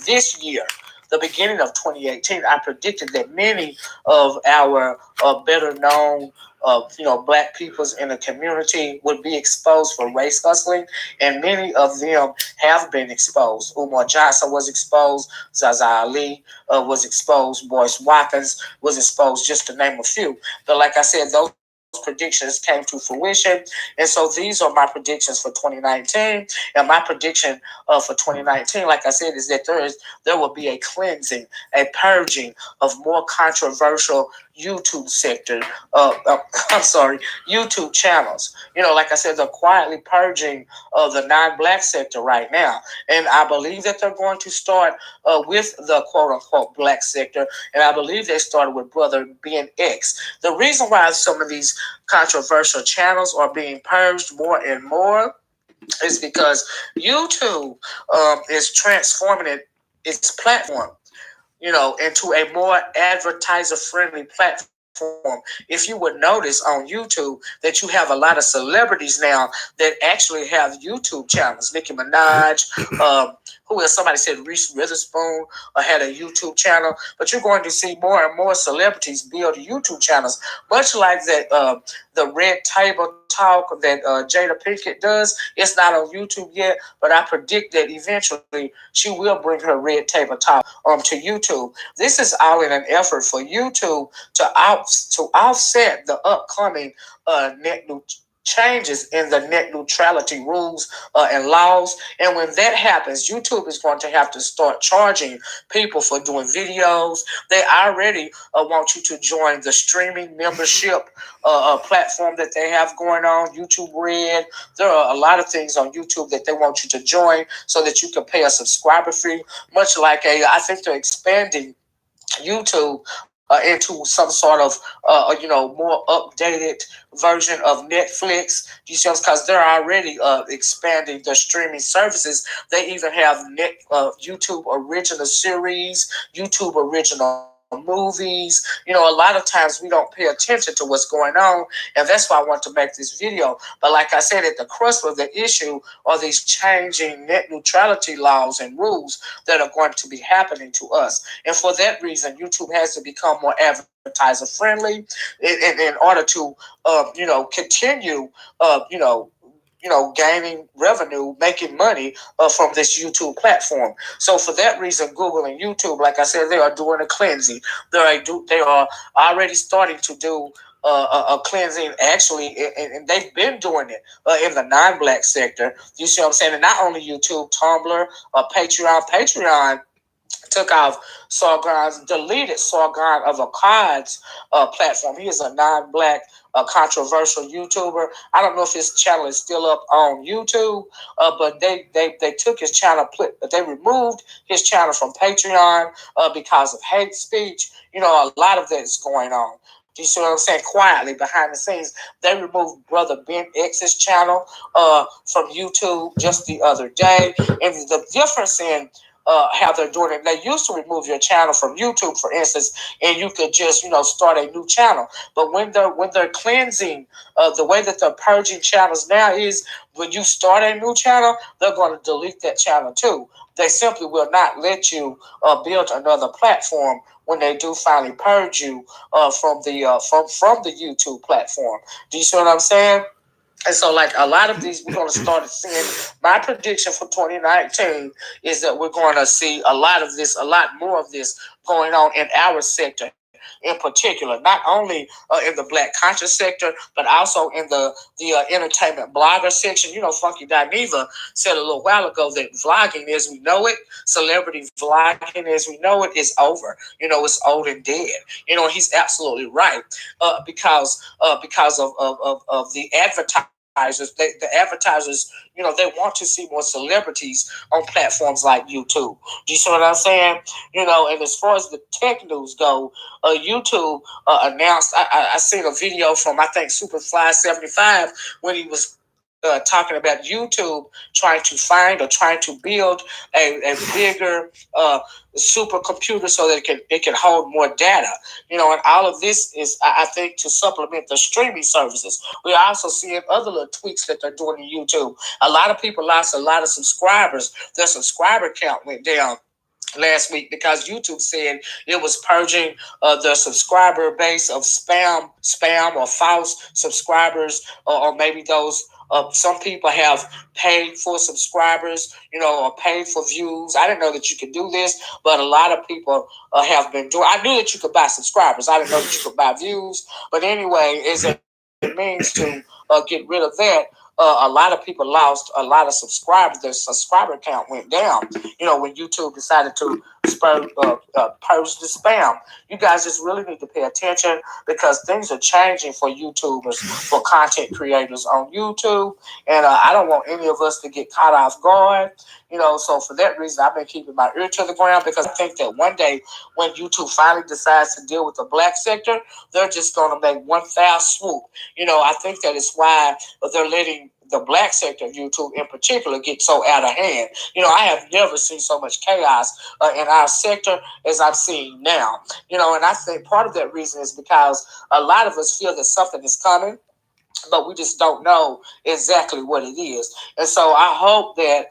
this year, the beginning of 2018, I predicted that many of our better known black peoples in the community would be exposed for race hustling, and many of them have been exposed. Umar Johnson was exposed, Zaza Ali was exposed, Boyce Watkins was exposed, just to name a few. But like I said, those predictions came to fruition, and so these are my predictions for 2019. And my prediction for 2019, like I said, is that there will be a cleansing, a purging of more controversial YouTube sector. I'm sorry, YouTube channels. Like I said, they're quietly purging the non-black sector right now, and I believe that they're going to start with the quote-unquote black sector, and I believe they started with Brother Ben X. The reason why some of these controversial channels are being purged more and more is because YouTube is transforming its platform into a more advertiser friendly platform. If you would notice on YouTube that you have a lot of celebrities now that actually have YouTube channels. Nicki Minaj, who else? Somebody said Reese Witherspoon had a YouTube channel. But you're going to see more and more celebrities build YouTube channels, much like that the Red Table Talk that Jada Pinkett does. It's not on YouTube yet, but I predict that eventually she will bring her Red Table Talk to YouTube. This is all in an effort for YouTube to offset the upcoming net changes in the net neutrality rules and laws. And when that happens, YouTube is going to have to start charging people for doing videos. They already want you to join the streaming membership platform that they have going on, YouTube Red. There are a lot of things on YouTube that they want you to join so that you can pay a subscriber fee, much like I think they're expanding YouTube into some sort of more updated version of Netflix. You see, because they're already expanding their streaming services. They even have YouTube original series, YouTube original movies. A lot of times we don't pay attention to what's going on, and that's why I want to make this video. But like I said, at the crux of the issue are these changing net neutrality laws and rules that are going to be happening to us. And for that reason, YouTube has to become more advertiser friendly in order to, continue, gaining revenue, making money from this YouTube platform. So for that reason, Google and YouTube, like I said, they are doing a cleansing. They are already starting to do a cleansing, actually, and they've been doing it in the non-black sector. You see what I'm saying? And not only YouTube, Tumblr, Patreon took off deleted Sargon of Akkad's platform. He is a non-black, controversial YouTuber. I don't know if his channel is still up on YouTube, but they took his channel, but they removed his channel from Patreon because of hate speech. A lot of that is going on. Do you see what I'm saying? Quietly behind the scenes, they removed Brother Ben X's channel from YouTube just the other day, and the difference in how they're doing it. They used to remove your channel from YouTube, for instance, and you could just start a new channel. But when they're cleansing, the way that they're purging channels now is when you start a new channel, they're going to delete that channel too. They simply will not let you build another platform when they do finally purge you from the YouTube platform. Do you see what I'm saying? And so, like a lot of these, we're going to start seeing. My prediction for 2019 is that we're going to see a lot of this, a lot more of this going on in our sector in particular. Not only in the Black conscious sector, but also in the entertainment blogger section. You know, Funky Dineva said a little while ago that vlogging as we know it, celebrity vlogging as we know it, is over. You know, it's old and dead. You know, he's absolutely right because of the advertisers. The advertisers, you know, they want to see more celebrities on platforms like YouTube. Do you see what I'm saying? You know, and as far as the tech news go, YouTube announced. I seen a video from I think Superfly 75 when he was talking about YouTube trying to find or trying to build a bigger supercomputer so that it can hold more data. You know, and all of this is, I think, to supplement the streaming services. We're also seeing other little tweaks that they're doing in YouTube. A lot of people lost a lot of subscribers. Their subscriber count went down last week because YouTube said it was purging the subscriber base of spam or false subscribers, or maybe those. Some people have paid for subscribers, you know, or paid for views. I didn't know that you could do this, but a lot of people have been doing. I knew that you could buy subscribers. I didn't know that you could buy views. But anyway, as it means to get rid of that, a lot of people lost a lot of subscribers. Their subscriber count went down. You know, when YouTube decided to purge the spam. You guys just really need to pay attention because things are changing for YouTubers, for content creators on YouTube, and I don't want any of us to get caught off guard. You know, so for that reason, I've been keeping my ear to the ground because I think that one day when YouTube finally decides to deal with the black sector, they're just going to make one foul swoop. You know, I think that is why they're letting the black sector of YouTube in particular get so out of hand. You know, I have never seen so much chaos in our sector as I'm seeing now. You know, and I think part of that reason is because a lot of us feel that something is coming, but we just don't know exactly what it is. And so I hope that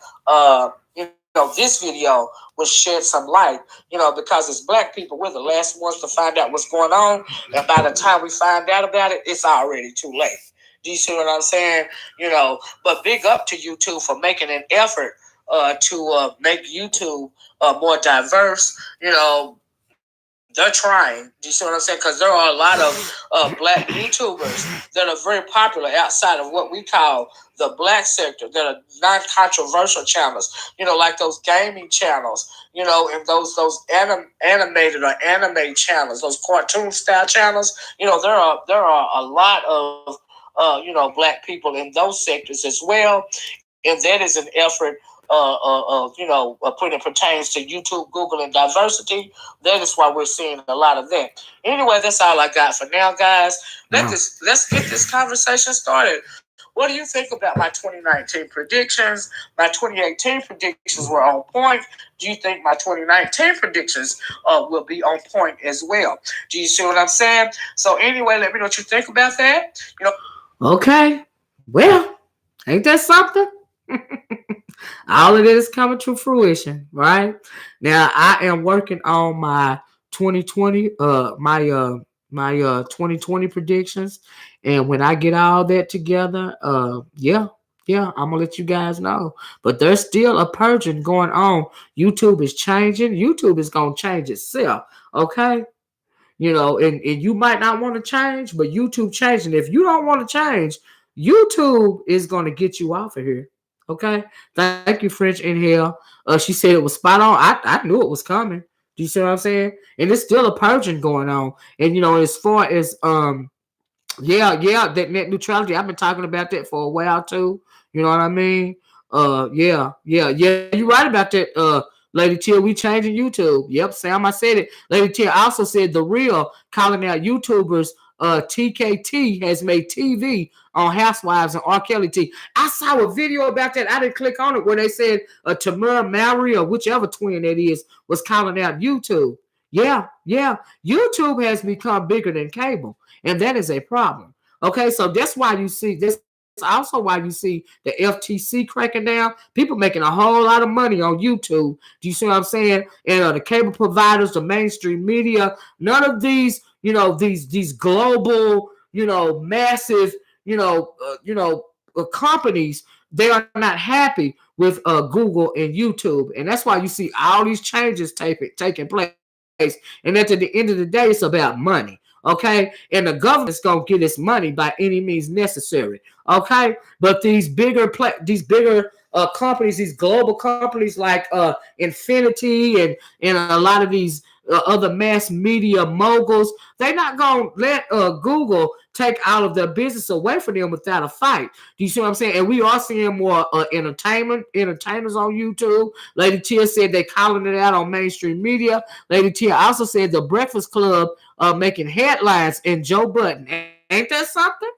you know, this video will shed some light, you know, because as black people, we're the last ones to find out what's going on, and by the time we find out about it, it's already too late. Do you see what I'm saying? You know, but big up to YouTube for making an effort to make YouTube more diverse. You know, they're trying. Do you see what I'm saying? Because there are a lot of black YouTubers that are very popular outside of what we call the black sector, that are non-controversial channels. You know, like those gaming channels. You know, and those animated or anime channels, those cartoon style channels. You know, there are a lot of you know, black people in those sectors as well, and that is an effort you know, when it pertains to YouTube, Google, and diversity. That is why we're seeing a lot of that. Anyway, that's all I got for now, guys. Let's get this conversation started. What do you think about my 2019 predictions? My 2018 predictions were on point. Do you think my 2019 predictions will be on point as well? Do you see what I'm saying? So anyway, let me know what you think about that. You know. Okay. Well, ain't that something? All of it is coming to fruition, right? Now I am working on my 2020, my 2020 predictions. And when I get all that together, yeah, I'm gonna let you guys know. But there's still a purging going on. YouTube is changing. YouTube is gonna change itself. Okay. You know, and you might not want to change, but YouTube changing. If you don't want to change, YouTube is going to get you off of here. Okay. Thank you, French Inhale. She said it was spot on. I knew it was coming. Do you see what I'm saying? And it's still a purging going on. And you know, as far as that net neutrality, I've been talking about that for a while too. You know what I mean? Yeah. You're right about that. Lady Tia, we changing YouTube. Yep, Sam, I said it. Lady Tia also said the real calling out YouTubers. TKT has made TV on Housewives and R. Kelly T. I saw a video about that. I didn't click on it where they said Tamara Mowry or whichever twin that is was calling out YouTube. Yeah. YouTube has become bigger than cable, and that is a problem. Okay, so that's why you see this. Also, why you see the FTC cracking down. People making a whole lot of money on YouTube. Do you see what I'm saying? And the cable providers, the mainstream media, none of these, you know, these global, you know, massive, you know, companies, they are not happy with Google and YouTube, and that's why you see all these changes taking place. And at the end of the day, it's about money. Okay, and the government's gonna get its money by any means necessary. Okay, but these bigger companies, these global companies like Infinity and a lot of these other mass media moguls, they're not gonna let Google take all of their business away from them without a fight. Do you see what I'm saying? And we are seeing more entertainers on YouTube. Lady Tia said they're calling it out on mainstream media. Lady Tia also said the Breakfast Club making headlines and Joe Budden. Ain't that something?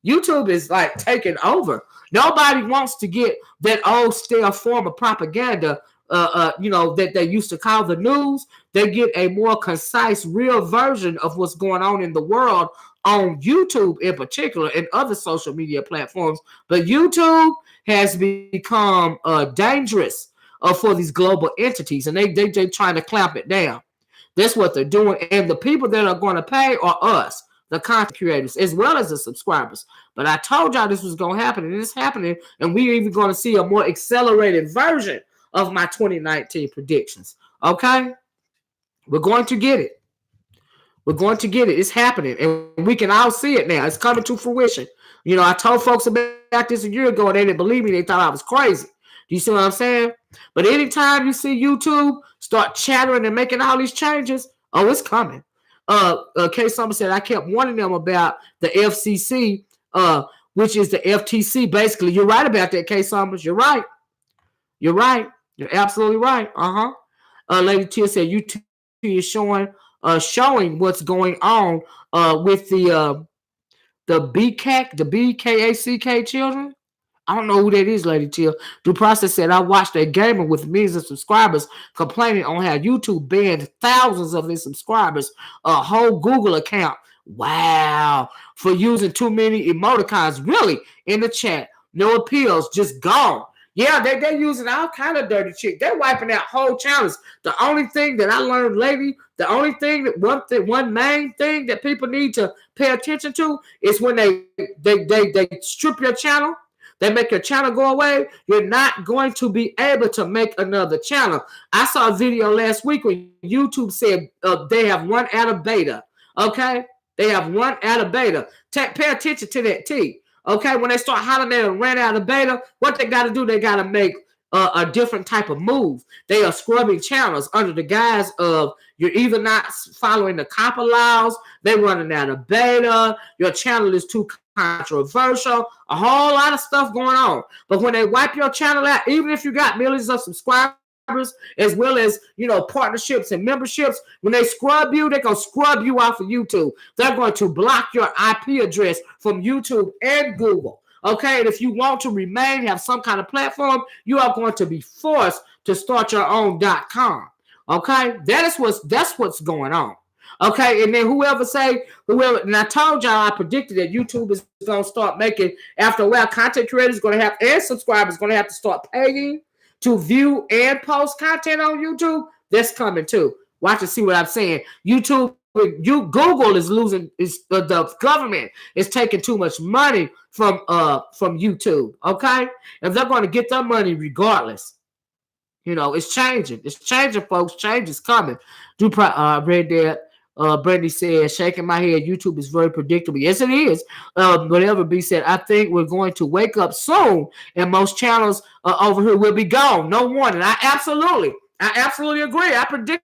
YouTube is like taking over. Nobody wants to get that old stale form of propaganda, that they used to call the news. They get a more concise, real version of what's going on in the world on YouTube in particular and other social media platforms. But YouTube has become dangerous for these global entities, and they trying to clamp it down. That's what they're doing. And the people that are going to pay are us, the content creators, as well as the subscribers. But I told y'all this was going to happen, and it's happening. And we're even going to see a more accelerated version of my 2019 predictions. Okay? We're going to get it. We're going to get it. It's happening. And we can all see it now. It's coming to fruition. I told folks about this a year ago, and they didn't believe me. They thought I was crazy. Do you see what I'm saying? But anytime you see YouTube start chattering and making all these changes, oh, it's coming. K. Summer said, I kept warning them about the FCC, which is the FTC. Basically, you're right about that, K. Summers. You're right. You're right. You're absolutely right. Lady Tia said, YouTube is showing what's going on with the BKACK children. I don't know who that is, Lady Tia. Due Process said, I watched a gamer with millions of subscribers complaining on how YouTube banned thousands of his subscribers, a whole Google account. Wow. For using too many emoticons, really, in the chat. No appeals, just gone. Yeah, they're using all kind of dirty shit. They're wiping out whole channels. The only thing that I learned lately, one main thing that people need to pay attention to is when they strip your channel. They make your channel go away. You're not going to be able to make another channel. I saw a video last week when YouTube said they have run out of beta. Okay? They have run out of beta. Pay attention to that T. Okay? When they start hollering at and ran out of beta, what they got to do, they got to make a different type of move. They are scrubbing channels under the guise of you're either not following the copper laws, they're running out of beta, your channel is too controversial, a whole lot of stuff going on. But when they wipe your channel out, even if you got millions of subscribers, as well as partnerships and memberships, when they scrub you, they're going to scrub you off of YouTube. They're going to block your IP address from YouTube and Google. Okay, and if you want to remain, have some kind of platform, you are going to be forced to start your own .com. Okay, that's what's going on. Okay, and then whoever, and I told y'all, I predicted that YouTube is going to start making, after a while, content creators going to have, and subscribers going to have to start paying to view and post content on YouTube. That's coming too. Watch and see what I'm saying. Google is losing, the government is taking too much money from YouTube. Okay, and they're going to get their money regardless. It's changing. It's changing, folks. Change is coming. Read that. Brandy said, shaking my head, YouTube is very predictable. Yes, it is. Whatever B said, I think we're going to wake up soon, and most channels over here will be gone. No warning. I absolutely agree. I predicted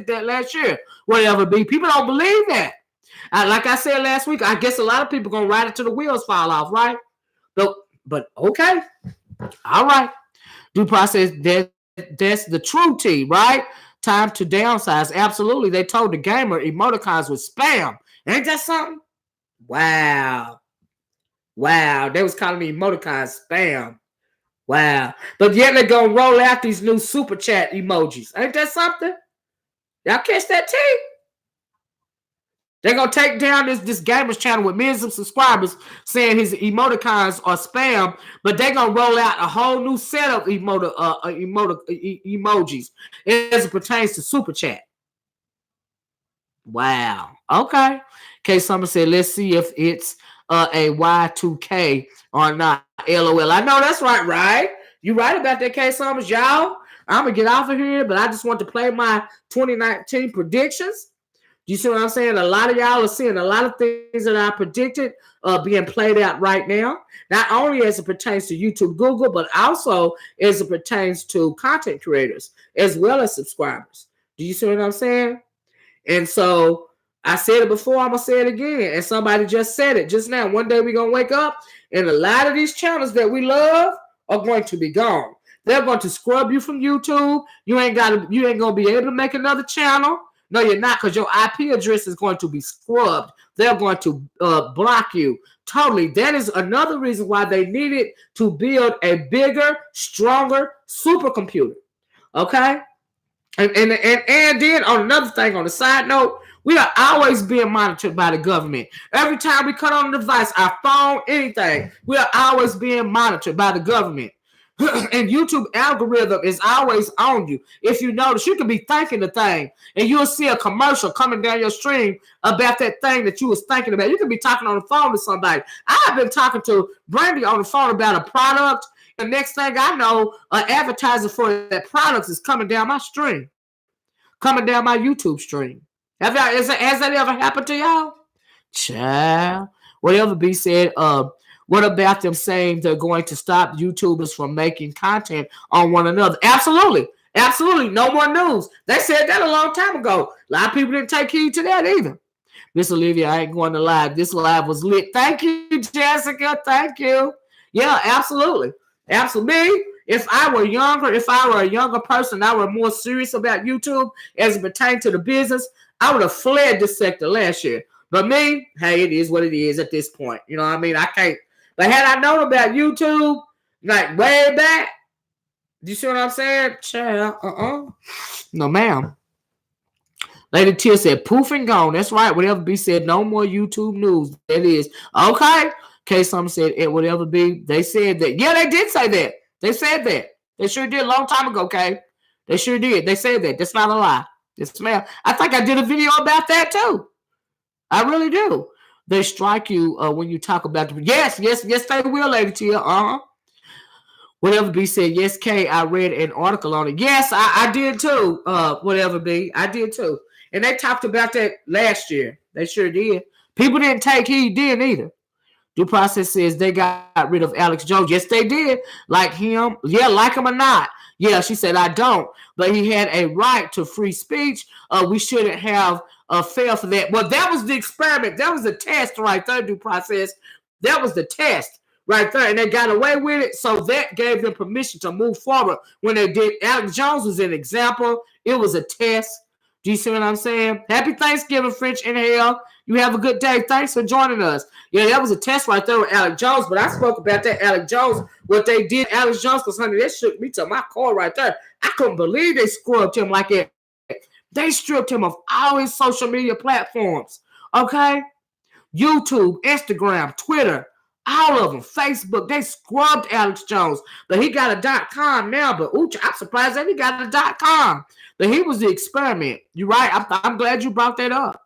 that last year. Whatever B. People don't believe that. Like I said last week, I guess a lot of people gonna ride it till the wheels fall off, right? But okay. All right. Due process, that's the true T, right? Time to downsize. Absolutely. They told the gamer emoticons was spam. Ain't that something? Wow. They was calling the emoticons spam. Wow. But yet they're going to roll out these new super chat emojis. Ain't that something? Y'all catch that T? They're going to take down this gamer's channel with millions of subscribers saying his emoticons are spam, but they're going to roll out a whole new set of emojis as it pertains to Super Chat. Wow. Okay. K. Summer said, let's see if it's a Y2K or not. LOL. I know that's right? You right about that, K Summers, y'all. I'm gonna get off of here, but I just want to play my 2019 predictions. You see what I'm saying? A lot of y'all are seeing a lot of things that I predicted being played out right now. Not only as it pertains to YouTube, Google, but also as it pertains to content creators as well as subscribers. Do you see what I'm saying? And so I said it before, I'm going to say it again. And somebody just said it just now. One day we're going to wake up and a lot of these channels that we love are going to be gone. They're going to scrub you from YouTube. You ain't going to be able to make another channel. No, you're not, because your IP address is going to be scrubbed. They're going to block you totally. That is another reason why they needed to build a bigger, stronger supercomputer. Okay? And then on another thing, on the side note, we are always being monitored by the government. Every time we cut on a device, our phone, anything, we are always being monitored by the government. And YouTube algorithm is always on you. If you notice, you can be thinking the thing, and you'll see a commercial coming down your stream about that thing that you was thinking about. You can be talking on the phone to somebody. I've been talking to Brandy on the phone about a product. The next thing I know, an advertiser for that product is coming down my stream, coming down my YouTube stream. Has that ever happened to y'all? Child. Whatever be said, what about them saying they're going to stop YouTubers from making content on one another? Absolutely. Absolutely. No more news. They said that a long time ago. A lot of people didn't take heed to that either. Miss Olivia, I ain't going to lie. This live was lit. Thank you, Jessica. Thank you. Yeah, absolutely. Absolutely. Me, if I were a younger person, I were more serious about YouTube as it pertained to the business, I would have fled this sector last year. But me, hey, it is what it is at this point. You know what I mean? I can't. But had I known about YouTube, like way back, do you see what I'm saying? Child, no, ma'am. Lady Tia said, poof and gone. That's right. Whatever be said, no more YouTube news. That is. Okay. Okay, some said, it whatever be. They said that. Yeah, they did say that. They said that. They sure did a long time ago, okay? They sure did. They said that. That's not a lie. Yes, ma'am. I think I did a video about that, too. I really do. They strike you when you talk about the. Yes, they will, Lady Tia. Whatever be said, yes, Kay, I read an article on it. Yes, I did too. Whatever be, I did too. And they talked about that last year. They sure did. People didn't take heed then either. Due process says they got rid of Alex Jones. Yes, they did. Like him. Yeah, like him or not. Yeah, she said, I don't. But he had a right to free speech. We shouldn't have failed for that. Well, that was the experiment. That was the test right there, due process. That was the test right there. And they got away with it. So that gave them permission to move forward. When they did, Alex Jones was an example. It was a test. Do you see what I'm saying? Happy Thanksgiving, French Inhale. You have a good day. Thanks for joining us. Yeah, that was a test right there with Alex Jones, but I spoke about that Alex Jones, what they did Alex Jones, because, honey, that shook me to my core right there. I couldn't believe they scrubbed him like that. They stripped him of all his social media platforms, okay? YouTube, Instagram, Twitter, all of them, Facebook, they scrubbed Alex Jones, but he got a .com now, but ooh, I'm surprised that he got a .com, but he was the experiment. You're right. I'm glad you brought that up.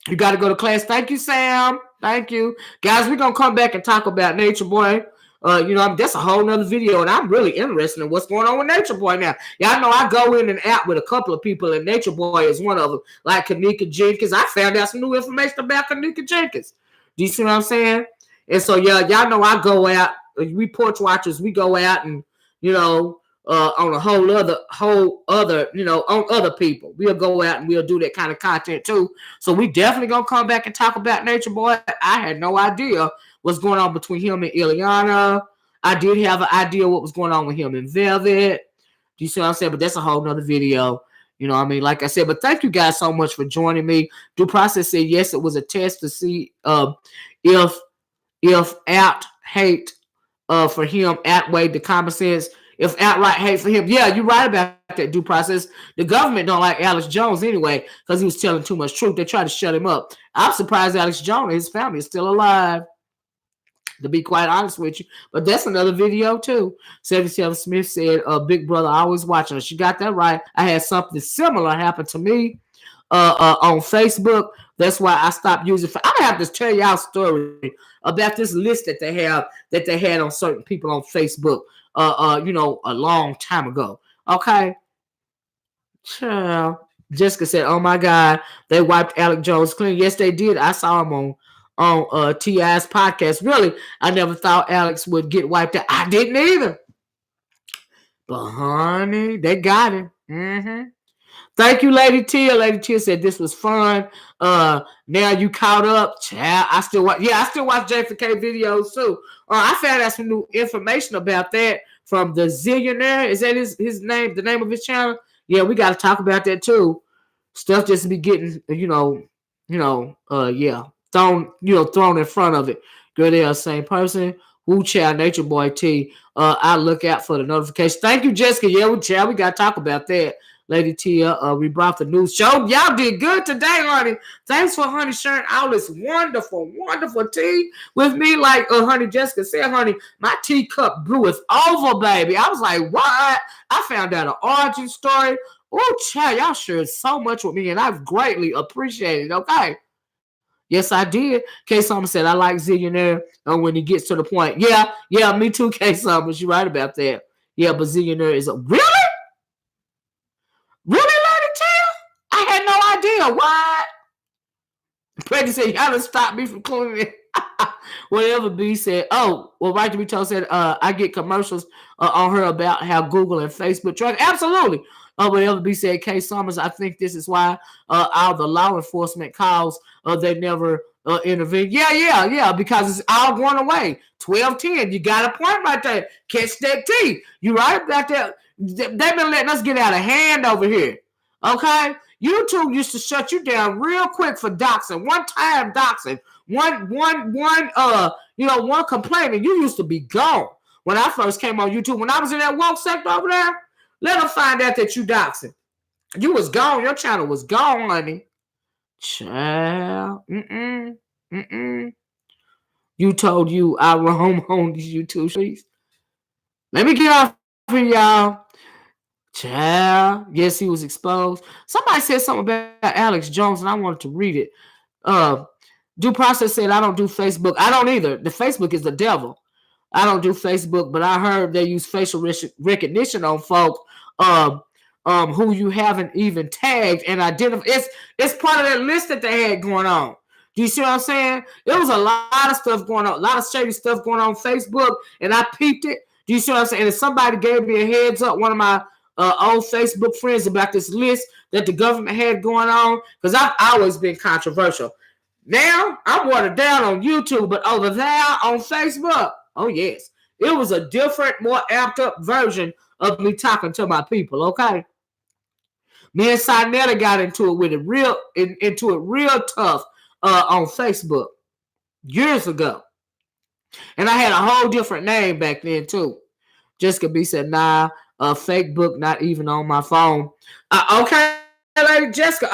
You got to go to class. Thank you, Sam. Thank you. Guys, we're going to come back and talk about Nature Boy. That's a whole nother video, and I'm really interested in what's going on with Nature Boy now. Y'all know I go in and out with a couple of people, and Nature Boy is one of them, like Kanika Jenkins. I found out some new information about Kanika Jenkins. Do you see what I'm saying? And so, yeah, y'all know I go out. We porch watchers, we go out and, on a whole other, on other people. We'll go out and we'll do that kind of content too. So we definitely gonna come back and talk about Nature Boy. I had no idea what's going on between him and Ileana. I did have an idea what was going on with him and Velvet. Do you see what I'm saying? But that's a whole nother video. You know what I mean? Like I said, but thank you guys so much for joining me. Due Process said, yes, it was a test to see if out hate for him outweighed the common sense. If outright hate for him, yeah, you're right about that, Due Process. The government don't like Alex Jones anyway because he was telling too much truth. They tried to shut him up. I'm surprised Alex Jones and his family is still alive, to be quite honest with you. But that's another video too. 77 Smith said, Big Brother always watching us. She got that right. I had something similar happen to me. on Facebook. That's why I stopped using. I'm gonna have to tell y'all a story about this list that they had on certain people on Facebook. A long time ago. Okay, child. Jessica said, "Oh my God, they wiped Alex Jones clean." Yes, they did. I saw him on T.I.'s podcast. Really, I never thought Alex would get wiped out. I didn't either. But honey, they got him. Mm-hmm. Thank you, Lady Tia. Lady Tia said this was fun. Now you caught up, child. I still watch. Yeah, I still watch JFK videos too. I found out some new information about that from the Zillionaire. Is that his name? The name of his channel? Yeah, we got to talk about that too. Stuff just be getting, yeah, thrown in front of it. Girl, they are the same person. Woo child, Nature Boy T. I look out for the notification. Thank you, Jessica. Yeah, we got to talk about that. Lady Tia, we brought the news show. Y'all did good today, honey. Thanks for honey sharing all this wonderful, wonderful tea with me. Like honey Jessica said, honey, my teacup brew is over, baby. I was like, what? I found out an origin story. Oh, child, y'all shared so much with me, and I've greatly appreciated it. Okay. Yes, I did. K. Summers said, I like Zillionaire. And when he gets to the point, yeah, me too, K. Summers. You're right about that. Yeah, but Zillionaire is really? Really, Lady Tia? I had no idea. What? Peggy said, y'all done stop me from cleaning it. Whatever B said. Oh, well, Right to Be Told said, I get commercials on her about how Google and Facebook track. Absolutely. Whatever B said, K. Summers, I think this is why all the law enforcement calls, they never intervene. Yeah, because it's all going away. 12:10, you got a point right there. Catch that T. You right about that. They've been letting us get out of hand over here. Okay? YouTube used to shut you down real quick for doxing. One time doxing. One complaint, and you used to be gone. When I first came on YouTube, when I was in that woke sector over there, let them find out that you doxing. You was gone. Your channel was gone, honey. Child. You told you I roam on these YouTube streets. Let me get off here, y'all. Child. Yes, he was exposed. Somebody said something about Alex Jones, and I wanted to read it. Due Process said, I don't do Facebook. I don't either. The Facebook is the devil. I don't do Facebook, but I heard they use facial recognition on folk who you haven't even tagged and identified. It's part of that list that they had going on. Do you see what I'm saying? There was a lot of stuff going on, a lot of shady stuff going on Facebook, and I peeped it. Do you see what I'm saying? And if somebody gave me a heads up, one of my old Facebook friends, about this list that the government had going on, because I've always been controversial. Now I'm watered down on YouTube, but over there on Facebook, oh yes, it was a different, more amped up version of me talking to my people. Okay, me and Sinetta got into it real tough on Facebook years ago, and I had a whole different name back then too. Jessica B said, "Nah, fake book, not even on my phone." Okay. Lady Jessica,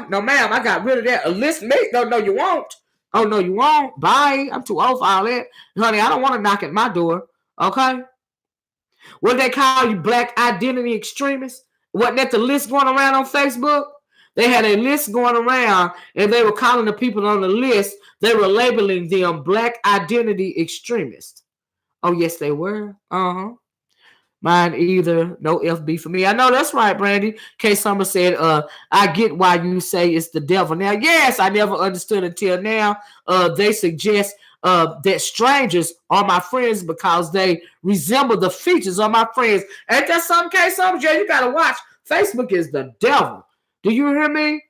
no ma'am, I got rid of that. Listen, me, no, you won't. Oh, no, you won't. Bye. I'm too old for all that. Honey, I don't want to knock at my door. Okay? What they call you, black identity extremists? Wasn't that the list going around on Facebook? They had a list going around, and they were calling the people on the list, they were labeling them black identity extremists. Oh, yes, they were. Mine either. No FB for me. I know that's right, Brandy. K. Summer said, I get why you say it's the devil. Now, yes, I never understood until now. They suggest that strangers are my friends because they resemble the features of my friends. Ain't that something, K. Summer? Jay, you got to watch. Facebook is the devil. Do you hear me?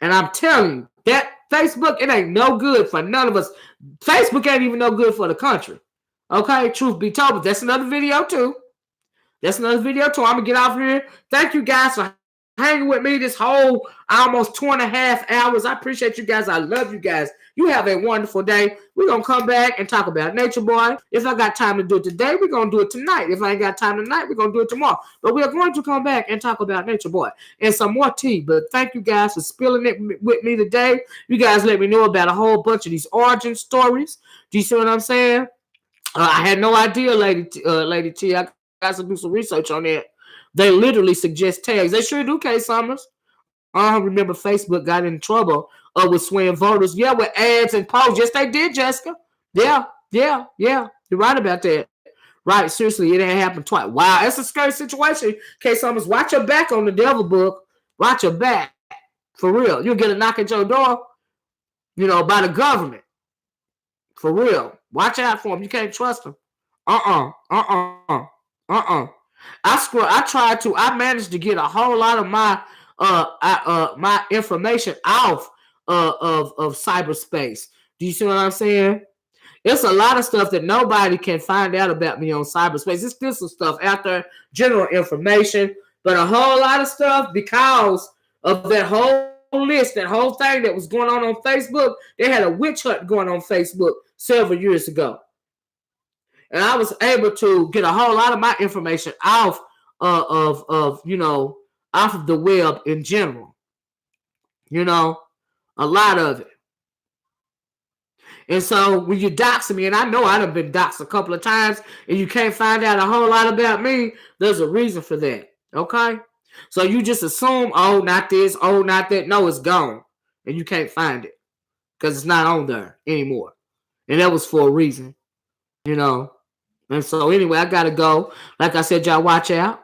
And I'm telling you, that Facebook, it ain't no good for none of us. Facebook ain't even no good for the country. Okay, truth be told, but that's another video too. I'm gonna get off here. Thank you guys for hanging with me this whole almost 2.5 hours. I appreciate you guys. I love you guys. You have a wonderful day. We're gonna come back and talk about Nature Boy. If I got time to do it today, we're gonna do it tonight. If I ain't got time tonight, we're gonna do it tomorrow. But we are going to come back and talk about Nature Boy and some more tea. But thank you guys for spilling it with me today. You guys let me know about a whole bunch of these origin stories. Do you see what I'm saying? I had no idea, Lady T. I got to do some research on that. They literally suggest tags. They sure do, K. Summers. Remember Facebook got in trouble with swaying voters. Yeah, with ads and posts. Yes, they did, Jessica. Yeah. You're right about that. Right, seriously, it ain't happened twice. Wow, it's a scary situation. Case almost watch your back on the devil book. Watch your back. For real. You'll get a knock at your door, by the government. For real. Watch out for them. You can't trust them. I managed to get a whole lot of my my information off of cyberspace. Do you see what I'm saying? It's a lot of stuff that nobody can find out about me on cyberspace. It's still some stuff out there, general information, but a whole lot of stuff because of that whole list, that whole thing that was going on Facebook. They had a witch hunt going on Facebook several years ago. And I was able to get a whole lot of my information off off of the web in general. A lot of it. And so when you dox me, and I know I've been doxed a couple of times, and you can't find out a whole lot about me, there's a reason for that. Okay? So you just assume, oh, not this, oh, not that. No, it's gone. And you can't find it. Because it's not on there anymore. And that was for a reason. And so anyway, I gotta go. Like I said, y'all watch out.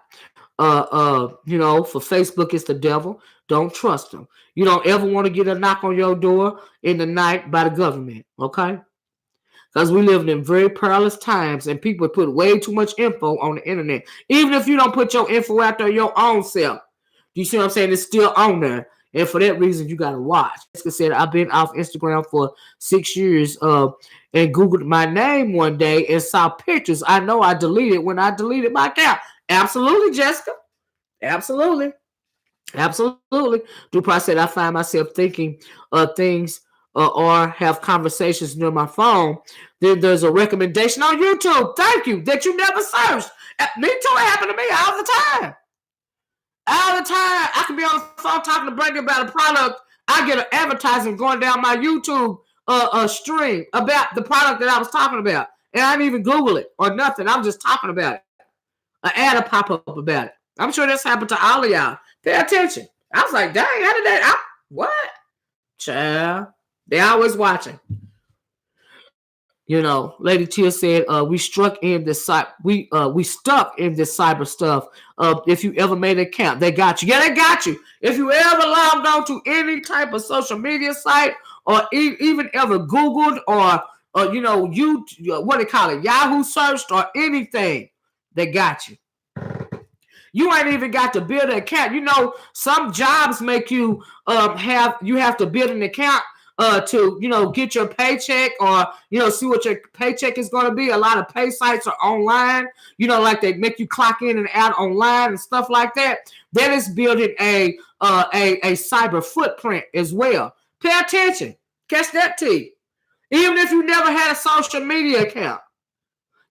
For Facebook, it's the devil. Don't trust them. You don't ever want to get a knock on your door in the night by the government, okay? Because we live in very perilous times, and people put way too much info on the internet. Even if you don't put your info out there your own self, you see what I'm saying? It's still on there. And for that reason, you got to watch. Like I said, I've been off Instagram for 6 years and Googled my name one day and saw pictures I know I deleted when I deleted my account. Absolutely, Jessica. Absolutely. Dupont said, I find myself thinking things or have conversations near my phone. Then there's a recommendation on YouTube. Thank you. That you never searched. Me too. It happened to me all the time. All the time. I can be on the phone talking to Brady about a product. I get an advertisement going down my YouTube stream about the product that I was talking about. And I didn't even Google it or nothing. I'm just talking about it. An ad will pop up about it. I'm sure this happened to all of y'all. Pay attention. I was like, dang, how did that? What? Child. They always watching. Lady Tia said, we stuck in this cyber stuff. If you ever made an account, they got you. Yeah, they got you. If you ever logged on to any type of social media site or even ever Googled or you what they call it, Yahoo searched or anything, they got you. You ain't even got to build an account. Some jobs make you have to build an account to get your paycheck or see what your paycheck is going to be. A lot of pay sites are online. Like they make you clock in and out online and stuff like that. That is building a cyber footprint as well. Pay attention. Catch that T. Even if you never had a social media account,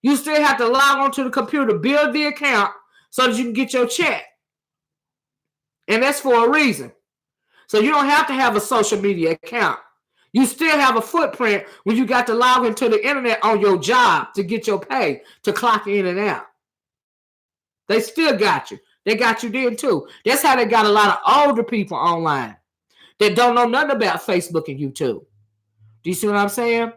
you still have to log onto the computer, build the account so that you can get your check. And that's for a reason. So you don't have to have a social media account. You still have a footprint when you got to log into the internet on your job to get your pay, to clock in and out. They still got you. They got you then too. That's how they got a lot of older people online that don't know nothing about Facebook and YouTube. Do you see what I'm saying?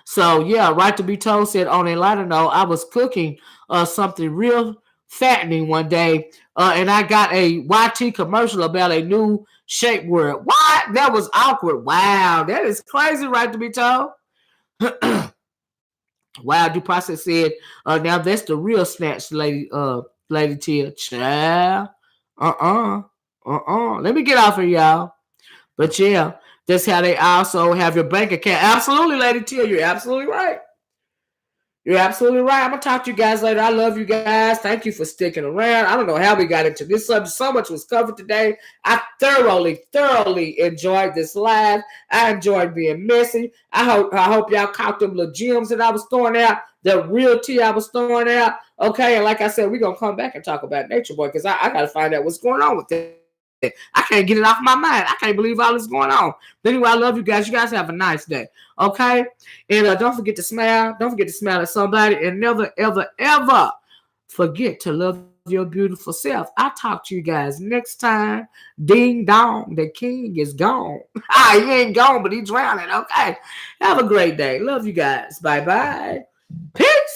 So yeah, Right to Be Told said, on a lighter note, I was cooking something real fattening one day, and I got a YT commercial about a new shapewear. What? That was awkward. Wow, that is crazy, Right to Be Told. Wow, Dupont said, now that's the real snatch, Lady Tia. Child. Let me get off of y'all. But yeah, that's how they also have your bank account. Absolutely, Lady Tia, you're absolutely right. You're absolutely right. I'm going to talk to you guys later. I love you guys. Thank you for sticking around. I don't know how we got into this subject. So much was covered today. I thoroughly enjoyed this live. I enjoyed being messy. I hope y'all caught them little gems that I was throwing out, the real tea I was throwing out. Okay, and like I said, we're going to come back and talk about Nature Boy because I got to find out what's going on with it. I can't get it off my mind. I can't believe all this going on. But anyway, I love you guys. You guys have a nice day. Okay? And don't forget to smile. Don't forget to smile at somebody. And never, ever, ever forget to love your beautiful self. I'll talk to you guys next time. Ding dong, the king is gone. He ain't gone, but he's drowning. Okay. Have a great day. Love you guys. Bye-bye. Peace.